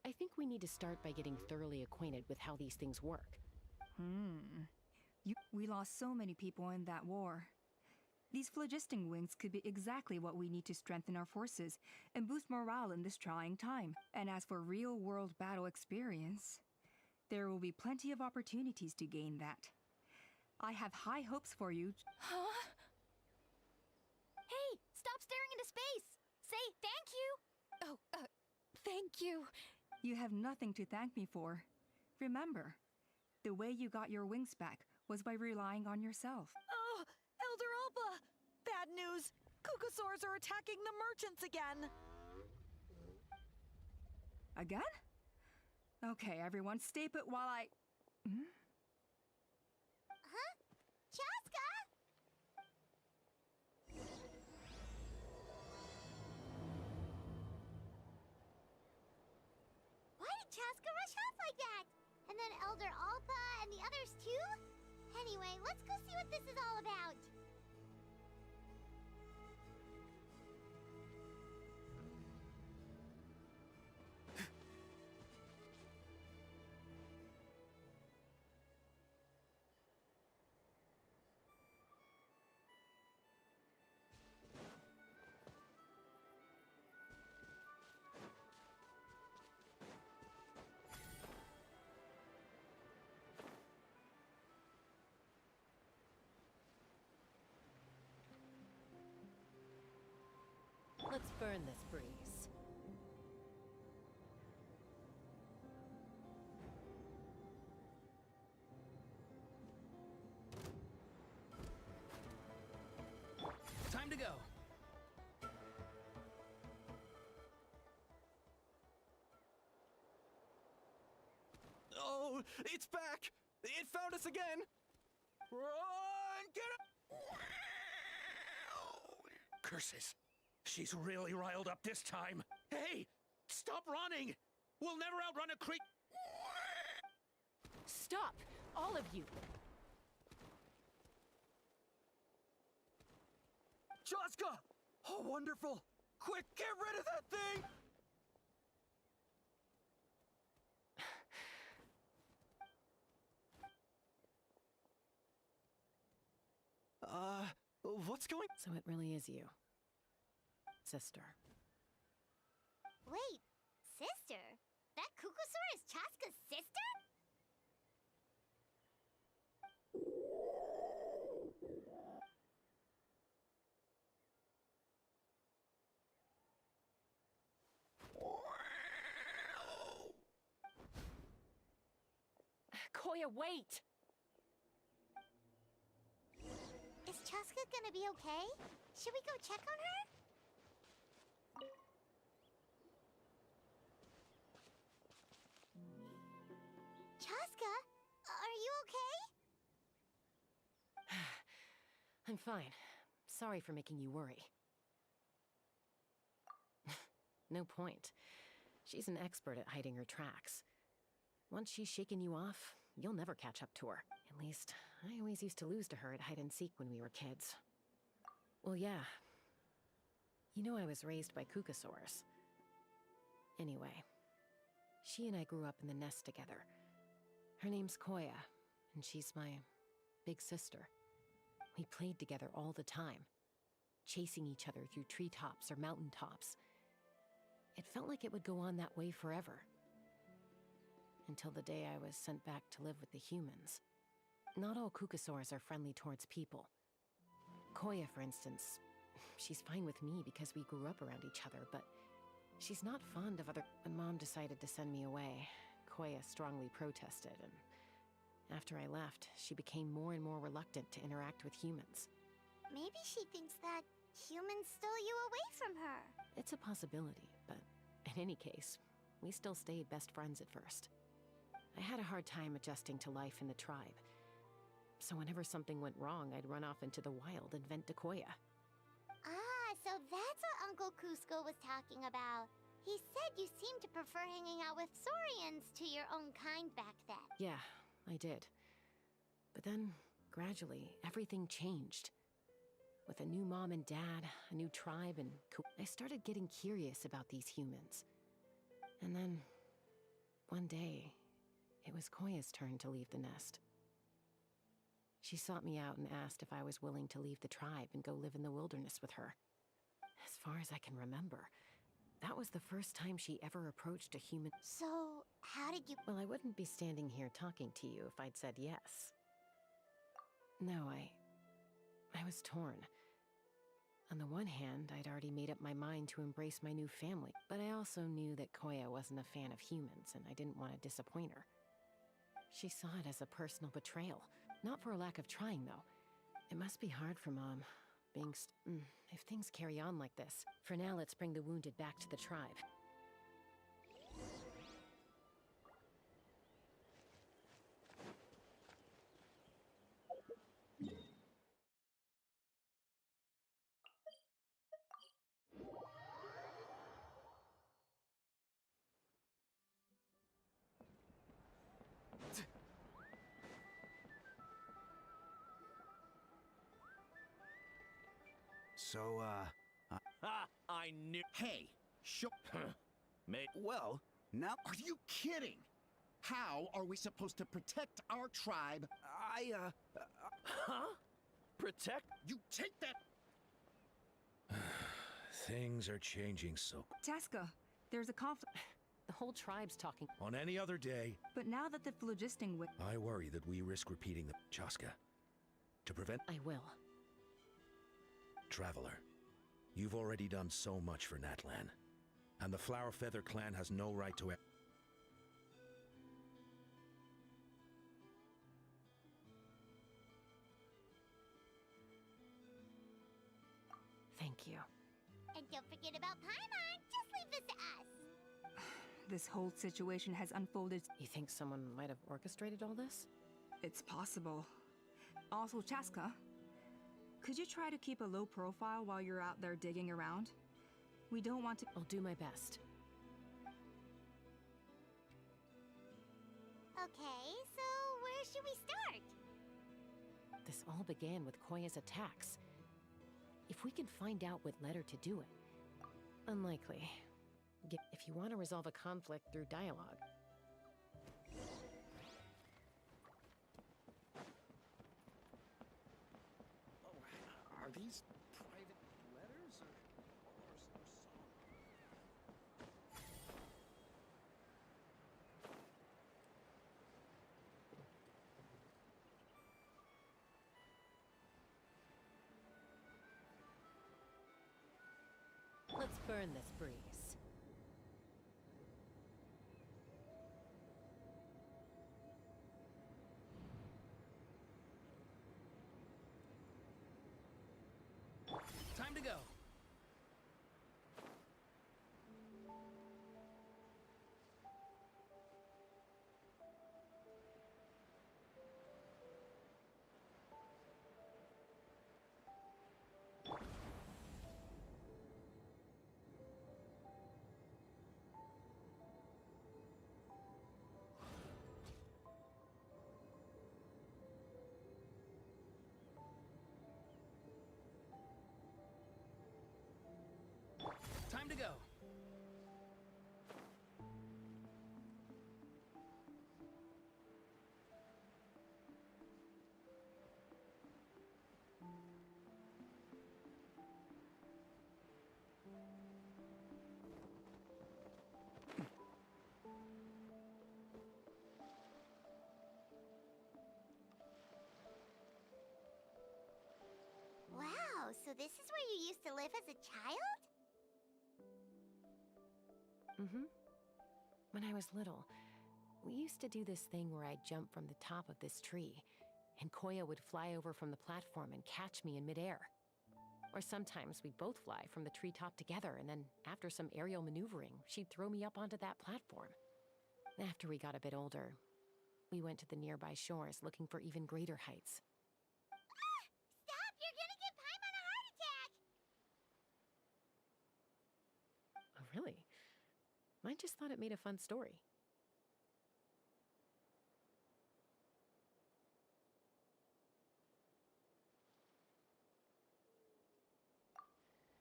K: I think we need to start by getting thoroughly acquainted with how these things work.
J: We lost so many people in that war. These phlogiston wings could be exactly what we need to strengthen our forces and boost morale in this trying time. And as for real-world battle experience, there will be plenty of opportunities to gain that. I have high hopes for you.
R: Huh? Hey, stop staring into space! Say thank you! Oh, thank you.
J: You have nothing to thank me for. Remember, the way you got your wings back was by relying on yourself.
B: Oh, Elder Alba! Bad news! Kukusaurs are attacking the merchants again!
J: Again? Okay, everyone, stay put while I...
A: Huh? Chaska? Why did Chaska rush off like that? And then Elder Alpa and the others too? Anyway, let's go see what this is all about.
K: Let's burn this breeze.
E: Time to go.
M: Oh, it's back! It found us again! Run! Get up!
E: Curses. She's really riled up this time. Hey! Stop running! We'll never outrun a creep.
K: Stop! All of you!
M: Chaska! Oh, wonderful! Quick, get rid of that thing! What's going...
K: So it really is you. Sister.
A: Wait, sister? That Kukusaur is Chaska's sister?
K: Koya, wait!
A: Is Chaska gonna be okay? Should we go check on her? Chaska, are you okay?
K: I'm fine. Sorry for making you worry. No point. She's an expert at hiding her tracks. Once she's shaken you off, you'll never catch up to her. At least, I always used to lose to her at hide-and-seek when we were kids. Well, yeah. You know I was raised by Kukusaurs. Anyway, she and I grew up in the nest together. Her name's Koya, and she's my big sister. We played together all the time, chasing each other through treetops or mountaintops. It felt like it would go on that way forever. Until the day I was sent back to live with the humans. Not all Kukusaurs are friendly towards people. Koya, for instance, she's fine with me because we grew up around each other, but she's not fond of other... When Mom decided to send me away, Koya strongly protested, and after I left, she became more and more reluctant to interact with humans.
A: Maybe she thinks that humans stole you away from her.
K: It's a possibility, but in any case, we still stayed best friends at first. I had a hard time adjusting to life in the tribe. So whenever something went wrong, I'd run off into the wild and vent to Koya.
A: Ah, So that's what Uncle Cusco was talking about. He said you seemed to prefer hanging out with Saurians to your own kind back then.
K: Yeah, I did. But then, gradually, everything changed. With a new mom and dad, a new tribe, and I started getting curious about these humans. And then, one day, it was Koya's turn to leave the nest. She sought me out and asked if I was willing to leave the tribe and go live in the wilderness with her. As far as I can remember, that was the first time she ever approached a human.
A: So, how did you...
K: Well, I wouldn't be standing here talking to you if I'd said yes. No, I was torn. On the one hand, I'd already made up my mind to embrace my new family, but I also knew that Koya wasn't a fan of humans, and I didn't want to disappoint her. She saw it as a personal betrayal. Not for a lack of trying, though. It must be hard for Mom, being if things carry on like this. For now, let's bring the wounded back to the tribe.
N: So,
W: Ha! I knew.
I: Hey,
N: well, now...
I: Are you kidding? How are we supposed to protect our tribe?
W: Huh? Protect?
I: You take that...
E: Things are changing so...
J: Chaska, there's a conflict.
K: The whole tribe's talking.
E: On any other day,
J: But now that the phlogisting
E: I worry that we risk repeating the... Chaska. To prevent...
K: I will.
E: Traveler, you've already done so much for Natlan, and the Flower Feather clan has no right to...
K: Thank you.
A: And don't forget about Paimon. Just leave this to us.
J: This whole situation has unfolded.
K: You think someone might have orchestrated all this?
J: It's possible. Also, Chaska, could you try to keep a low profile while you're out there digging around? We don't want to...
K: I'll do my best.
A: Okay, so where should we start?
K: This all began with Koya's attacks. If we can find out what led her to do it. Unlikely. If you want to resolve a conflict through dialogue.
I: Are these private letters or
K: Let's burn this breeze.
S: Time to go. Time to go.
A: Wow, so this is where you used to live as a child?
K: Mm-hmm. When I was little, we used to do this thing where I'd jump from the top of this tree, and Koya would fly over from the platform and catch me in midair. Or sometimes we'd both fly from the treetop together, and then after some aerial maneuvering, she'd throw me up onto that platform. After we got a bit older, we went to the nearby shores looking for even greater heights.
A: Stop! You're gonna give Paimon a heart attack!
K: Really? I just thought it made a fun story.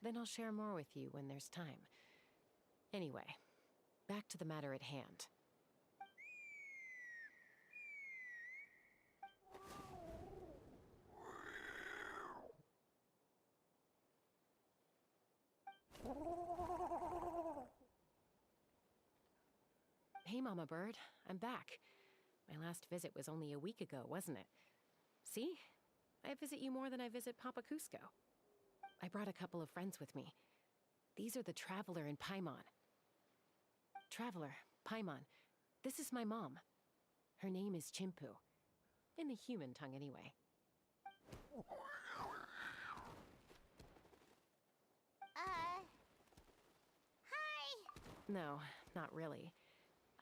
K: Then I'll share more with you when there's time. Anyway, back to the matter at hand. Hey, Mama Bird. I'm back. My last visit was only a week ago, wasn't it? See? I visit you more than I visit Papa Cusco. I brought a couple of friends with me. These are the Traveler and Paimon. Traveler, Paimon, this is my mom. Her name is Chimpu. In the human tongue, anyway.
A: Hi!
K: No, not really.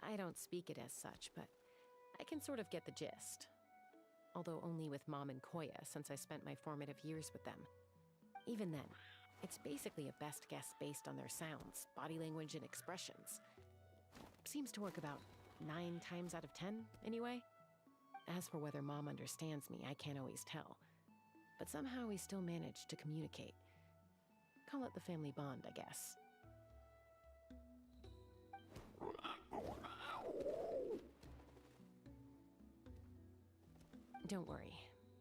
K: I don't speak it as such, but I can sort of get the gist. Although only with Mom and Koya, since I spent my formative years with them. Even then, it's basically a best guess based on their sounds, body language, and expressions. Seems to work about 9 times out of 10, anyway. As for whether Mom understands me, I can't always tell. But somehow we still manage to communicate. Call it the family bond, I guess. Don't worry.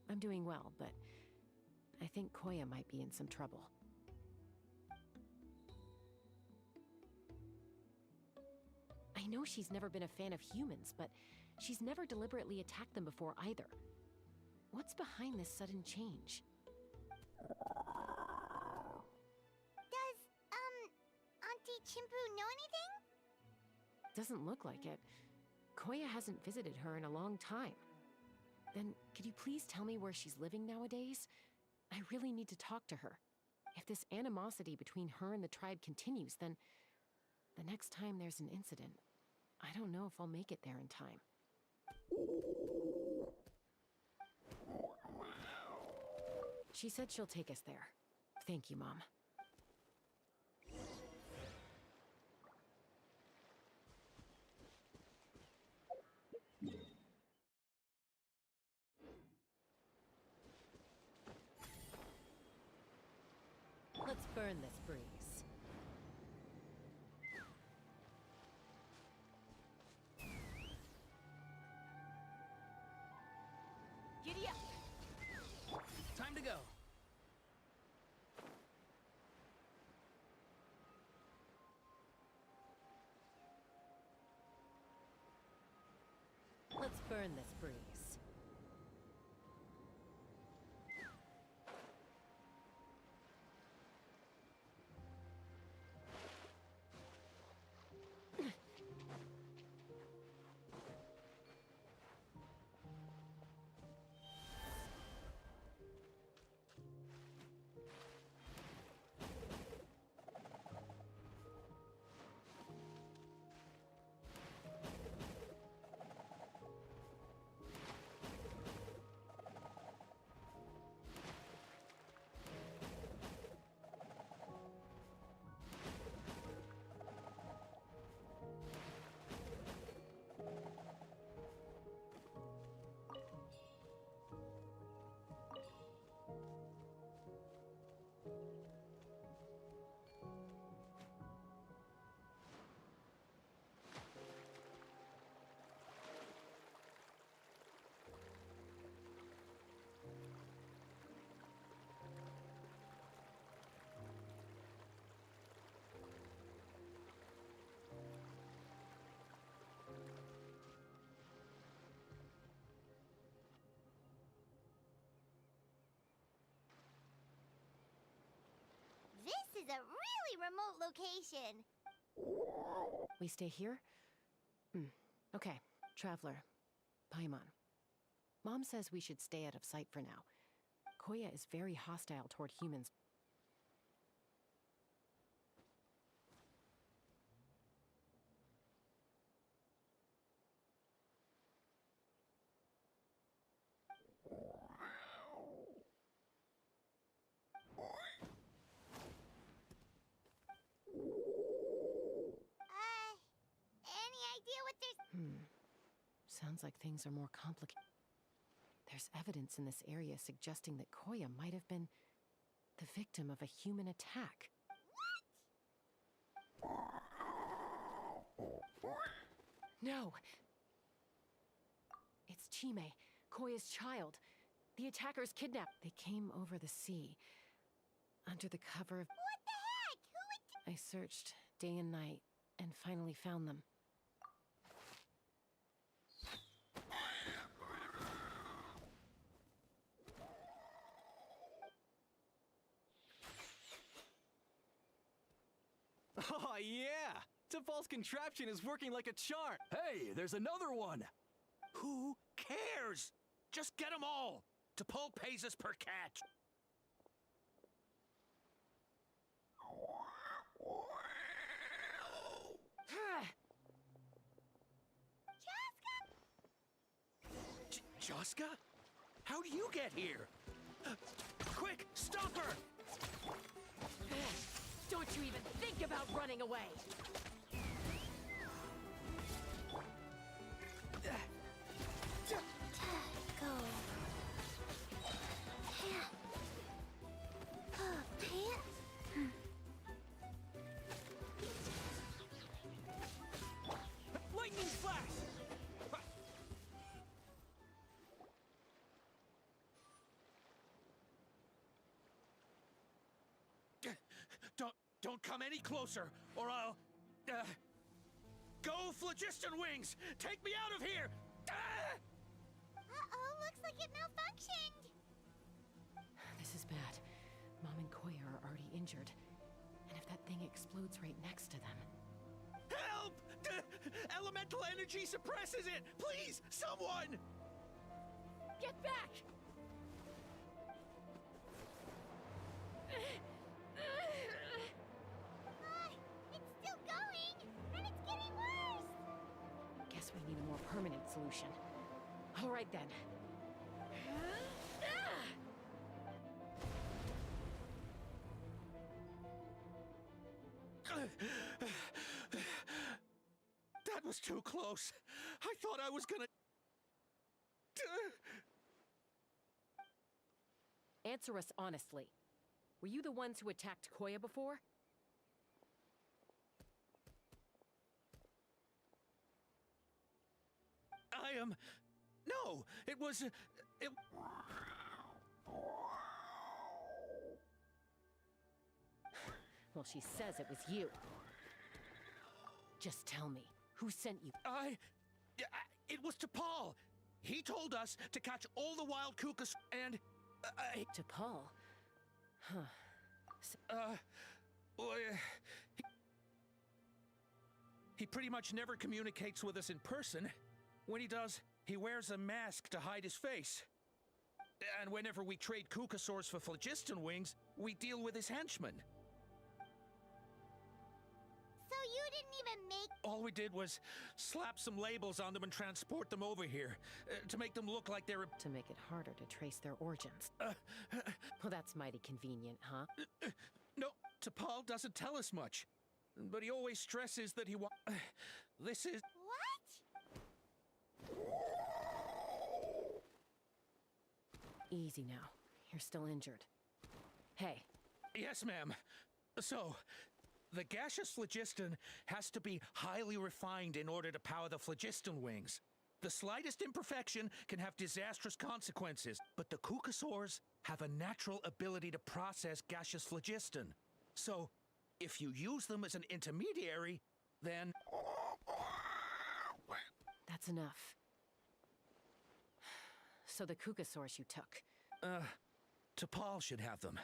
K: I'm doing well, but I think Koya might be in some trouble. I know she's never been a fan of humans, but she's never deliberately attacked them before either. What's behind this sudden change?
A: Does, Auntie Chimpu know anything?
K: Doesn't look like it. Koya hasn't visited her in a long time. Then, could you please tell me where she's living nowadays? I really need to talk to her. If this animosity between her and the tribe continues, then the next time there's an incident, I don't know if I'll make it there in time. She said she'll take us there. Thank you, Mom. Let's burn this breeze.
B: Giddy up! Time to go.
K: Let's burn this breeze.
A: This is a really remote location.
K: We stay here? Okay, Traveler. Paimon. Mom says we should stay out of sight for now. Koya is very hostile toward humans. Sounds like things are more complicated. There's evidence in this area suggesting that Koya might have been the victim of a human attack. No! It's Chime, Koya's child. The attackers kidnapped. They came over the sea, under the cover of...
A: What the heck? Who would...
K: I searched day and night, and finally found them.
M: Oh, yeah! Topal's contraption is working like a charm!
G: Hey, there's another one!
E: Who cares? Just get them all. T'Pol pays us per catch. Joska? How do you get here? Quick, stop her!
O: Don't you even think about running away!
A: Go.
E: Lightning flash! Don't come any closer, or I'll... Go, Phlogiston Wings! Take me out of here!
A: Uh-oh, looks like it malfunctioned.
K: This is bad. Mom and Koya are already injured. And if that thing explodes right next to them...
E: Help! Elemental energy suppresses it! Please, someone!
O: Get back!
A: It's still going, and it's getting worse.
K: Guess we need a more permanent solution. All right, then.
E: That was too close. I thought I was gonna...
K: Answer us honestly. Were you the ones who attacked Koya before?
E: I am... No, it was... It...
K: Well, she says it was you. Just tell me, who sent you?
E: It was T'Pol. He told us to catch all the wild Kukas and...
K: T'Pol? Huh.
E: He pretty much never communicates with us in person. When he does, he wears a mask to hide his face. And whenever we trade Kukasaurs for Phlogiston Wings, we deal with his henchmen.
A: So you didn't even make...
E: All we did was slap some labels on them and transport them over here, to make them look like they're...
K: To make it harder to trace their origins. Well, that's mighty convenient, huh?
E: No, T'Pol doesn't tell us much. But he always stresses that he this is...
A: What?
K: Easy now. You're still injured. Hey.
E: Yes, ma'am. So, the gaseous phlogiston has to be highly refined in order to power the phlogiston wings. The slightest imperfection can have disastrous consequences, but the Kukasaurs have a natural ability to process gaseous phlogiston. So, if you use them as an intermediary, then...
K: That's enough. So the Kukasaurs you took...
E: T'Pol should have them.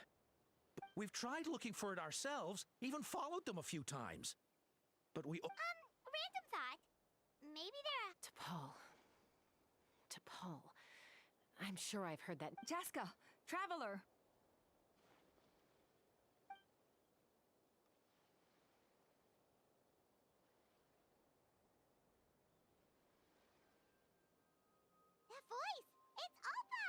E: We've tried looking for it ourselves, even followed them a few times. But we...
A: Random thought. Maybe they're...
K: T'Pol. I'm sure I've heard that...
J: Jaska! Traveler!
A: That voice! It's Alpha!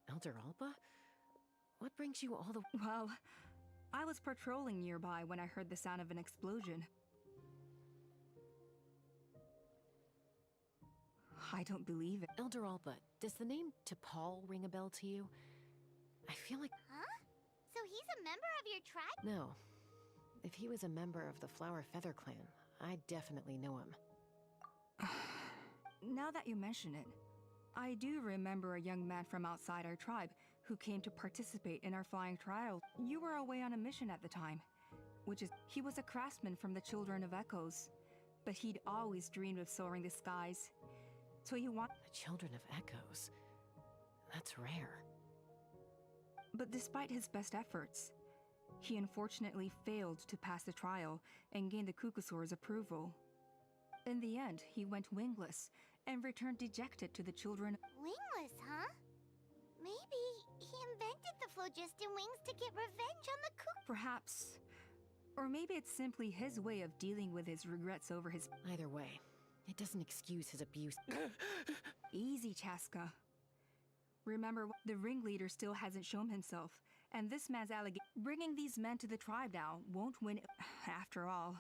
K: Elder Alba? What brings you all the...
J: Well, I was patrolling nearby when I heard the sound of an explosion. I don't believe it.
K: Elder Alpa, does the name T'Pol ring a bell to you? I feel like...
A: Huh? So he's a member of your tribe?
K: No. If he was a member of the Flower Feather Clan, I definitely know him.
J: Now that you mention it, I do remember a young man from outside our tribe who came to participate in our flying trial. You were away on a mission at the time, he was a craftsman from the Children of Echoes, but he'd always dreamed of soaring the skies. So he wanted...
K: The Children of Echoes? That's rare.
J: But despite his best efforts, he unfortunately failed to pass the trial and gain the Kukusaur's approval. In the end, he went wingless and returned dejected to the children.
A: Wingless, huh? Maybe he invented the phlogiston wings to get revenge on the
J: Perhaps. Or maybe it's simply his way of dealing with his regrets over his...
K: Either way, it doesn't excuse his abuse.
J: Easy, Chaska. Remember, the ringleader still hasn't shown himself, and this man's bringing these men to the tribe now won't win. After all,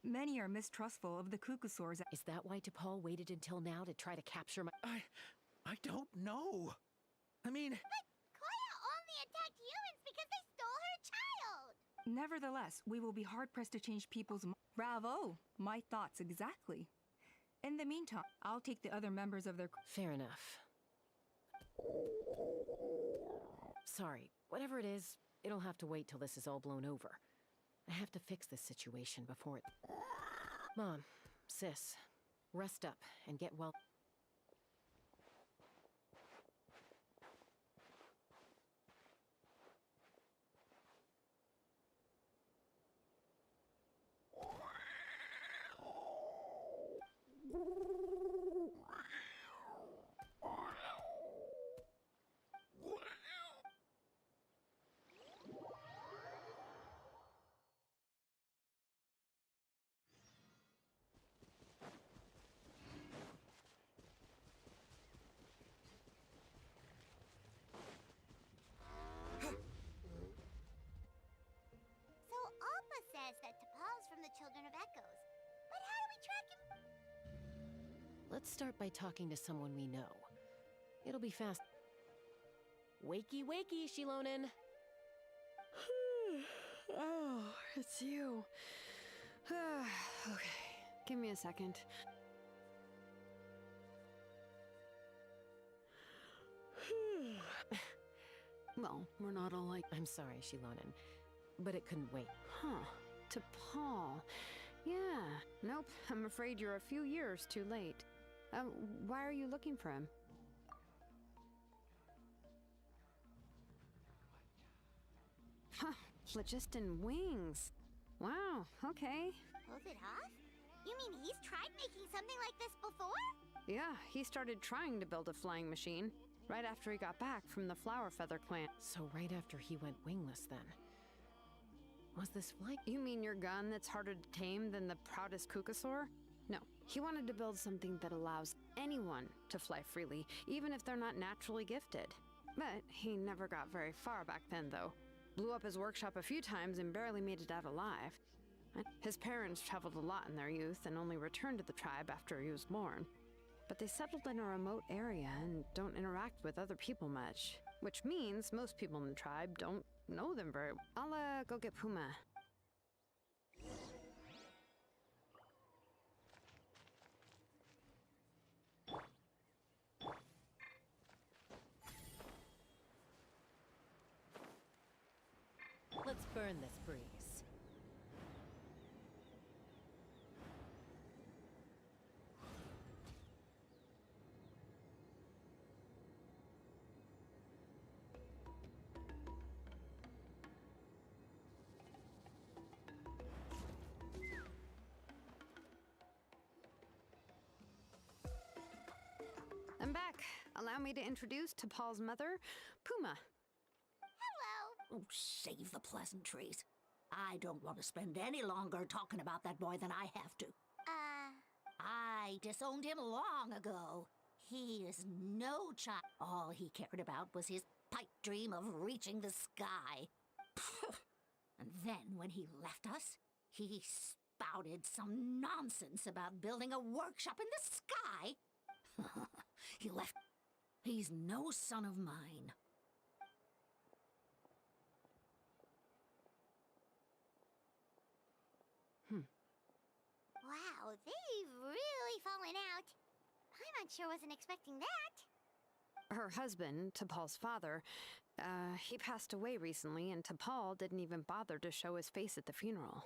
J: many are mistrustful of the Kukusaurs.
K: Is that why T'Pol waited until now to try to capture my...
E: I don't know. I mean...
A: But Koya only attacked humans because they stole her child!
J: Nevertheless, we will be hard-pressed to change people's... Bravo! My thoughts exactly. In the meantime, I'll take the other members of their...
K: Fair enough. Sorry, whatever it is, it'll have to wait till this is all blown over. I have to fix this situation before it... Mom, sis, rest up and get well...
A: So Alpa says that T'Pol's from the Children of Echoes. But how do we track him?
K: Let's start by talking to someone we know. It'll be fast. Wakey, wakey, Shilonen!
P: Oh, it's you. Okay, give me a second. Well, we're not all like...
K: I'm sorry, Shilonen, but it couldn't wait.
P: Huh. To Paul. Yeah. Nope, I'm afraid you're a few years too late. Why are you looking for him? Huh. Phlogiston wings. Wow, okay.
A: Pulls it off? You mean he's tried making something like this before?
P: Yeah, he started trying to build a flying machine right after he got back from the Flower Feather Clan.
K: So right after he went wingless then. Was this flight?
P: You mean your gun that's harder to tame than the proudest Kukusaur? No, he wanted to build something that allows anyone to fly freely, even if they're not naturally gifted. But he never got very far back then, though. Blew up his workshop a few times and barely made it out alive. His parents traveled a lot in their youth and only returned to the tribe after he was born. But they settled in a remote area and don't interact with other people much. Which means most people in the tribe don't know them very well. I'll go get Puma.
K: Let's burn this breeze.
P: I'm back. Allow me to introduce T'Pol's mother, Puma.
A: Hello.
Q: Oh, save the pleasantries. I don't want to spend any longer talking about that boy than I have to. I disowned him long ago. He is no child. All he cared about was his pipe dream of reaching the sky. And then when he left us, he spouted some nonsense about building a workshop in the sky. He left. He's no son of mine.
A: Wow, they've really fallen out. I'm not sure wasn't expecting that.
P: Her husband, T'Pol's father, he passed away recently, and T'Pol didn't even bother to show his face at the funeral.